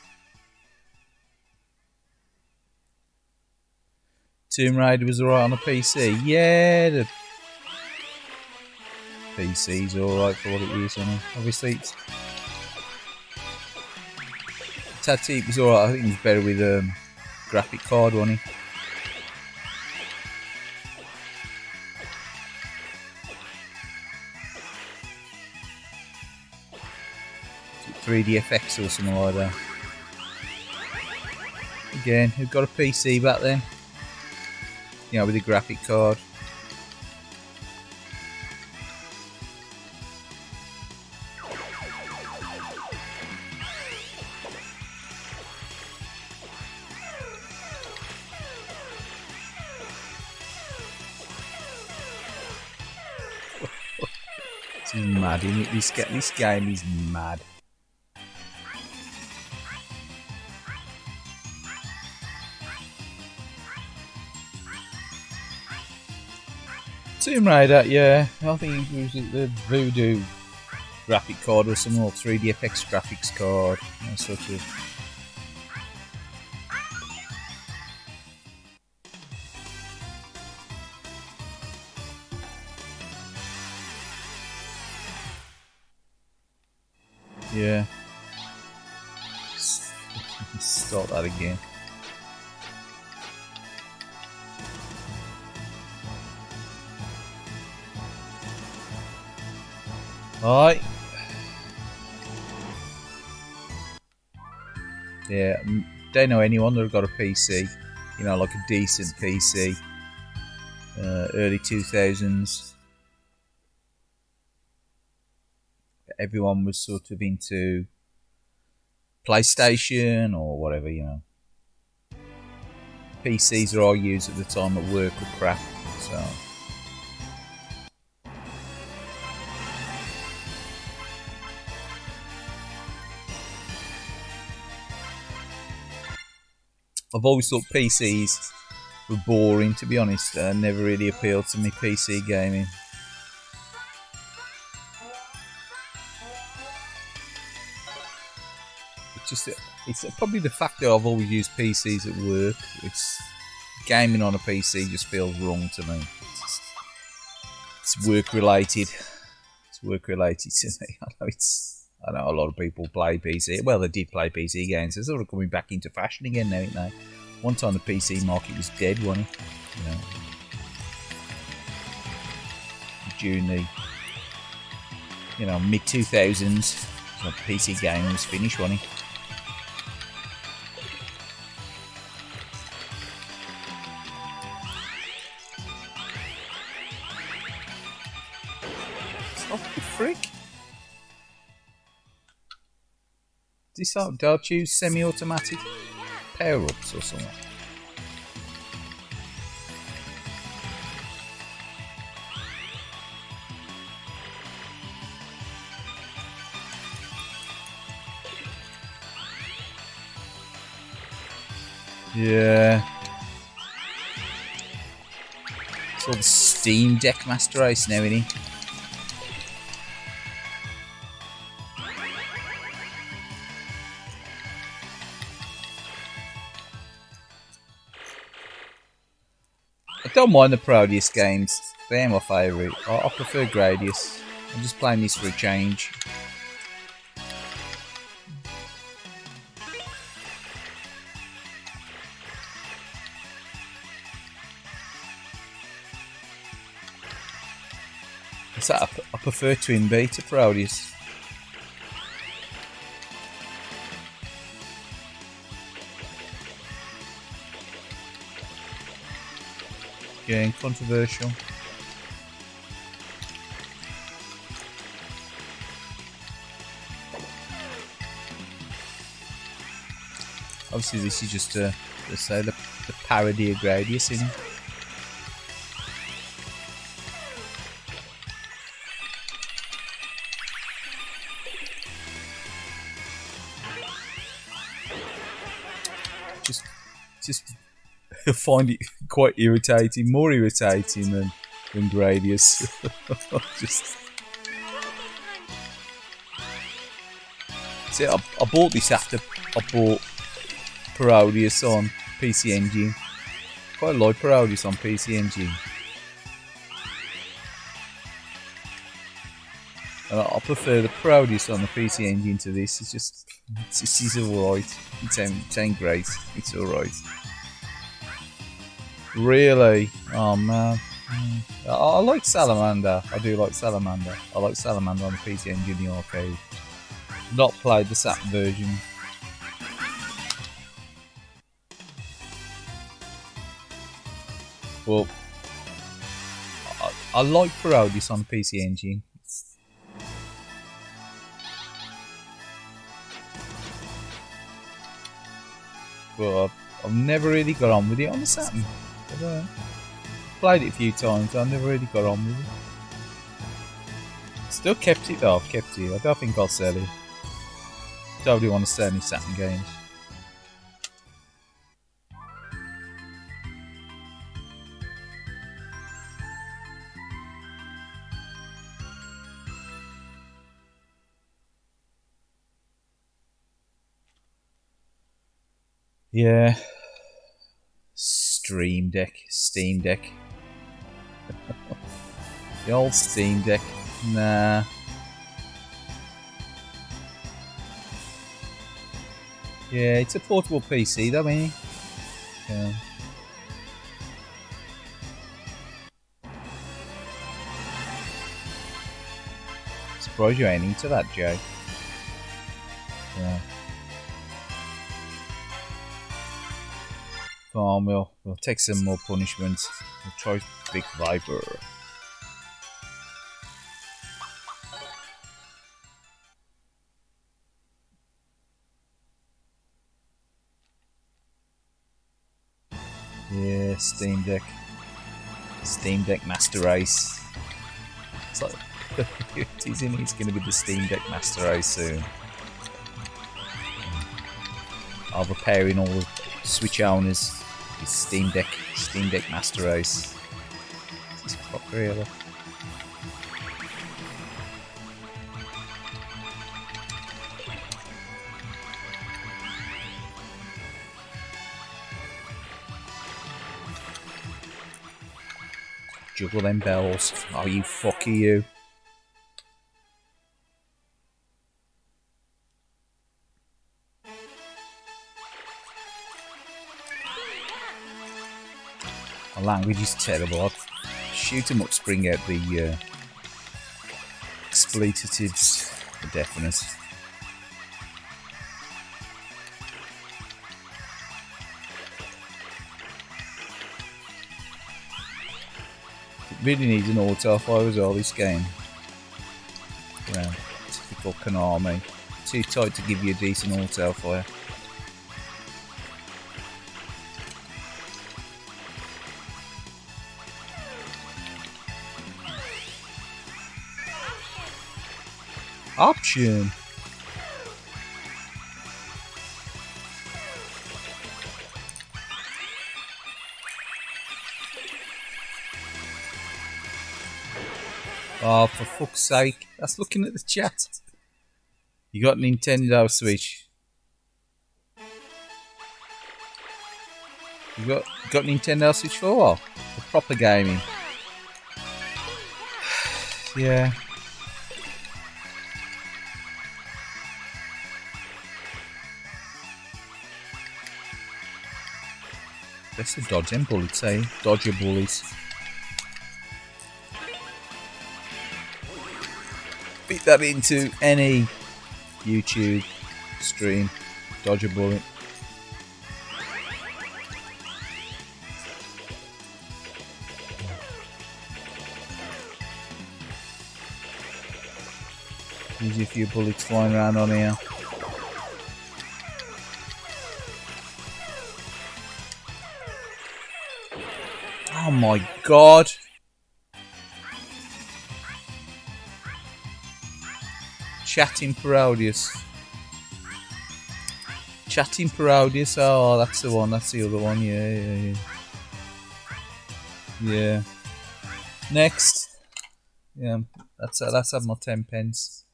Tomb Raider was alright on a PC. Yeah, the PC's alright for what it is, and obviously it's Tattoo was alright. I think it was better with graphic card, wasn't it? Is it 3DFX or something like that? Again, who got a PC back then? You know, with a graphic card. It's mad, isn't it? This game is mad. Tomb Raider, yeah. I think it was the Voodoo graphic card or some old 3DFX graphics card. You know, sort of. Yeah. Start that again. Alright. Yeah, don't know anyone that have got a PC, you know, like a decent PC. Early 2000s. Everyone was sort of into PlayStation or whatever, you know. PCs that I used at the time at work were crap, so. I've always thought PCs were boring, to be honest. Never really appealed to me PC gaming. It's probably the fact that I've always used PCs at work. It's gaming on a PC just feels wrong to me. It's work related. It's work related to me. I know a lot of people play PC. Well, they did play PC games. They're sort of coming back into fashion again now, aren't they? One time the PC market was dead, wasn't it? You know, during the mid 2000s, the PC gaming was finished, wasn't it? What the frick? Do I choose semi-automatic power-ups or something? Yeah. It's all the Steam Deck Master Race now, isn't it? I don't mind the Proteus games. They are my favourite. I prefer Gradius. I'm just playing this for a change. I prefer Twin B to Proteus. Again, controversial. Obviously, this is just let's say the parody of Gradius in it. Just I find it quite irritating, more irritating than Gradius. Just see, I bought this after I bought Parodius on PC Engine. Quite like Parodius on PC Engine. And I prefer the Parodius on the PC Engine to this. It's alright. It ain't great. It's alright. Really? Oh man. I like Salamander. I do like Salamander. I like Salamander on the PC Engine in the arcade. Not played the Saturn version. Well, I like Parodius on the PC Engine. But I've never really got on with it on the Saturn. Played it a few times, I never really got on with it. Still kept it though, I've kept it. I don't think I'll sell it. Don't really want to sell any Saturn games. Yeah. Steam Deck. The old Steam Deck. Nah. Yeah, it's a portable PC though, ain't it? Yeah. Surprised you ain't into that, Jay. Yeah. Come on, we'll take some more punishment. We'll try Big Viper. Yeah, Steam Deck. Steam Deck Master Race. It's like it's going to be the Steam Deck Master Race soon. I'm repairing all the Switch owners. It's Steam Deck Master Race. This is fuck really. Juggle them bells. Oh, you fucker, you. My language is terrible. I'd shoot 'em up, spring out the expletives for definite. It really needs an auto-fire as well, this game. Yeah, typical Konami. Too tight to give you a decent auto-fire. Option. Oh, for fuck's sake. That's looking at the chat. You got Nintendo Switch. You got Nintendo Switch for what? For proper gaming. Yeah. Best to dodge them bullets, eh? Dodge your bullies. Beat that into any YouTube stream. Dodge a bullet. There's a few bullets flying around on here. Oh my god. Chatting Parodius. Chatting Parodius. Oh, that's the one. That's the other one. Yeah. Yeah. Next. Yeah, that's had my 10 pence.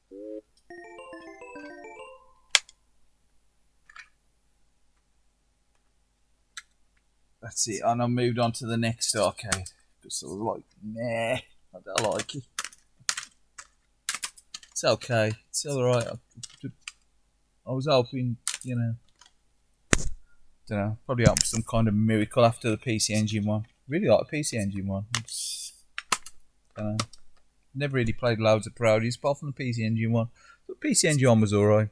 That's it, and I moved on to the next arcade. Because I was like, nah, I don't like it. It's okay, it's alright. I was hoping, you know, don't know, probably up some kind of miracle after the PC Engine one. Really like the PC Engine one. Don't know. Never really played loads of Parodies apart from the PC Engine one. But PC Engine one was alright.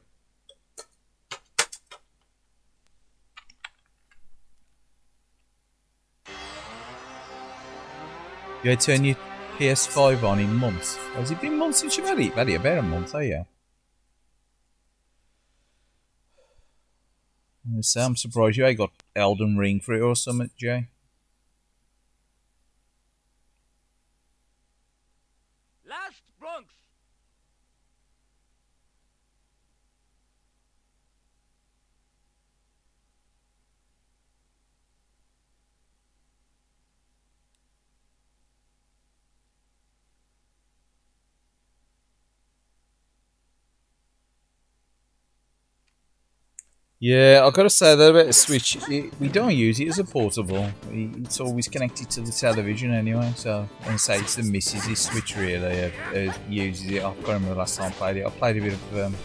You had to turn your PS5 on in months. Has it been months since you've had it? You've had it about a month, you? I'm surprised you ain't got Elden Ring for it or something, Jay. Last Bronx. Yeah, I've got to say that about the Switch, we don't use it as a portable. It's always connected to the television anyway, so I'm going to say it's the missus' Switch really uses it. I can't remember the last time I played it. I played a bit of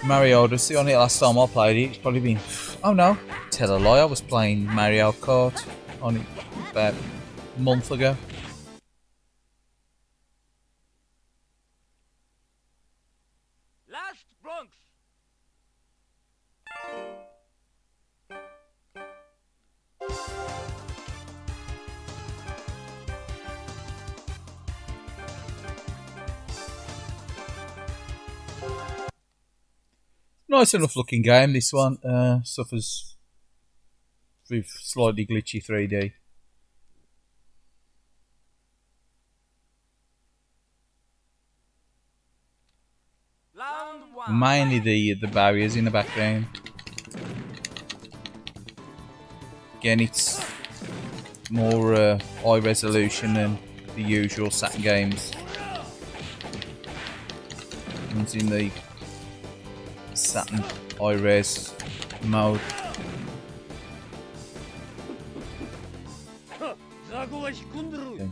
Mario Odyssey on it last time I played it. It's probably been, oh no, tell a lie, I was playing Mario Kart on it about a month ago. Last Bronx. Nice enough looking game, this one. Suffers with slightly glitchy 3D. Round one. Mainly the barriers in the background. Again, it's more high resolution than the usual Saturn games. It's in the Saturn high res mode. Okay.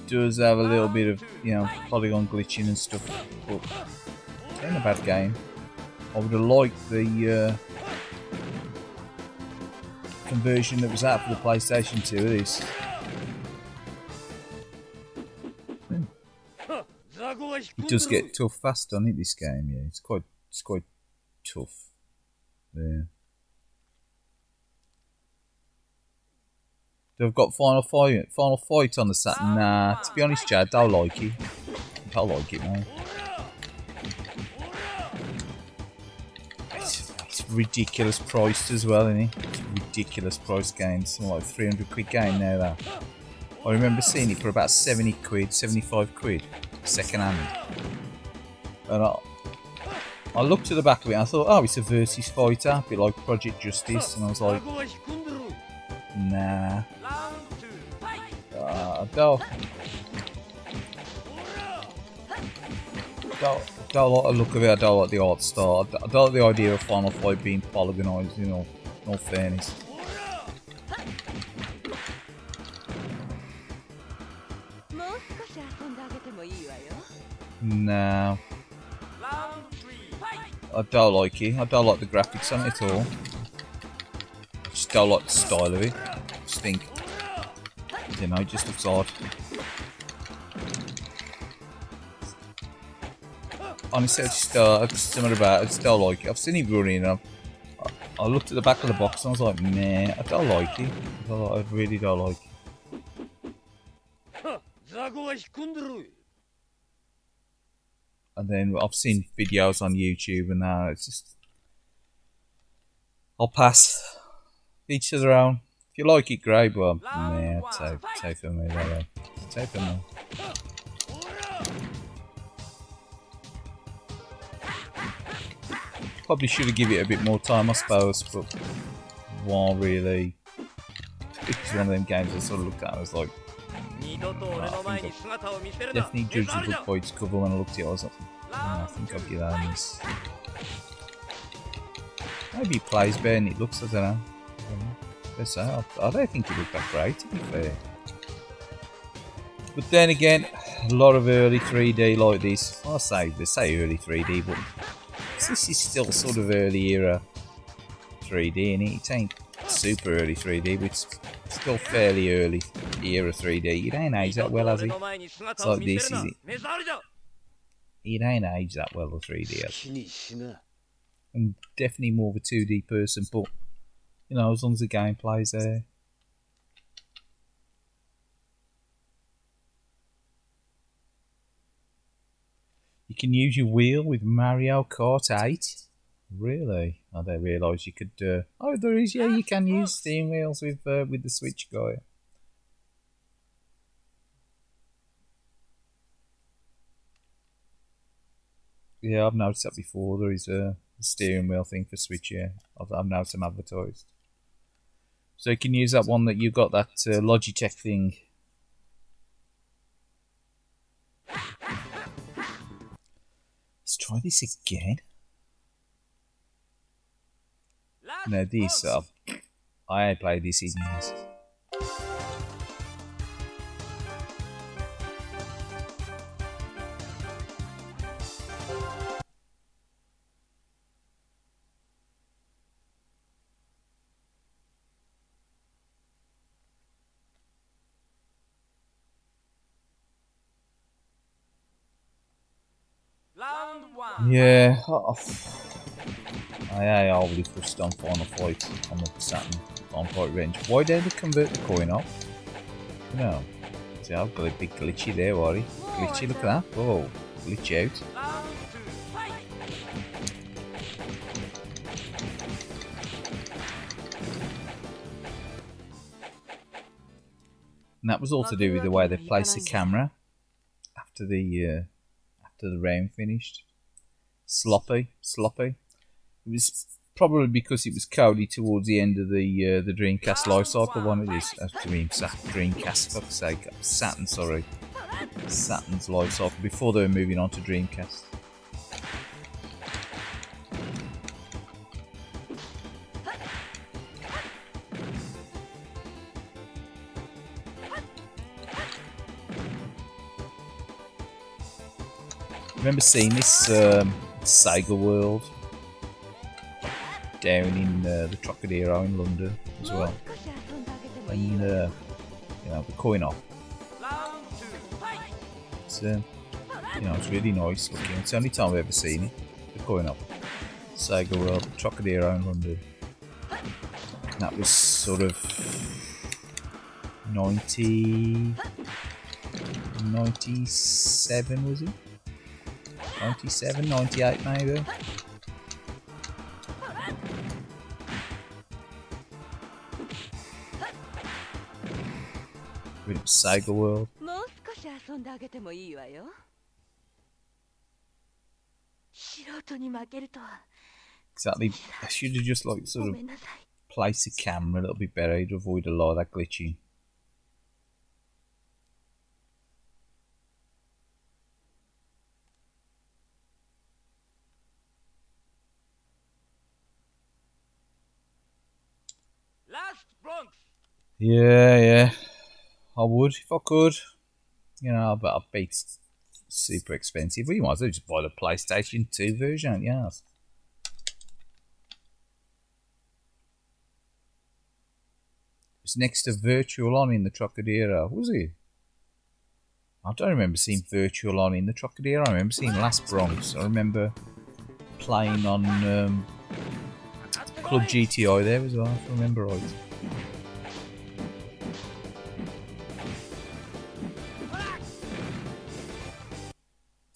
Does have a little bit of, you know, polygon glitching and stuff, but it ain't a bad game. I would have liked the conversion that was out for the PlayStation 2 of this. It does get tough fast, doesn't it, this game? Yeah, it's quite tough. Yeah. They've got Final Fight on the Saturn. Nah, to be honest, Chad, don't like it. Don't like it, man. It's ridiculous priced as well, isn't it? It's ridiculous priced game. Something like 300 quid game now, that. I remember seeing it for about 70 quid, 75 quid, second hand. And I looked at the back of it and I thought, oh, it's a versus fighter, a bit like Project Justice, and I was like, nah. I don't like the look of it, I don't like the art style, I don't like the idea of Final Fight being polygonized, you know, in all fairness. No. I don't like it. I don't like the graphics on it at all. I just don't like the style of it. I just think, you know, it just looks odd. Honestly, I just something about it. I just don't like it. I've seen it running and I looked at the back of the box and I was like, nah, I don't like it. I really don't like it. And then I've seen videos on YouTube and it's just, I'll pass. Each to their own. If you like it, great, but nah, take for me, that take for me. Probably should have given it a bit more time, I suppose, but won't really. It's one of them games I sort of looked at and I was like, I definitely judged the book by its cover when I looked at it. I was like, I think I'll give that a miss. Maybe it plays better than it looks, I don't know. I don't think it looked that great, to be fair. But then again, a lot of early 3D like this. They say early 3D, but this is still sort of early era 3D, and it ain't super early 3D, but it's still fairly early era 3D. It ain't aged that well, has it? It's like this, is it? It ain't aged that well, the 3D has. I'm definitely more of a 2D person, but you know, as long as the gameplay's there. You can use your wheel with Mario Kart 8. Really? I didn't realise you could. Oh, there is. Yeah, you can use steering wheels with the Switch guy. Yeah, I've noticed that before. There is a steering wheel thing for Switch. Yeah, I've noticed them advertised. So you can use that one that you got, that Logitech thing. Let's try this again. No, this I ain't played this in years. Yeah, I already pushed on Final Fight on the Saturn Final Fight range. Why did they convert the coin off? No. See, I've got a big glitchy there, Wari. Glitchy, look at that. Oh, glitch out. And that was all to do with the way they placed the camera after the round finished. Sloppy. It was probably because it was coded towards the end of the Dreamcast lifecycle one. It is, I mean, Dreamcast, for fuck's sake, Saturn, sorry, Saturn's lifecycle before they were moving on to Dreamcast. I remember seeing this Sega World down in the Trocadero in London as well, and you know, the coin op. It's you know, it's really nice looking. It's the only time I've ever seen it. The coin op, Sega World, Trocadero in London. And that was sort of 97, was it? 97, 98 maybe. With Sega World. Exactly. I should have just like sort of placed the camera a little bit better to avoid a lot of that glitching. Yeah, I would if I could. You know, but I bet it's super expensive. Well, you might as well just buy the PlayStation 2 version, yeah. It was next to Virtual On in the Trocadero, was it? I don't remember seeing Virtual On in the Trocadero. I remember seeing Last Bronx. I remember playing on Club GTI there as well, if I remember right.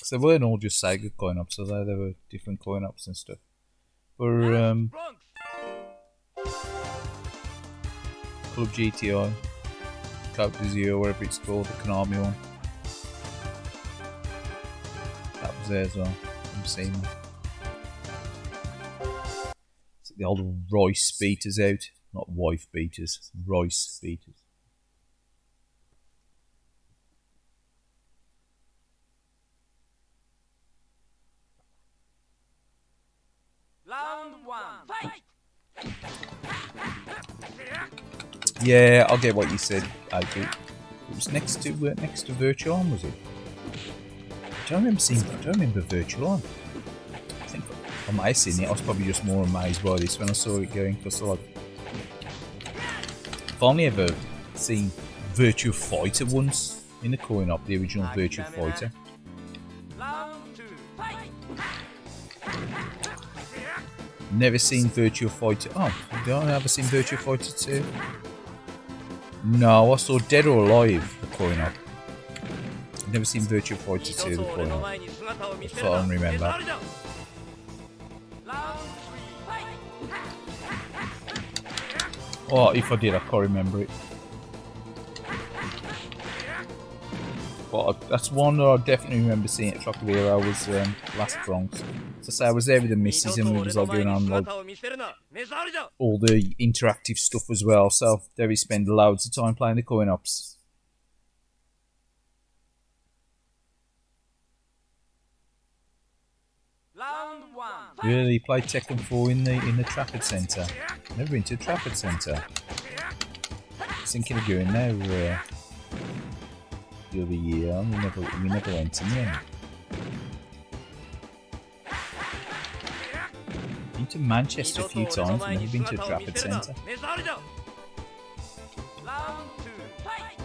They weren't all just Sega coin ops, so there were different coin ops and stuff. But Club GTI, Coke Zero, whatever it's called, the Konami one. That was there as well. I've seen that. The old rice beaters out, not wife beaters, rice beaters. Round 1. Fight! Yeah, I'll get what you said. I do. It was next to Virtual On, was it? I don't remember Virtual On. I think I might have seen it. I was probably just more amazed by this when I saw it going. Because I've only ever seen Virtua Fighter once in the coin op, the original Virtua Fighter. Round 2. Fight! Never seen Virtua Fighter. Oh, you don't ever seen Virtua Fighter 2? No, I saw Dead or Alive, the coin op. Never seen Virtua Fighter 2, the coin op. If I don't remember. Oh, if I did, I can't remember it. But that's one that I definitely remember seeing at Trocadero was Last Bronx. So say I was there with the missus and we was all going on like all the interactive stuff as well. So there we spend loads of time playing the coin ops. Round 1. Really played Tekken 4 in the Trafford Centre. Never been to the Trafford Centre. Thinking of going now the other year. We never went in there. Been to Manchester a few times, but never been to the Trafford Centre. Round 2. Fight!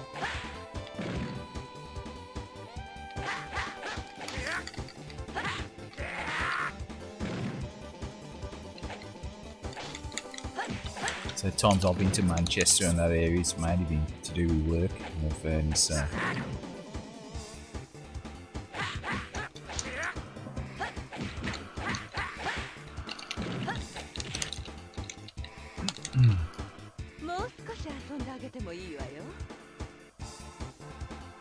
So the times I've been to Manchester and that area, it's mainly been to do with work, in all fairness.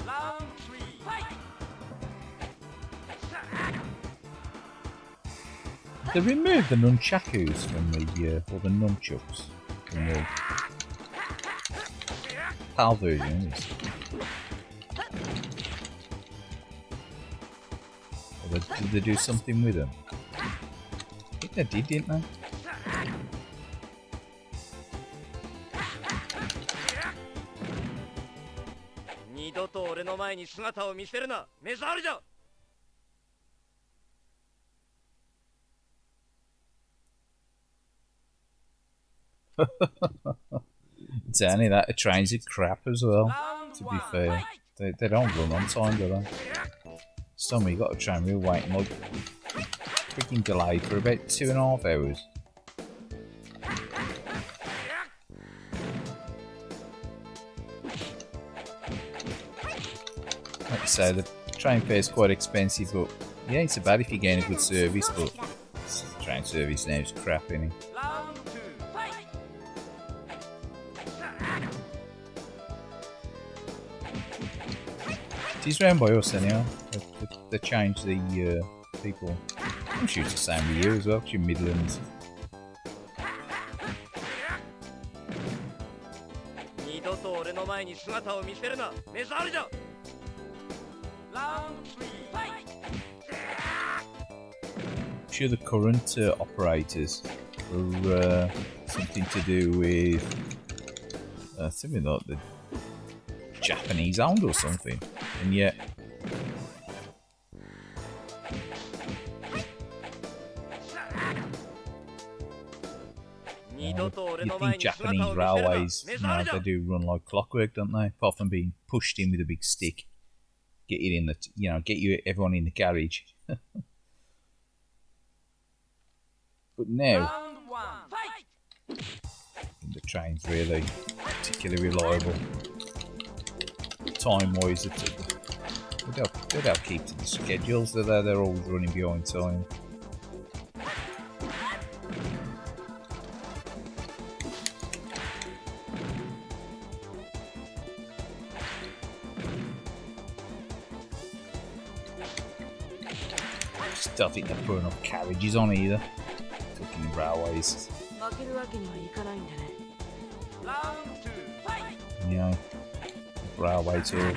Round 3. Fight! They removed the nunchakus from the, or the nunchucks from the PAL version. Or did they do something with them? I think they did, didn't they? It's only that the trains are crap as well, to be fair. They don't run on time, do they? Somebody got a train, we were waiting like freaking delayed for about 2.5 hours. Like I say, the train fare is quite expensive, but yeah, it's bad if you're getting a good service, but train service now is crap, innit? Round 2. Fight! It is round by us anyhow. They changed the people. I'm sure it's the same with you as well, because you're Midlands. Round 3. Fight! I'm sure the current operators are something to do with something like the Japanese owned or something, and yet you think Japanese railways, they do run like clockwork, don't they? Apart from being pushed in with a big stick, get you in the, get you everyone in the garage. But now, Round 1. Fight! the train's really particularly reliable. Time-wise, they don't keep to the schedules. They're always running behind time. Don't think they put enough carriages on either. Fucking railways. 負けるわけにはいかないんでね。 Round 2. Fight. Yeah. Railway tour.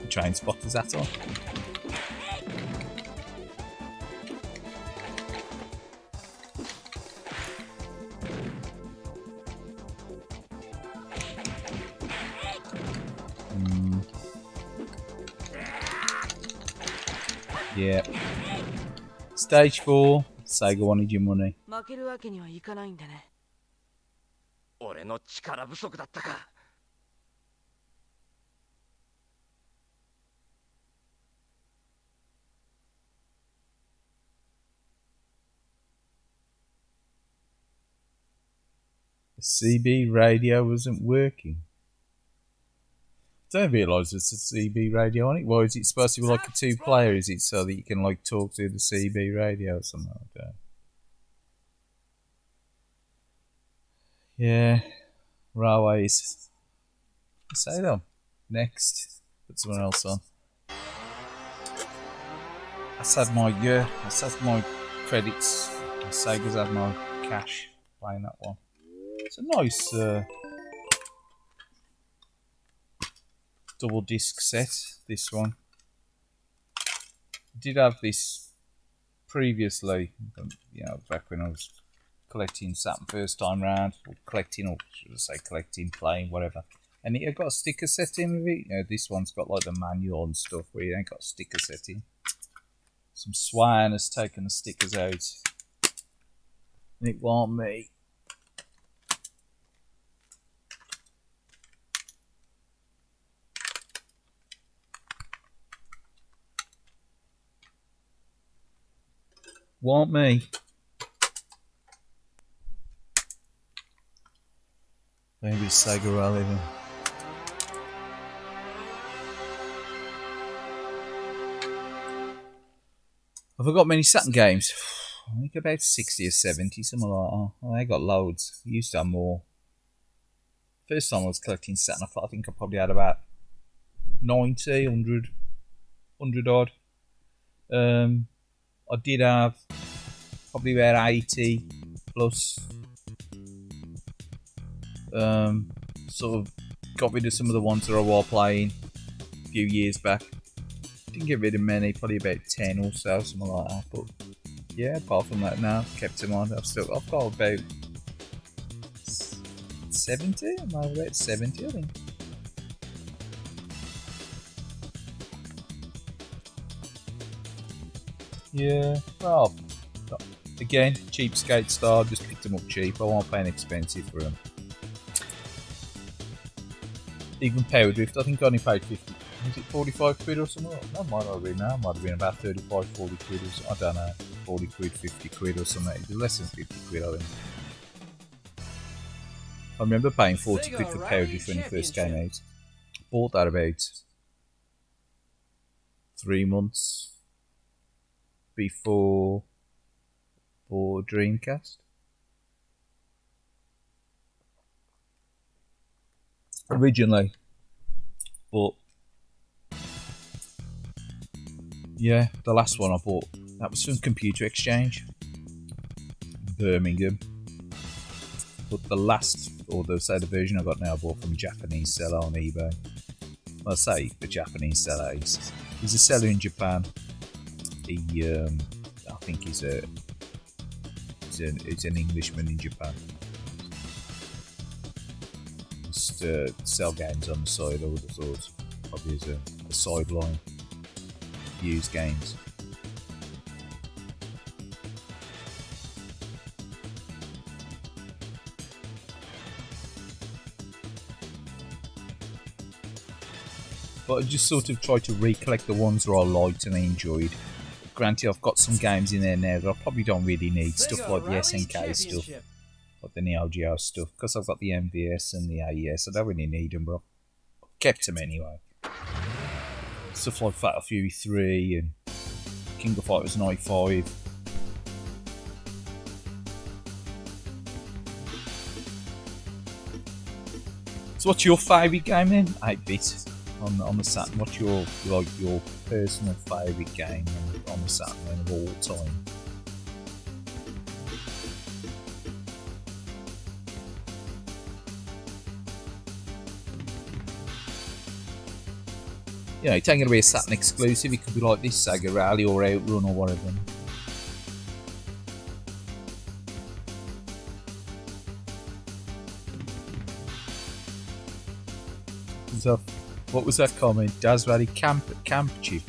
Train spotters that on. Yeah. Stage 4. Sega wanted your money. 負けるわけにはいかないんでね。俺の力不足だったか。The CB radio wasn't working. I don't realise there's a CB radio on it. Why is it supposed to be like a 2-player? Is it so that you can like talk to the CB radio or something like that? Yeah, railways. Say them. Next, put someone else on. That's had my credits. Sega's had my cash playing that one. It's a nice double disc set. This one. I did have this previously, you know, back when I was collecting Saturn first time round, or collecting, or should I say collecting, playing, whatever. And it got a sticker set in with it. You know, this one's got like the manual and stuff where you ain't got a sticker set in. Some swine has taken the stickers out. And it won't me. Want me? Maybe Sega Rally then. Have I got many Saturn games? I think about 60 or 70, something like that. Oh, I got loads. I used to have more. First time I was collecting Saturn, I think I probably had about 90, 100 odd. I did have probably about 80 plus. Sort of got rid of some of the ones that I was playing a few years back. Didn't get rid of many, probably about 10 or so, something like that. But yeah, apart from that, now kept them on. I've got about 70. I'm about 70, I think. Yeah, well, again, cheapskate style. Just picked them up cheap. I won't pay an expensive for them. Even Power Drift, I think I only paid 50. Was it 45 quid or something? That might not have been now. Might have been about 35, 40 quid or something. I don't know. 40 quid, 50 quid or something. It was less than 50 quid, I think. I remember paying 40 quid for Power Drift when it first came out. Bought that about 3 months before Dreamcast. Originally, but yeah, the last one I bought, that was from Computer Exchange, Birmingham. But the last, or the version I got now, I bought from a Japanese seller on eBay. Well, I say the Japanese seller, he's a seller in Japan. He, I think he's an Englishman in Japan. Sell games on the side, I would have thought. Probably as a sideline. Use games. But I just sort of tried to recollect the ones that I liked and I enjoyed. Granted, I've got some games in there now that I probably don't really need. Stuff like the SNK stuff. Like the Neo Geo stuff, because I've got the MVS and the AES, I don't really need them, but I kept them anyway. Stuff like Fatal Fury 3 and King of Fighters 95. So what's your favourite game then? 8-bit on the Saturn. What's your personal favourite game on the Saturn of all time. You know, it ain't gonna be a Saturn exclusive, it could be like this Sega Rally or Outrun or whatever. So, what was that comment? Daz Rally Camp Chip.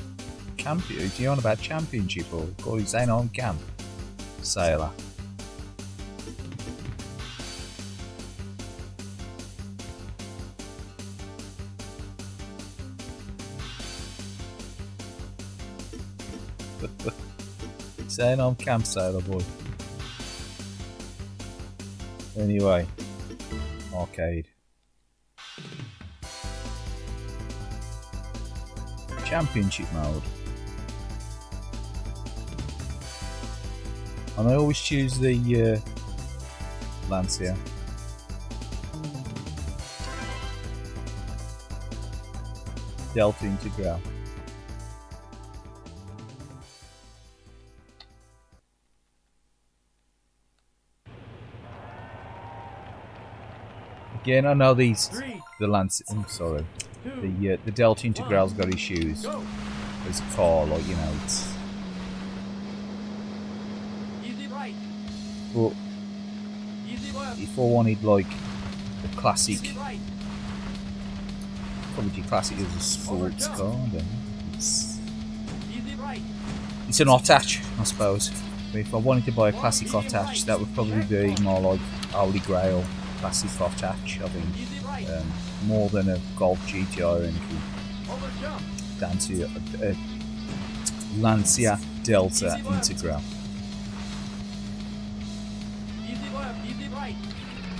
Camp? Do you on about championship or call it saying on camp? Sailor. Saying I'm camp sailor boy. Anyway, arcade. Championship mode. And I always choose the Lancia. Delta Integral. Again, I know these. The Lancia. I'm sorry. The Delta Integral's got issues. As a car, like, you know, it's. But if I wanted like a classic, probably classic as a sports car, then it's an attach, I suppose. But if I wanted to buy a classic attach, that would probably be more like Holy Grail classic attach, I think, more than a Golf GTI or anything. Down to a Lancia Delta Integral.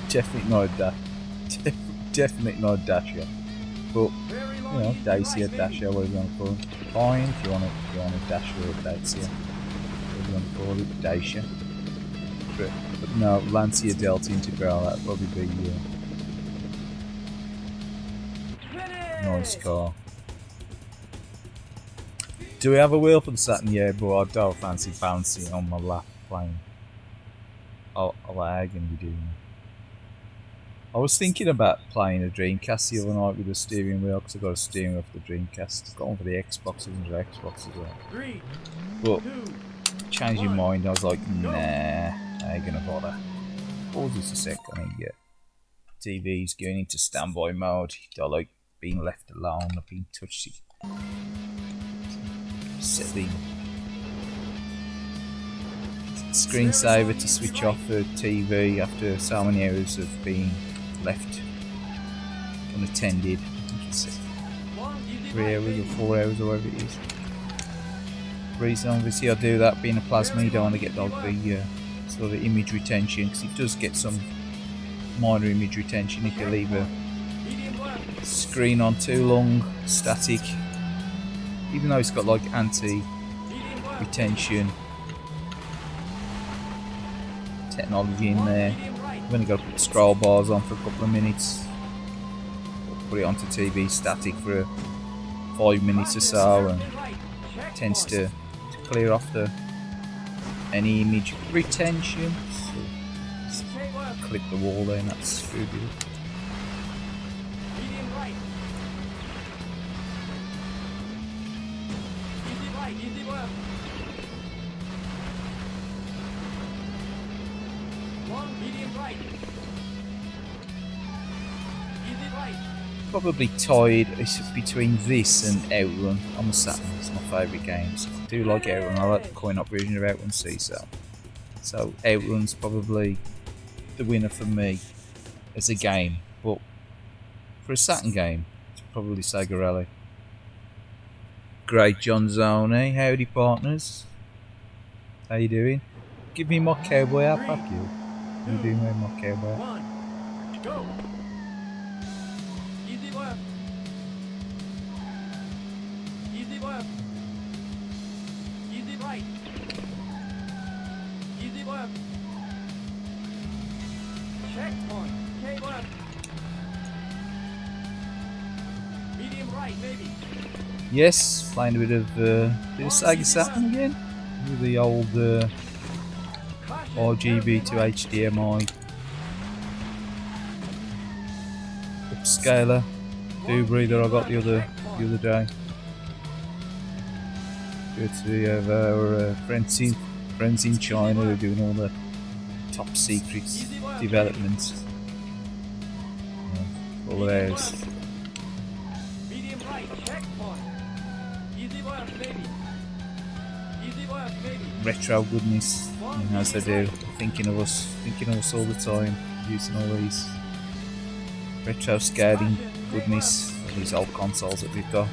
Definitely not a definitely not a Dacia, but you know, Dacia, Dacia, whatever you want to call it. Fine if you want a Dacia or a Dacia, whatever you want to call it, Dacia. But no, Lancia Delta Integral, that'd probably be a nice car. Do we have a wheel for the Saturn? Yeah, but I don't fancy bouncing on my lap playing. How am I going to be doing? I was thinking about playing a Dreamcast the other night with a steering wheel, because I got a steering wheel for the Dreamcast. Got one for the Xbox and the Xbox as well. But changed your mind. I was like, nah, I ain't gonna bother. Pause this a sec. I mean, yeah, TV's going into standby mode. I like being left alone. I've been touched. Setting screensaver to switch off the TV after so many hours of being left unattended. 3 hours or 4 hours or whatever it is. Reason obviously I do that, being a plasma, you don't want to get like the sort of image retention, because it does get some minor image retention if you leave a screen on too long, static. Even though it's got like anti-retention technology in there. I've only got to put the scroll bars on for a couple of minutes, put it onto TV static for 5 minutes or so, and it tends to clear off any image retention. So just clip the wall there and that's screwed it up. Probably tied between this and Outrun on the Saturn. It's my favourite games. I do like Outrun. I like the coin-op version of Outrun C-Cell. So Outrun's probably the winner for me as a game. But for a Saturn game, it's probably Sega Rally. Great John Zone, howdy partners. How you doing? Give me my cowboy hat back, you. What are you doing with my cowboy hat? Go! Easy left. Easy right. Easy left. Checkpoint. K left. Medium right, maybe. Yes, playing a bit of Sega Saturn again with the old RGB to HDMI upscaler Dubry that I got the other day. Courtesy of our friends in China who are doing all the top secret developments. All of theirs. Medium right, checkpoint. Easy work, maybe. Easy work, maybe. Retro goodness, as they do, thinking of us all the time, using all these retro scaling goodness, all these old consoles that we've got.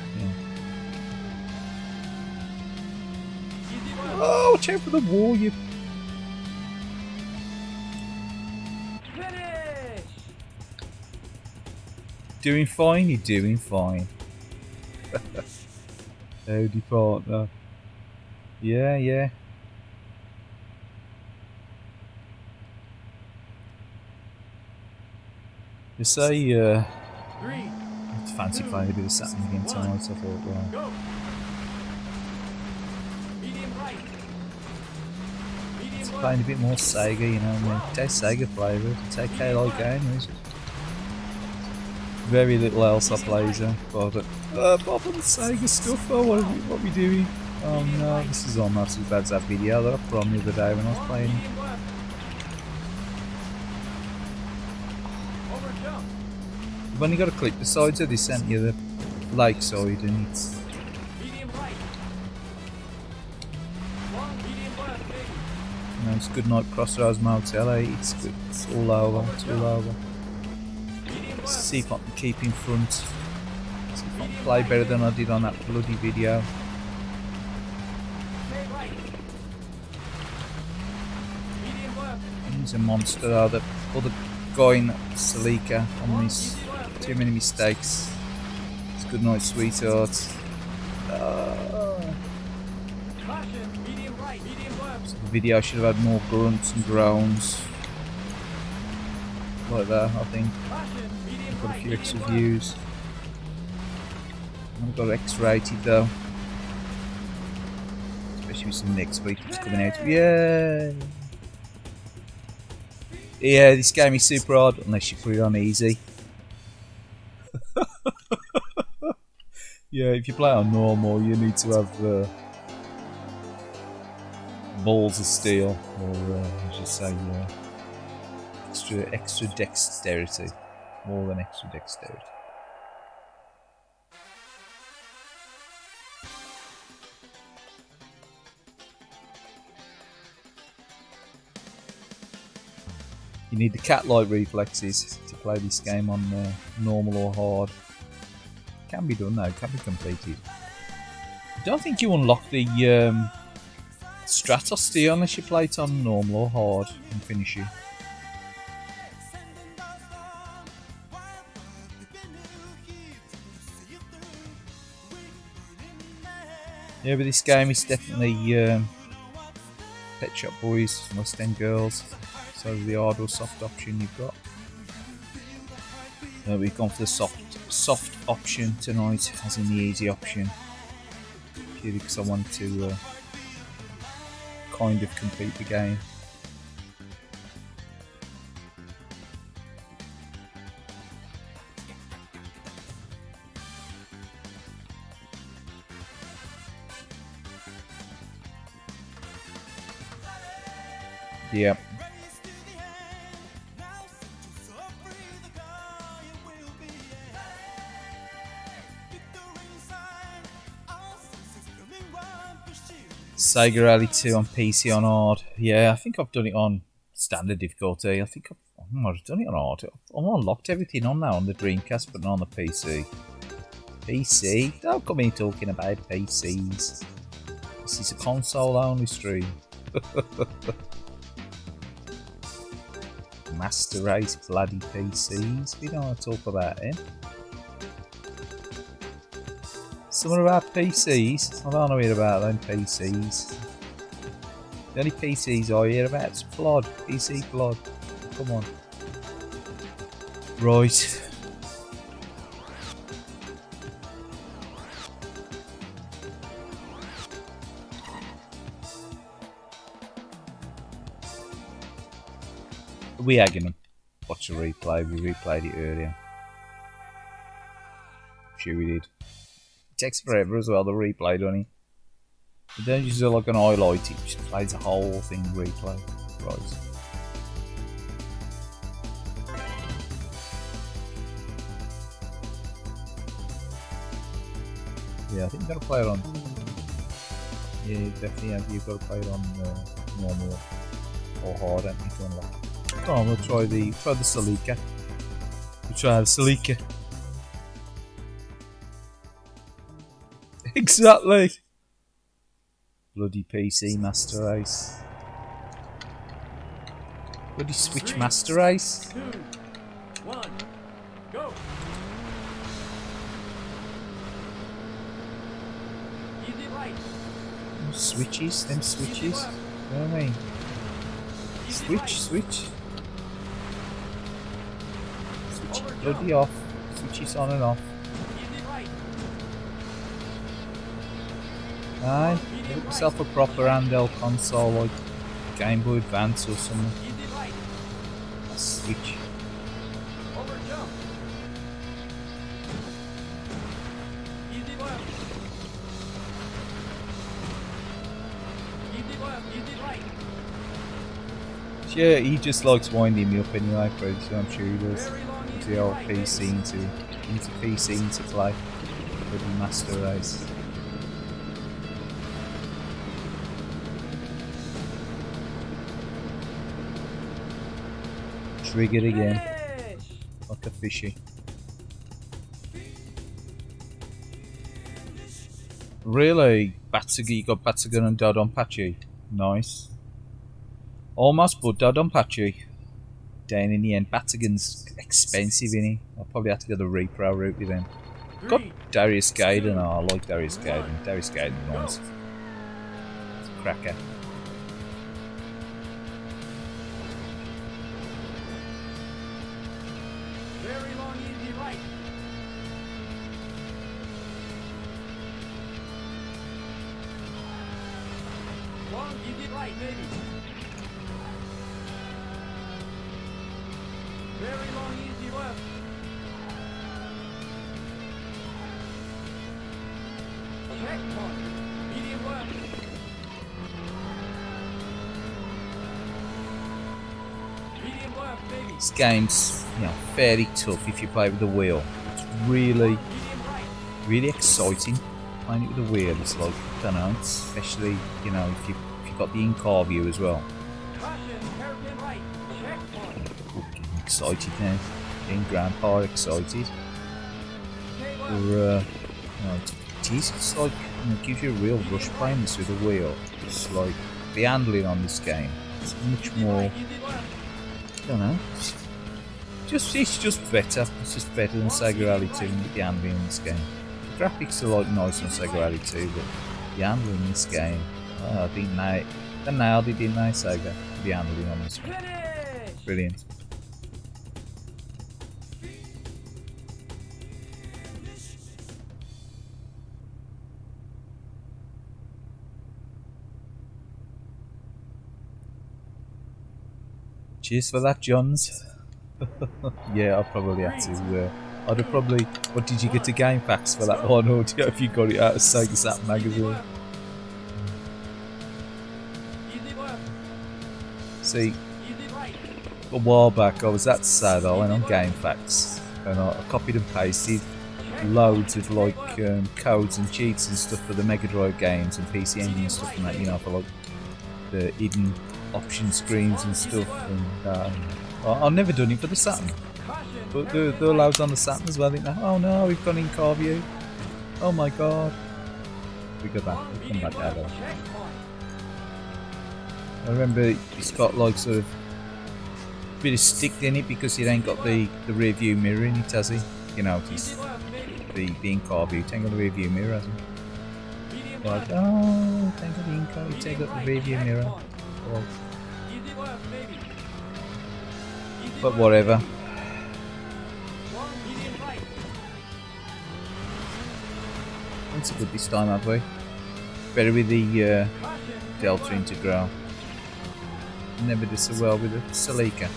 Oh, watch out for the wall, you. Finish! Doing fine, you're doing fine. Howdy, partner. Yeah. You say, it's fancy playing a bit of Saturn again tonight, so I thought, well. Go! Medium right. Medium Playing a bit more Sega, you know, I mean, take Sega flavour, take Kaylied games. Very little else I play, but apart from the Sega stuff, what are we doing? Oh no, this is almost as bad as that video that I put on the other day when I was playing. medium left. Over jump. You've only got to click the sides of this, haven't you? The lake side, and it's Medium right. One medium left, maybe. you know, it's good night Crossroads Motel, eh? It's good. It's all over. It's all over. Medium left. See if I can keep in front. See if I can play better than I did on that bloody video. Stay right. Medium left. He's a monster, though. The other guy in Salika on this. Easy left. Too many mistakes. It's good night, sweetheart. Caution. Medium right. Medium left. The video should have had more grunts and groans. Like that, I think. Caution. Medium Got a right. few extra medium left. views. I've got X-rated though. Especially with some next week that's coming out. Yay! Yeah, this game is super hard unless you put it on easy. Yeah, if you play on normal, you need to have balls of steel, or I should say, extra dexterity, more than extra dexterity. You need the cat-like reflexes to play this game on normal or hard. Can be done though, can be completed. I don't think you unlock the Stratos, do you, unless you play it on normal or hard and finish it. Yeah, but this game is definitely Pet Shop Boys, West End Girls. So the hard or soft option you've got. We've gone for the soft option tonight, as in the easy option. Purely because I want to kind of complete the game. Yep. Sega Rally 2 on PC on hard. Yeah, I think I've done it on standard difficulty. I think I've done it on hard. I've unlocked everything on now on the Dreamcast, but not on the PC. PC? Don't come in talking about PCs. This is a console only stream. Master Race bloody PCs. We don't want to talk about him. Some of our PCs, I don't know hear about them PCs. The only PCs I hear about is Plod, PC Plod. Come on. Right. We are gonna watch a replay. We replayed it earlier. I'm sure we did. It takes forever as well, the replay, doesn't it? You don't use it like an highlight, it just plays the whole thing replay. Right. Yeah, I think you've got to play it on. Yeah, definitely have. You've got to play it on normal or hard, haven't you, to unlock. Come on, we'll try the Salika. We'll try the Salika. Exactly. Bloody PC Master Race. Bloody Switch Master Race. 2, 1, go! Easy right. Switches, them switches. You know what I mean? Switch. Switch bloody off. Switches on and off. Easy right. Aye, get yourself a proper handheld console like Game Boy Advance or something. Easy right. A Switch. Over jump. Easy left. Easy left. Easy right. Yeah, he just likes winding me up anyway, Fred, so I'm sure he does. Very long Into easy the old right. PC, into PC, into play. Bloody Master Race. Triggered again, Finish. like a fishy. Really? You got Batsugan and Dodonpachi. Nice. Almost, but Dodonpachi. Down in the end. Batsugan's expensive, isn't he? I'll probably have to go the repro route with him. Got 3, Darius Gaiden. Oh, I like Darius Gaiden. Darius Gaiden's nice. It's a cracker. very long easy right. Long easy right, maybe. Very long easy left. Checkpoint. Medium left. Medium left, maybe. This game's, fairly tough if you play with the wheel. It's really, Medium right. really exciting playing it with the wheel. It's like, I don't know, especially, if you've got the in-car view as well. Caution, hairpin right. Checkpoint. Ooh, getting excited now. Getting grandpa excited. Stay For, left. it's like, it gives you a real rush playing this with the wheel. It's like, the handling on this game, it's much Easy more, right, easy left. I don't know, it's just better. It's just better than Sega Rally 2 with the handling in this game. The graphics are like nice on Sega Rally 2, but the handling in this game, I think they nailed it, didn't they, Sega? The handling on this game. Finish. Brilliant. Cheers for that, Johns. Yeah, I probably had to. I'd have probably. What did you get to Game Facts for that one, or if you got it out of Sega Saturn magazine? Easy left. See, Easy right. a while back I was that sad. I went on Game Facts and I copied and pasted loads of like codes and cheats and stuff for the Mega Drive games and PC Engine stuff and that, for like the hidden option screens and stuff. And I've never done it for the Saturn, Caution. but they're allowed on the Saturn as well. I think now, oh no, we've gone in car view. Oh my god. We go back. We come back out of it. Checkpoint. I remember it's got like sort of a bit of stick in it because it ain't got the rear view mirror in it, has it? It's Easy left, maybe. the in-car view. It ain't got the rear view mirror, has it? Medium Like, left. oh, it ain't got the in-car, it ain't got the rear view mirror. Well, Easy left, maybe. Easy but left, whatever. maybe. Long medium right. It's a good this time, have we? Better with the Caution. Delta Integral. Never did so well with the Celica.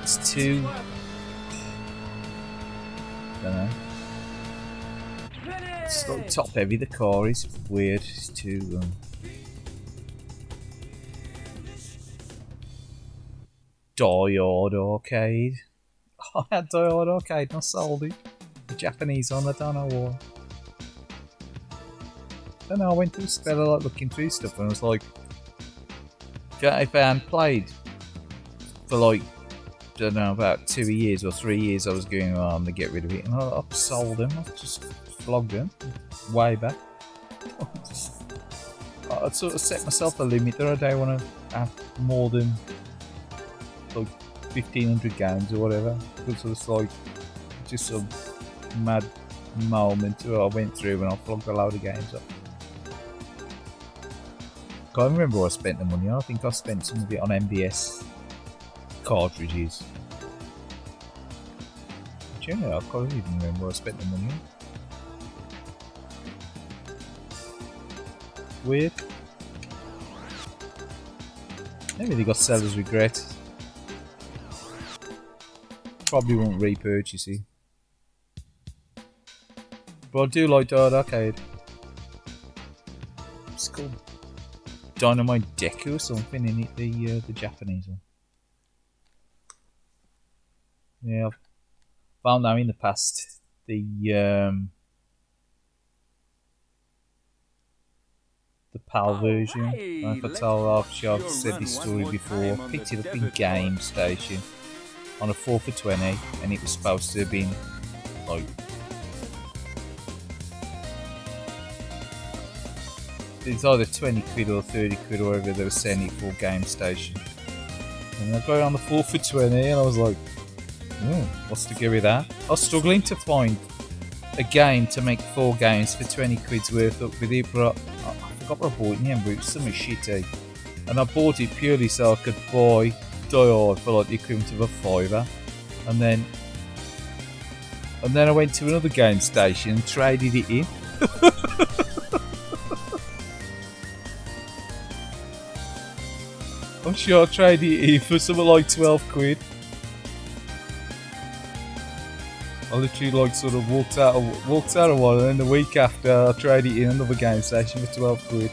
It's too. Don't know. It's like top heavy. The car is weird. It's too. Die-Hard Arcade. I had Die-Hard Arcade and I sold it. The Japanese one, I don't know why. I don't know, I went through a spell of like looking through stuff and I was like, if I hadn't played for like, I don't know, about 2 years or 3 years, I was going, oh, I'm gonna get rid of it. And I sold them, I just flogged them way back. I sort of set myself a limit that I don't want to have more than like 1500 games or whatever, because it was like just some mad moment where I went through and I flogged a load of games up. Can't remember where I spent the money on. I think I spent some of it on MBS cartridges. Generally, I can't even remember where I spent the money on. Weird. Maybe they got seller's regret. Probably won't repurchase it. But I do like Die-Hard Arcade. It's called Dynamite Deku or something in it, the Japanese one. Yeah, I've found out in the past the PAL version. I've said this story before. Picked it up in Game Station on a 4 for 20, and it was supposed to have been like it's either 20 quid or 30 quid or whatever they were selling it for Game Station. And I got it on the 4 for 20 and I was like, what's to go with that? I was struggling to find a game to make 4 games for 20 quid's worth up with it, but I forgot what I bought in the end, but it was something shitty. And I bought it purely so I could buy Die-Hard for like the equivalent of a £5. And then I went to another Game Station and traded it in. I'm sure I traded it in for something like 12 quid. I literally like sort of walked out of one, and then the week after I traded it in another Game Station for 12 quid.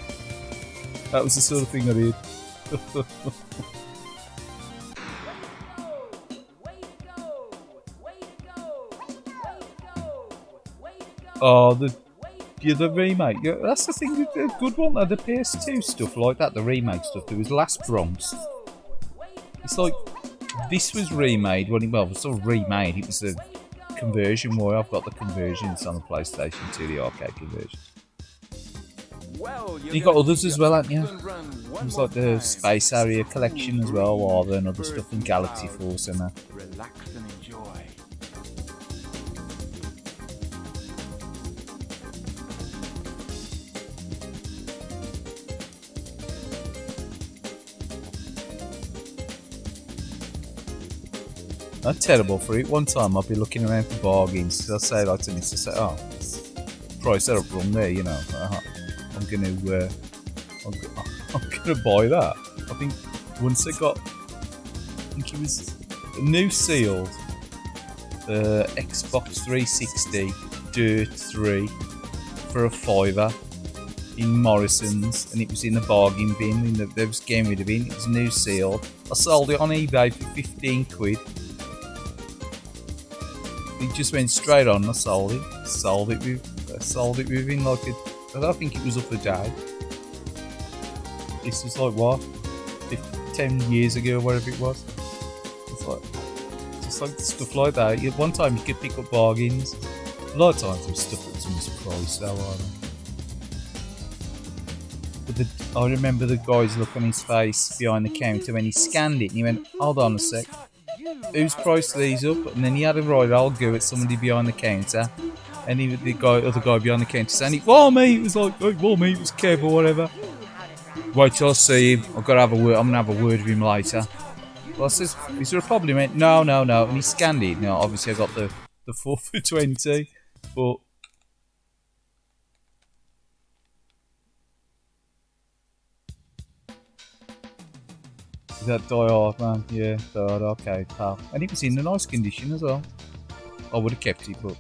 That was the sort of thing I did. Oh, the remake. Yeah, that's the thing. The good one, the PS2 stuff like that, the remake stuff. There was Last Bronx. It's like this was remade when it was sort of remade. It was a conversion where I've got the conversions on the PlayStation 2, the arcade conversion. You got others as well, haven't you? It was like the Space Area collection as well, or and other stuff in Galaxy Force and that. Relax and enjoy. I'm terrible for it. One time I'll be looking around for bargains. I'll say like to me, to say, oh, price that up wrong there, you know. I'm gonna buy that. I think once I got, I think it was a new sealed Xbox 360 Dirt 3 for a £5 in Morrison's, and it was in the bargain bin. They was getting rid of it. It was new sealed. I sold it on eBay for 15 quid. It just went straight on. I sold it. Sold it within like I don't think it was up a day. This was like what, 10 years ago, or whatever it was. It's like just like stuff like that. One time you could pick up bargains. A lot of times it was stuff that was mispriced though, aren't they? But I remember the guy's look on his face behind the counter when he scanned it, and he went, "Hold on a sec. Who's priced these up?" And then he had a right old go at somebody behind the counter, and the other guy behind the counter saying, "Well, mate," it was like, "Well, mate, it was Kev or whatever." Wait till I see him. I've got to have a word. I'm gonna have a word with him later. Well, I says, "Is there a problem?" He went, "No," and he scanned it. Now, obviously, I got the 4 for 20, but Is that Die Hard, man? Yeah, Die Hard, okay, pal. And it was in a nice condition as well. I would have kept it, but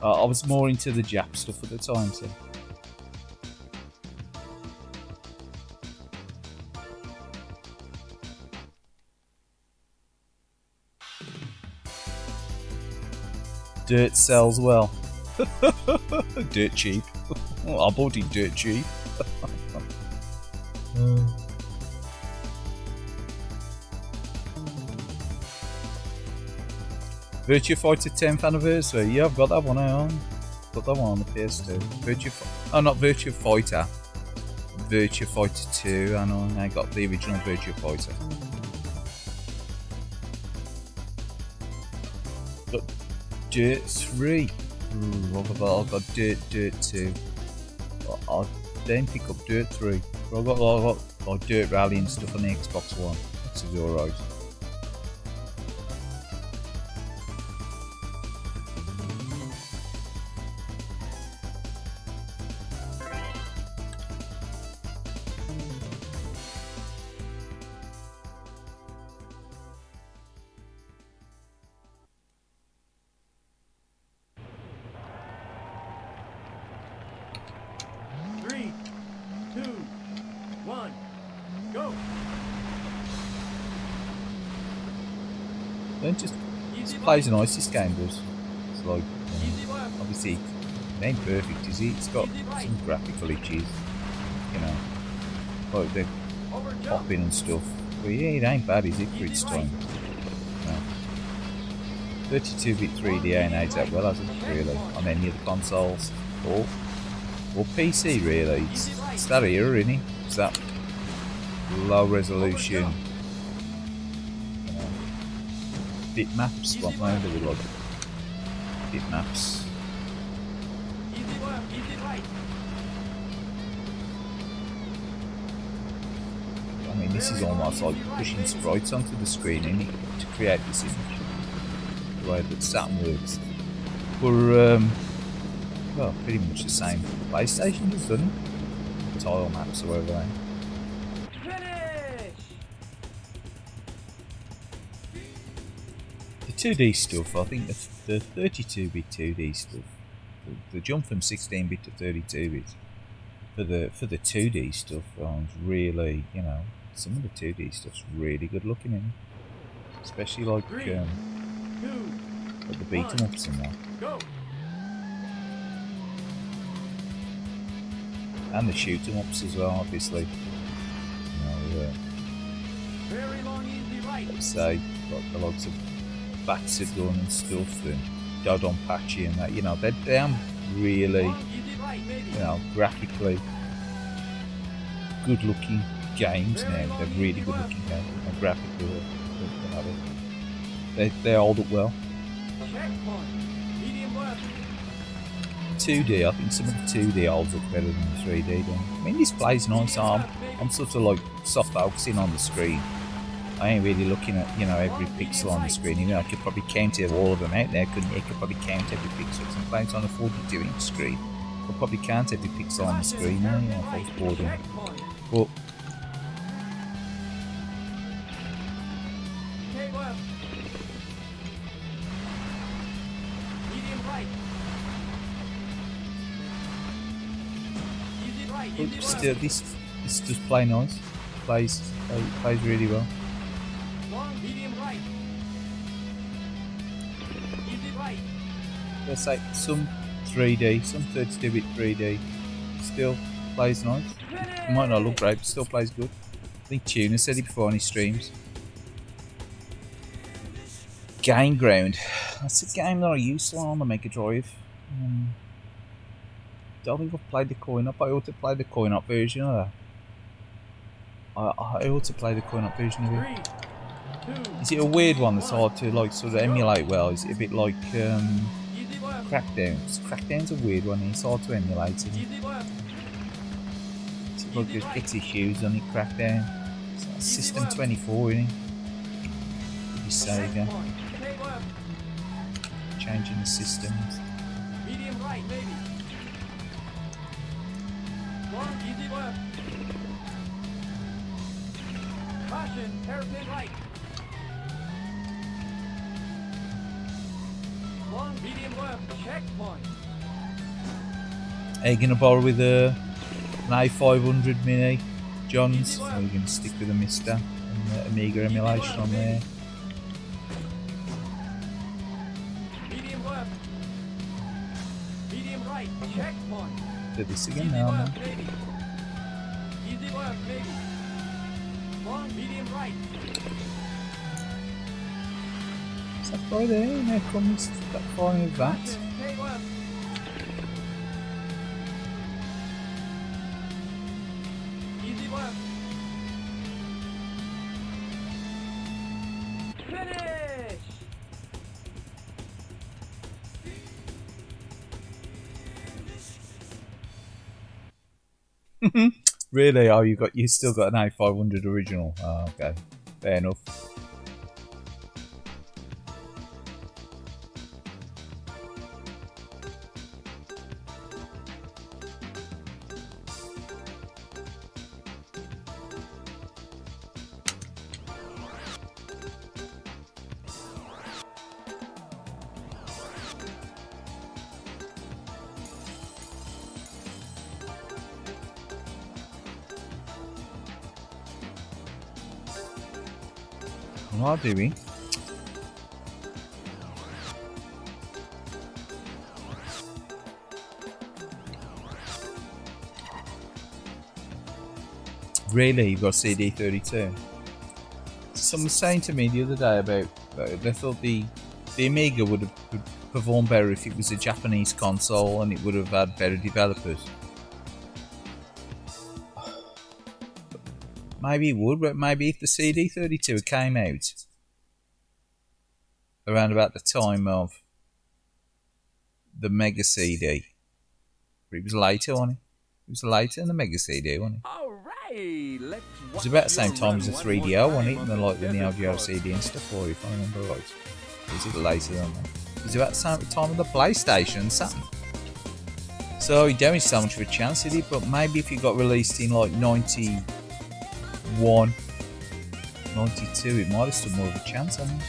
I was more into the Jap stuff at the time, so. Dirt sells well. Dirt cheap. I bought it dirt cheap. Virtua Fighter 10th anniversary. Yeah, I've got that one out. Got that one on the PS2. Not Virtua Fighter. Virtua Fighter 2. I know. I got the original Virtua Fighter. Got Dirt 3. I've got Dirt 2. I didn't pick up Dirt 3. But I got like Dirt Rally and stuff on the Xbox One. This is alright. Three, two, one, go. Don't just Easy plays nice, this game does. It's like, Easy work. obviously, it ain't perfect, is it? It's got some graphical itches, you know, like the Over jump. popping and stuff. But yeah, it ain't bad, is it, for its time? No. 32-bit 3D ain't aged that well, has it, really, on any of the consoles, or PC, really. It's that era, isn't it? It's that low resolution, you know, bitmaps, what name do we like? Bitmaps. Easy work. Easy right. I mean, this is almost like pushing sprites onto the screen, isn't it, to create this image. The way that Saturn works. But, well, pretty much the same PlayStation has done it. Tile maps or whatever they are. Finish. The 2D stuff, I think the 32-bit 2D stuff, the jump from 16-bit to 32-bit, for the 2D stuff, was really, you know, some of the 2D stuff's really good looking in it. Especially like, Three, like two, the beat 'em ups and that. go. And the shoot 'em ups as well, obviously. You know, Very long, easy right. say, like the likes of Battered Gun and stuff, and Dodonpachi and that, you know, they're really, Long, easy right, baby. you know, graphically good looking games now. They're really good looking games, and graphically, you know, they hold up well. Checkpoint. Medium work. 2D, I think some of the 2D holds up better than the 3D, don't it? I mean, this plays nice. I'm sort of like soft focusing on the screen. I ain't really looking at, you know, every pixel on the screen. You know, I could probably count all of them out there, couldn't you? I could probably count every pixel. I'm playing on a 42-inch screen. I could probably count every pixel on the screen now, you know, if I was bored of it. Checkpoint. But Okay, work. Medium right. Easy right, easy work. still, this just play nice. Plays really well. Long, medium right. Easy right. Let's say some 3D, some 32-bit 3D, still plays nice. It might not look great, but still plays good. I think Tuna said it before on his streams. Game Ground. That's a game that I used to on the Mega Drive. Don't think I've played the coin-op. I ought to play the coin-op version of that. I ought to play the coin-op version of it. 3, 2, Is it a weird one that's hard to like sort of emulate well? Is it a bit like easy work. Crackdown? Crackdown's a weird one. It's hard to emulate. Isn't it? Easy work. It's like there's bits of issues on it. Crackdown. It's like System 24, isn't it? Maybe Sega. Checkpoint. Okay, work. Changing the systems. Medium right, baby. Long, easy work. Caution, hairpin right. Long, medium left, checkpoint. Are you gonna bother with an A500 Mini, Johns? Or are you gonna stick with a Mister and the Amiga emulation on there? Medium left. Medium right, checkpoint. Do this again Easy now, left, man. maybe. Easy left, maybe. Long, medium right. Is that right there? Now comes that far in advance. Caution, stay left. Easy left. Finish! Really? Oh, you still got an A500 original? Oh, okay, fair enough. What do we? Really, you've got CD32. Someone was saying to me the other day about they thought the Amiga would have performed better if it was a Japanese console and it would have had better developers. Maybe it would, but maybe if the CD32 came out around about the time of the Mega CD, but it was later, wasn't it? It was later than the Mega CD, wasn't it? Alright, let's It was about the same time as the 3DO, wasn't it? And then like the Neo Geo CD and stuff, or if I remember right. Or was it later than that? It was about the same time of the PlayStation, Saturn. So he don't so much of a chance, did he? But maybe if he got released in like 91, 92, it might have stood more of a chance, I think.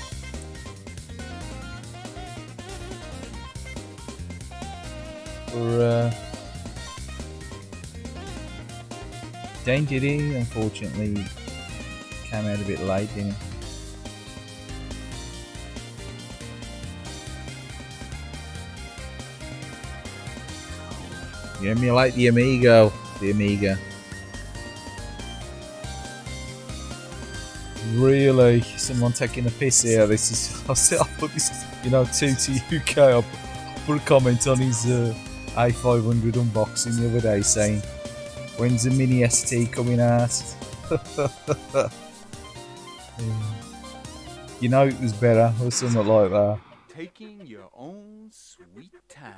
For Dane did he, unfortunately, came out a bit late, didn't he? You emulate the Amiga. Really? Someone taking a piss here? This is. I'll put this, 2 UK. I'll put a comment on his A500 unboxing the other day saying, "When's the Mini ST coming out?" It was better, or something like that. Taking your own sweet time.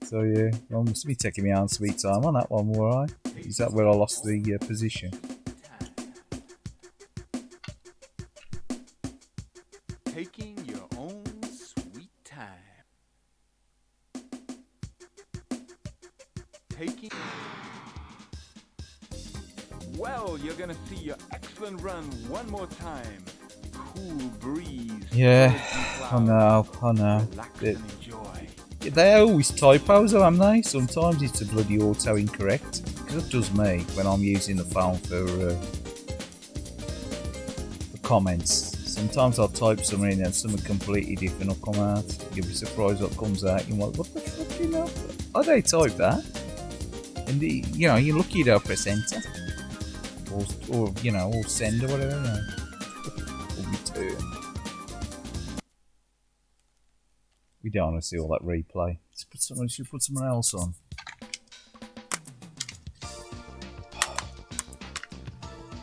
So yeah, I must be taking my own sweet time on that one, alright? Is that where I lost the position? Taking your own sweet time. Taking. Well, you're gonna see your excellent run one more time. Cool breeze. Yeah, birds and I clouds. know. Relax and enjoy. They're always typos, though, aren't they? Sometimes it's a bloody auto incorrect. Because it does me when I'm using the phone for comments. Sometimes I'll type something in and something completely different will come out. You'll be surprised what comes out. You're like, what the fuck, How do they type that? And you're lucky you don't press enter. Or send or whatever, Or return. We don't want to see all that replay. Let's put someone else on.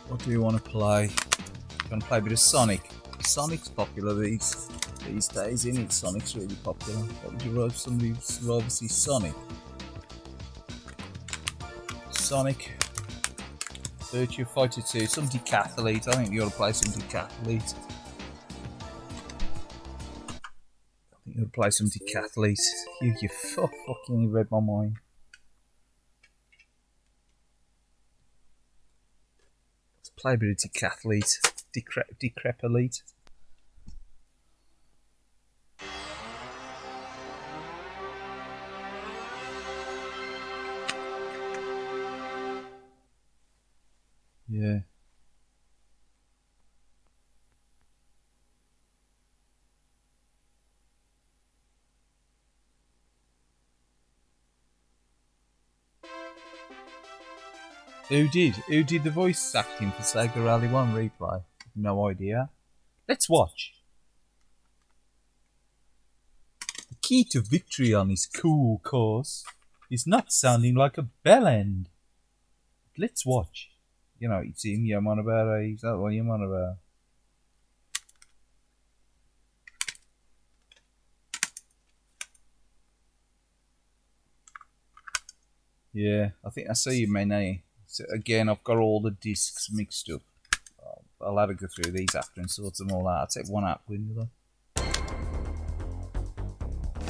What do you want to play? You want to play a bit of Sonic? Sonic's popular these days, isn't it? Sonic's really popular. What would you rather see? Sonic? Sonic. Virtua Fighter 2. Some decathlete. I think you ought to play some decathlete. You would play some decathlete. You fucking read my mind. Let's play a bit of decathlete. decrepilate. Yeah. Who did the voice acting for Sega Rally 1 replay? No idea. Let's watch. The key to victory on this cool course is not sounding like a bell end. Let's watch. You know, it's him, you're on about it. Is that what you're on about? Yeah, I think I see you, man. So again, I've got all the discs mixed up. I'll have to go through these after and sort them all out. I'll take one out with me though.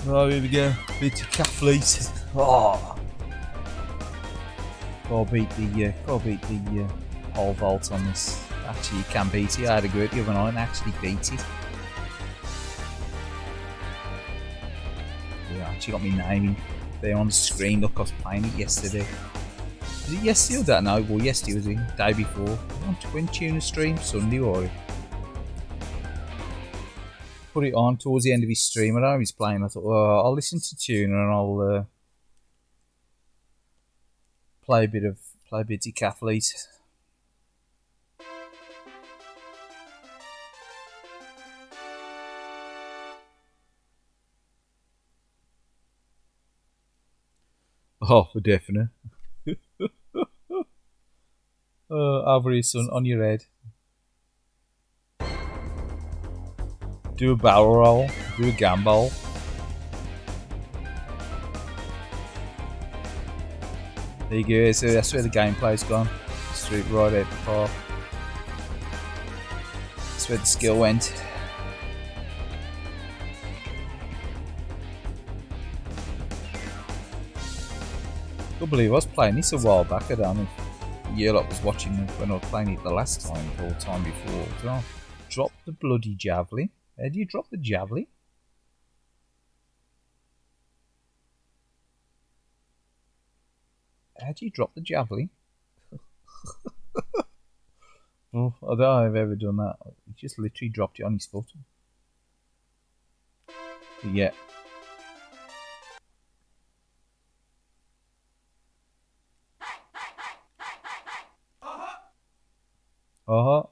Oh, here we go. Bit of calf fleet. Oh. Can't beat the whole vault on this. Actually, you can beat it. I had a go at the other night and actually beat it. Yeah, I actually got me name there on the screen. Look, I was playing it yesterday. Was it yesterday or that? No, well, yesterday was in. Day before. When Tuna stream? Sunday or it? Put it on towards the end of his stream. I know he's playing. I thought, well, I'll listen to Tuna and I'll play a bit of Cathlete. Oh, for definite. Over his son on your head. Do a barrel roll. Do a gambol. There you go. So that's where the gameplay's gone. Straight right out the park. That's where the skill went. I can't believe I was playing this a while back. I don't know if you lot was watching when I was playing it the last time or the time before. Oh, drop the bloody javelin. How do you drop the javelin? How do you drop the javelin? Oh, I don't know if I've ever done that. He just literally dropped it on his foot. But yeah. Uh-huh.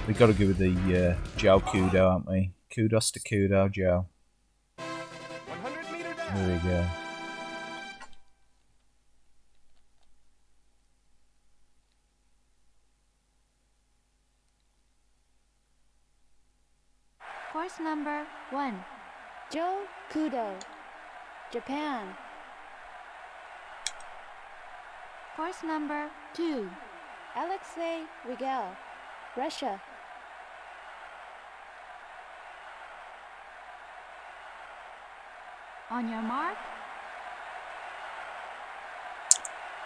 We got to give it the Joe Kudo, haven't we? Kudos to Kudo, Joe. 100 meter down. There we go. Course number 1, Joe Kudo, Japan. Course number 2, Alexei Rigel, Russia. On your mark.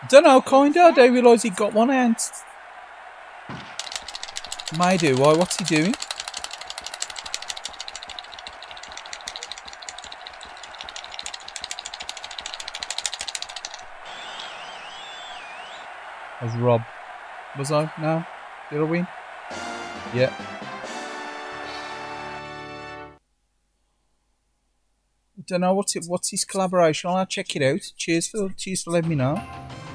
Don't know, kinda. I didn't realise he got one hand. May do. Why? What's he doing? Was Rob? Was I? No? Did I win? Yeah. Don't know what's his collaboration. I'll check it out. Cheers for letting me know.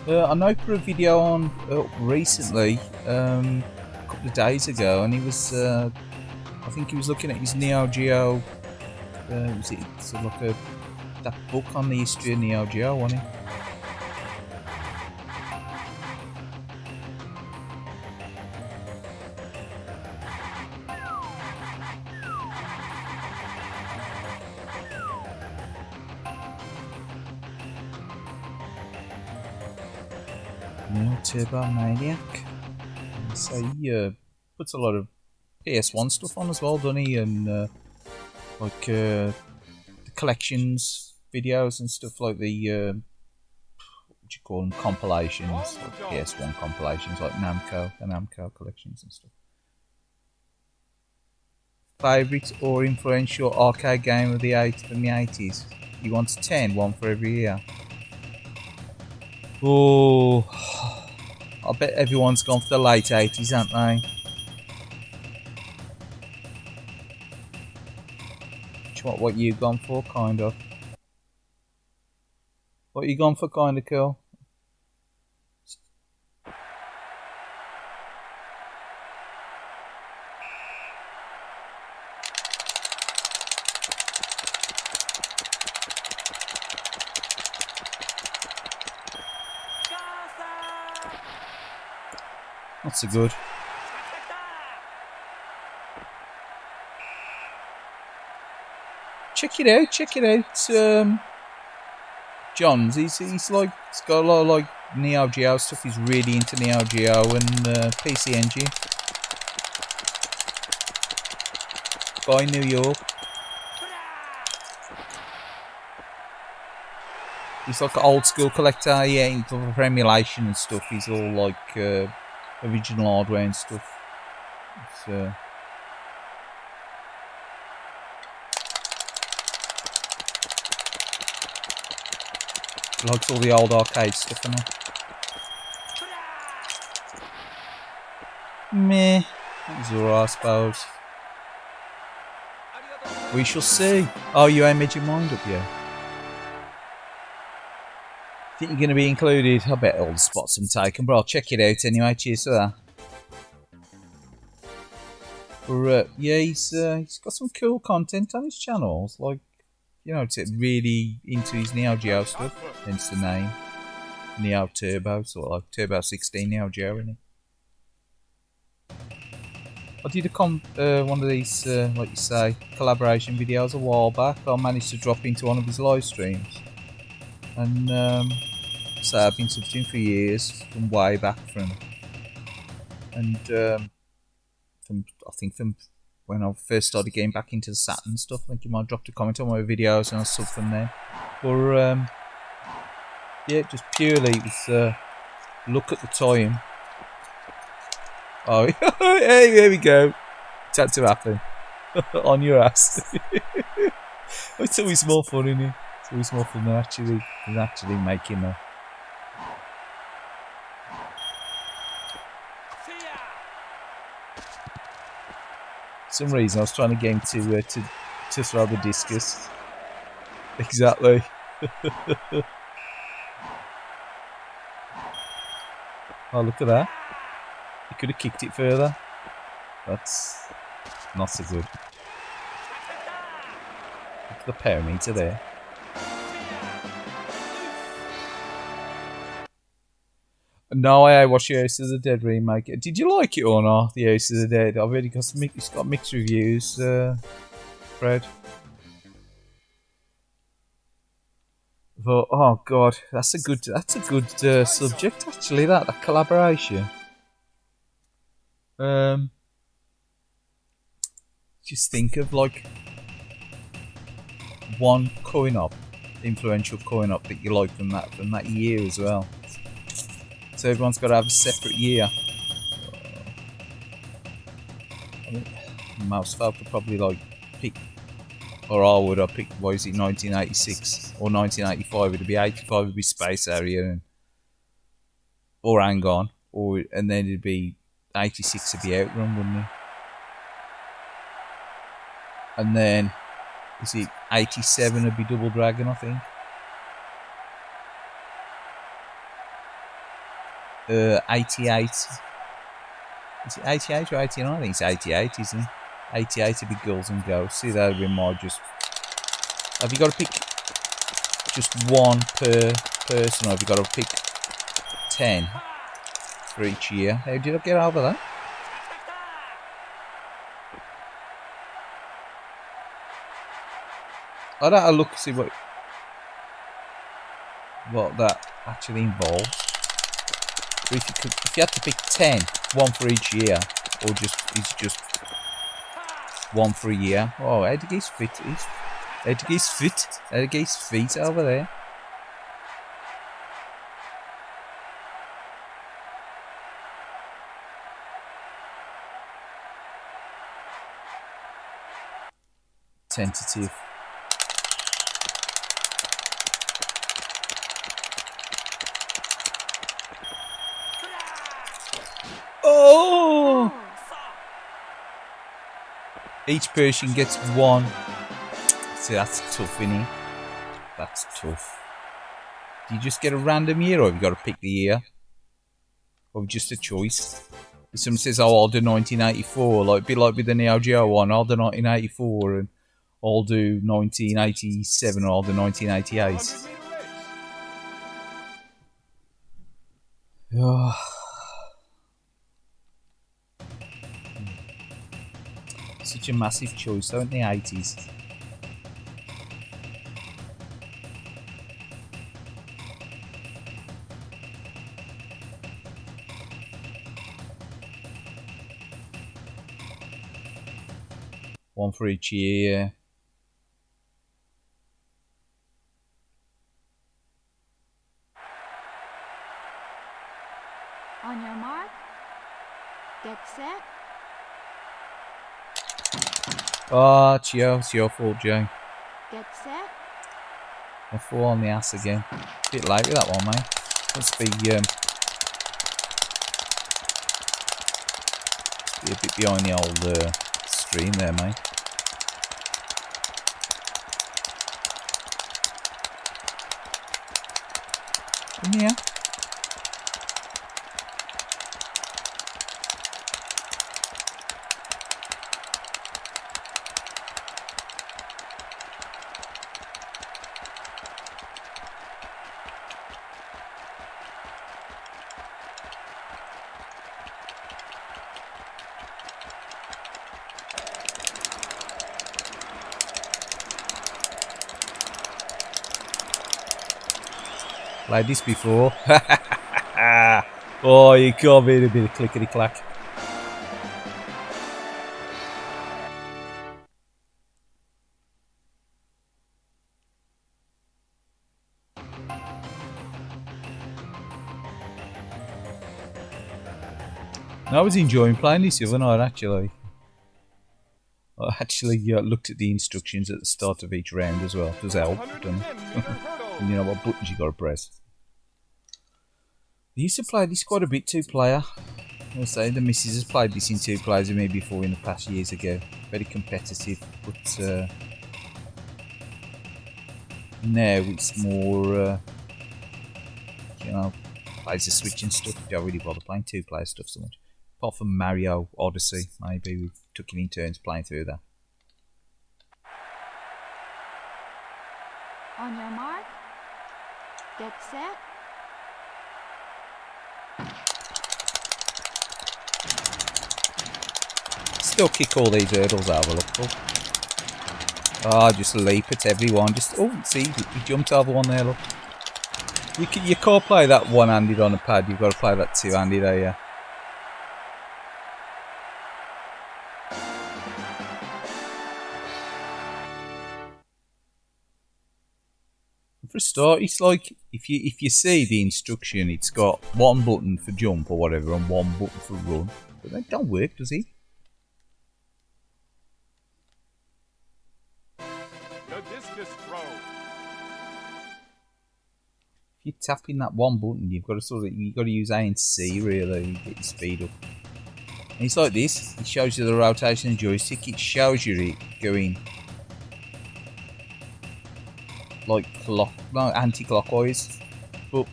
I know put a video on recently, a couple of days ago, and he was I think he was looking at his Neo Geo. Was it sort of like that book on the history of Neo Geo, wasn't it? Turbo Maniac. So he puts a lot of PS1 stuff on as well, doesn't he? And like the collections videos and stuff like the what do you call them, compilations, like PS1 compilations, like the Namco collections and stuff. Favourite or influential arcade game of the from the 80s? He wants 10, one for every year. Oh, I bet everyone's gone for the late 80s, aren't they? What you gone for, kind of? What you gone for, kind of, cool? Not so good. Check it out. It's, John's. He's like, it's got a lot of like Neo Geo stuff. He's really into Neo Geo and PC Engine. By New York. He's like an old school collector, yeah, for emulation and stuff. He's all like original hardware and stuff. It's, likes all the old arcade stuff and all. Meh. That's alright, I suppose. We shall see. Oh, you ain't made your mind up yet? Think you're going to be included? I bet all the spots I'm taken, but I'll check it out anyway. Cheers for that. But yeah, he's got some cool content on his channels, like, you know, it's really into his Neo Geo stuff, hence the name. Neo Turbo, sort of like Turbo 16 Neo Geo, isn't it? I did one of these, like you say, collaboration videos a while back. I managed to drop into one of his live streams. And, so I've been subbing for years, from way back from. And, I think from when I first started getting back into the Saturn stuff. I think you might have dropped a comment on my videos and I sub from there. But yeah, just purely it was look at the time. Oh, hey, there we go. It's had to happen. On your ass. It's always more fun, isn't it? It's always more fun than actually making a. For some reason I was trying to get him to throw the discus. Exactly. Oh, look at that. He could have kicked it further. That's not so good. Look at the parameter there. No, I watched the House of the Dead remake. Did you like it or not? The House of the Dead. I've already got some. It's got mixed reviews, Fred. But oh god, that's a good subject actually. That collaboration. Just think of like one coin-op, influential coin-op that you like from that year as well. So everyone's got to have a separate year. I mean, most folk would probably like pick, or I would have picked, what is it, 1986 or 1985? It'd be 85 would be Space Area, or Hang On, and then it'd be 86 would be Outrun, wouldn't it? And then is it 87 would be Double Dragon, I think. 88. Is it 88 or 89? I think it's 88, isn't it? 88 would be Girls and Ghosts. See, that would be my just. Have you got to pick just one per person, or have you got to pick 10 for each year? How did I get over that? I'd have to look to see what that actually involves. If you had to pick 10, one for each year, or just one for a year. Oh, how did he fit? Out of his foot. Out of his feet over there. Tentative. Oh! Each person gets one. See, that's tough, innit? That's tough. Do you just get a random year, or have you got to pick the year? Or just a choice? If someone says, oh, I'll do 1984, like, be like with the Neo Geo one, I'll do 1984, and I'll do 1987, or I'll do 1988. Oh. Such a massive choice, though, in the 80s. One for each year. On your mark, get set. Oh, it's your fault, Joe. Get set. I fall on the ass again. Bit late with that one, mate. Must be a bit behind the old stream there, mate. Come here. Played this before. Oh, you can't beat a bit of clickety clack. I was enjoying playing this the other night, actually. I actually looked at the instructions at the start of each round as well. It does help, doesn't it? And you know what buttons you got to press. I used to play this quite a bit, 2-player. I was saying the missus has played this in 2 players with me before in the past years ago. Very competitive, but now it's more, you know, plays the Switch and stuff. Don't really bother playing 2-player stuff so much. Apart from Mario Odyssey, maybe we took it in turns playing through that. On your mark, get set. Still kick all these hurdles over, look. Oh, just leap at everyone. Just see, he jumped over one there, look. You can't play that one-handed on a pad. You've got to play that two-handed, yeah. For a start, it's like if you see the instruction, it's got one button for jump or whatever and one button for run, but that don't work, does it? The discus throw. If you're tapping that one button, you've got to use A and C really to get your speed up. And it's like this. It shows you the rotation of the joystick. It shows you it going like anti-clockwise, but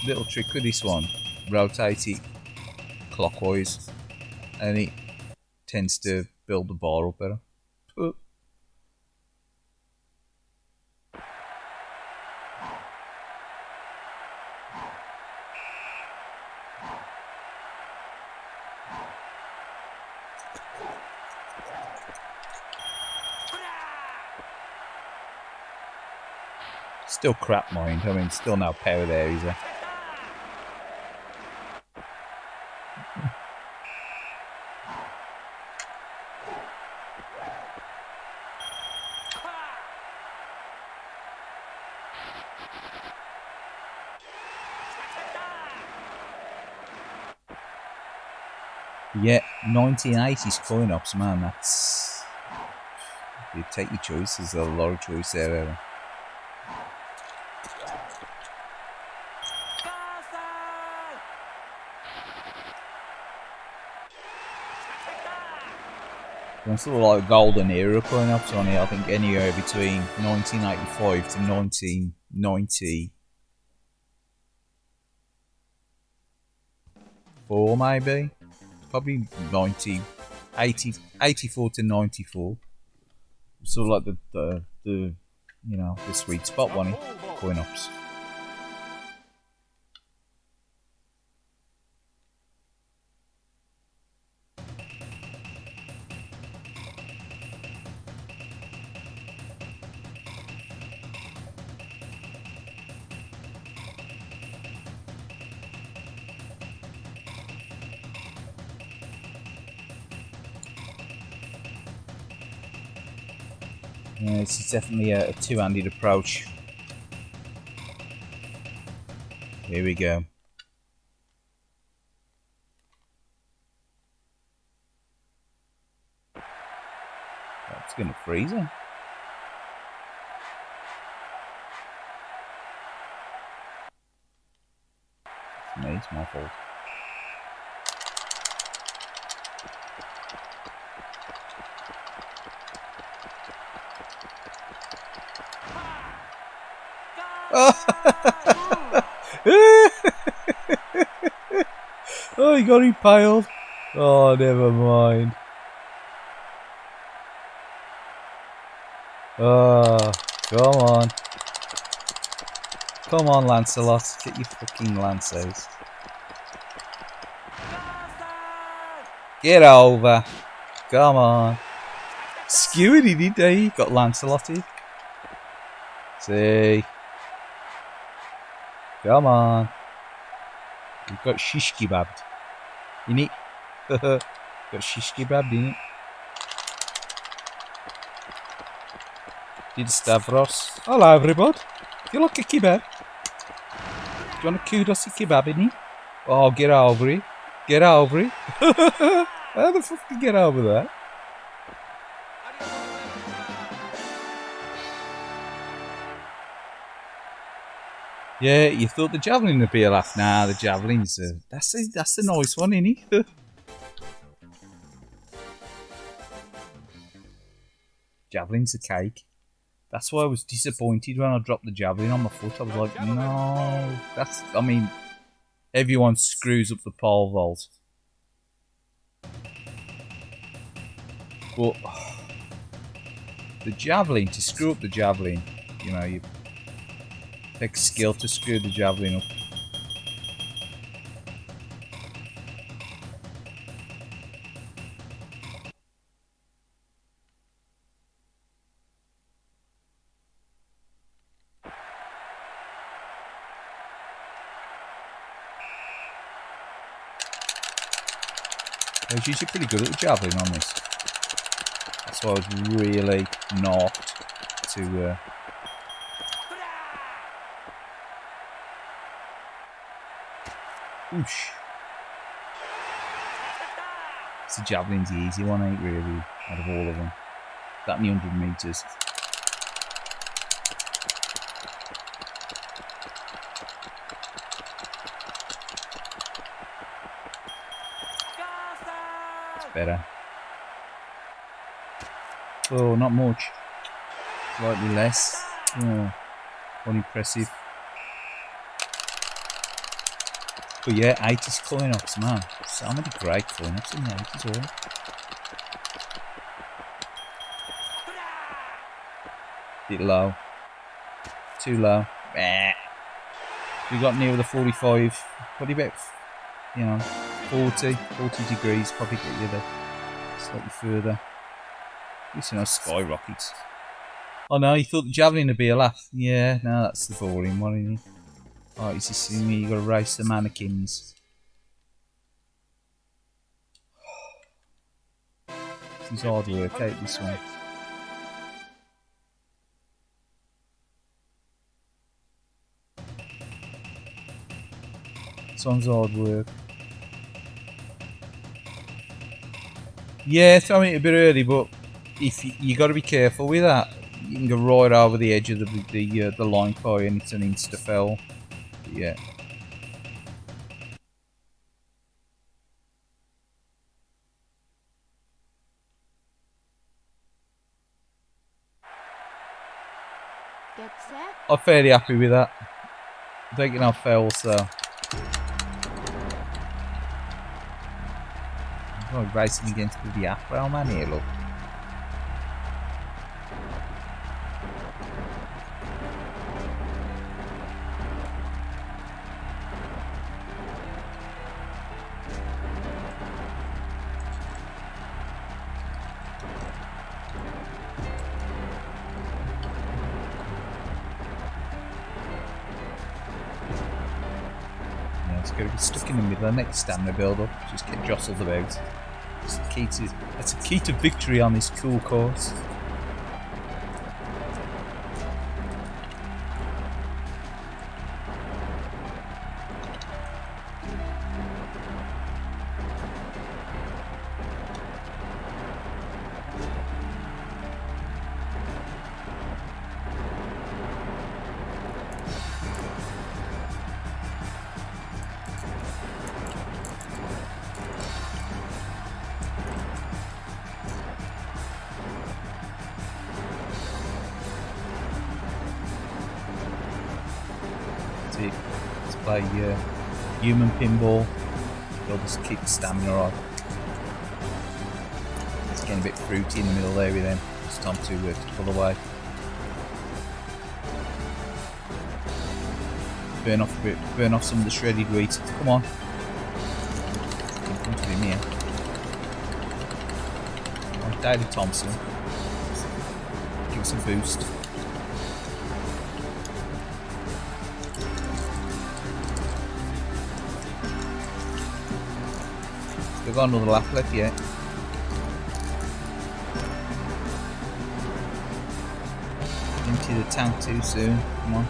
little trick with this one, rotate it clockwise and it tends to build the bar up better. Still crap, mind. I mean, still no power there, is there? Yeah, 1980s coin-ops, man, that's... You take your choice, there's a lot of choice there. There's sort of like golden era coin-ops on here, I think anywhere between 1985 to 1994 maybe? Probably 84 to 94. Sort of like the you know, the sweet spot one, coin-ops. Yeah, this is definitely a two-handed approach. Here we go. It's gonna freeze him. It's me, it's my fault. Oh, he got impaled. Oh, never mind. Oh, come on. Come on, Lancelot. Get your fucking lance out. Get over. Come on. Skewered he did, eh? He got Lancelotted. See. Come on. You've got shish kebabbed. Innit? Got shish kebabbed, innit? Did Stavros. Hello, everybody. Do you like a kebab? Do you want a kudos kebab, innit? Oh, get over it. Get over it. How the fuck did you get over that? Yeah, you thought the javelin would be a laugh. Nah, the javelin's that's the nice one, innit? Javelin's a cake. That's why I was disappointed when I dropped the javelin on my foot. I was like, no, that's. I mean, everyone screws up the pole vault, but the javelin, to screw up the javelin, you know, you take skill to screw the javelin up. I was usually pretty good at the javelin on this. That's why I was really knocked to. Oosh. So javelin's the easy one, ain't really, out of all of them. That many 100 meters. It's better. Oh, not much. Slightly less. Oh, unimpressive. But yeah, 80s coin-ops, man. So many great coin-ops in the 80s, all. Bit low. Too low. We got near the 45. Probably about, you know, 40 degrees. Probably get you there slightly further. At least, you know, skyrockets. Oh no, you thought the javelin would be a laugh. Yeah, no, that's the boring one, isn't it? Oh, you see me, you gotta race the mannequins. This is hard work, out this one. This one's hard work. Yeah, throwing it a bit early, but if you got to be careful with that. You can go right over the edge of the line car and it's an insta fell. Yeah. Get set. I'm fairly happy with that. Taking off fails, so. I'm racing against the Afro man here, look. It's going to be stuck in the middle of the next stamina build up, just get jostled about. That's a key to victory on this cool course. Let's play human pinball. They'll just keep the stamina on. It's getting a bit fruity in the middle there with them. It's time to pull away. Burn off a bit, burn off some of the shredded wheat. Come on. Come to him here. Oh, David Thompson. Give us a boost. We've got another lap left yet. Empty the tank too soon. Come on.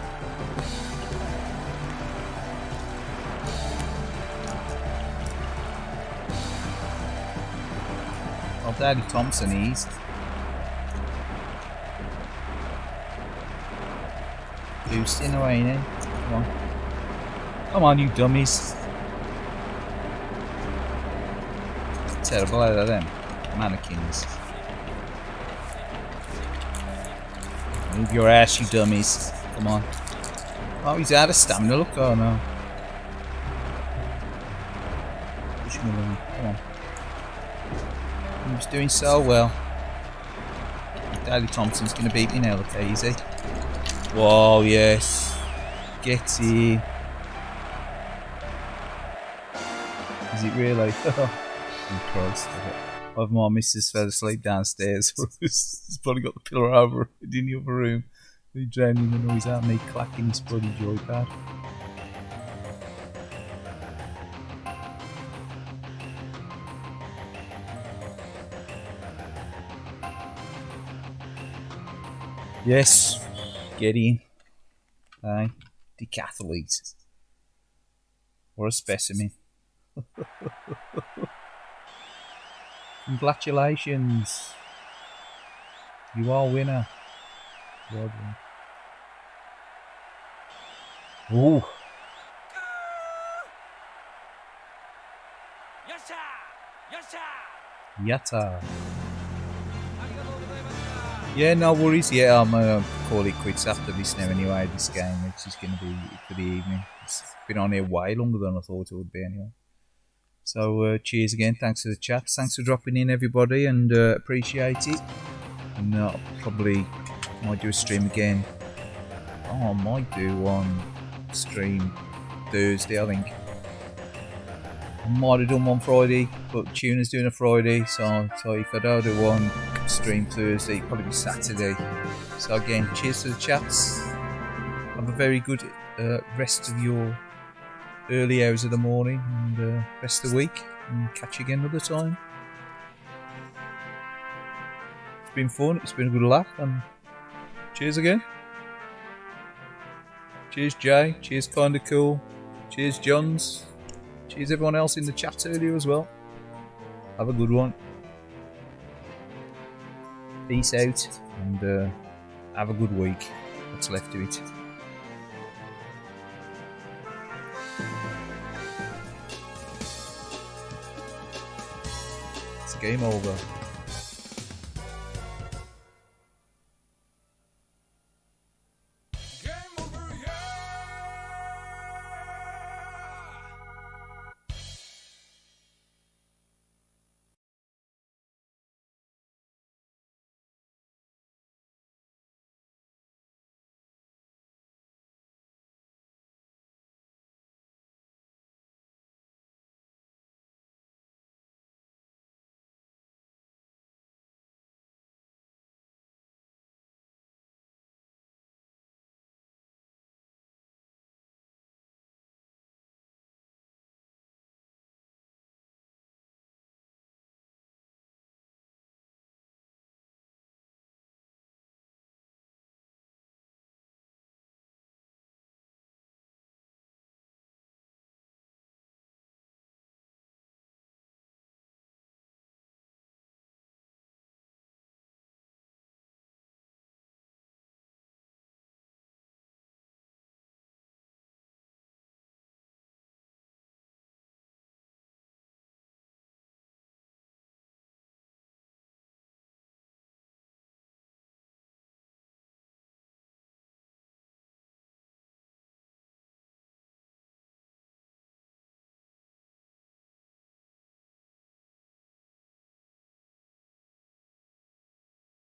Oh, Daddy Thompson eased. Boosting away now. Come on. Come on, you dummies. Terrible out of them mannequins. Move your ass, you dummies. Come on. Oh, he's out of stamina. Look, oh no. Push him along. Come on. He was doing so well. Daddy Thompson's gonna beat me now. Look how easy. Whoa, yes. Get in. Is it really? Christ. I've my missus fell asleep downstairs. He's probably got the pillow over in the other room. He's drowning the noise out of me clacking his bloody joypad. Yes, get in. Aye, decathlete. Or a specimen. Congratulations. You are winner. Well done. Ooh. Yatta. Yeah, no worries. Yeah, I'm gonna call it quits after this now anyway, this game, which is going to be for the evening. It's been on here way longer than I thought it would be anyway. So cheers again, thanks for the chat, thanks for dropping in everybody, and appreciate it. And probably might do a stream again. Oh, I might do one stream Thursday, I think. Might have done one Friday, but Tuna's doing a Friday, so if I don't do one stream Thursday, it'll probably be Saturday. So again, cheers to the chats. Have a very good rest of your early hours of the morning and rest of the week, and catch you again another time. It's been fun, it's been a good laugh, and cheers again. Cheers Jay, cheers Kinda Cool, cheers Johns, cheers everyone else in the chat earlier as well. Have a good one. peace out, and have a good week. What's left of it. It's game over.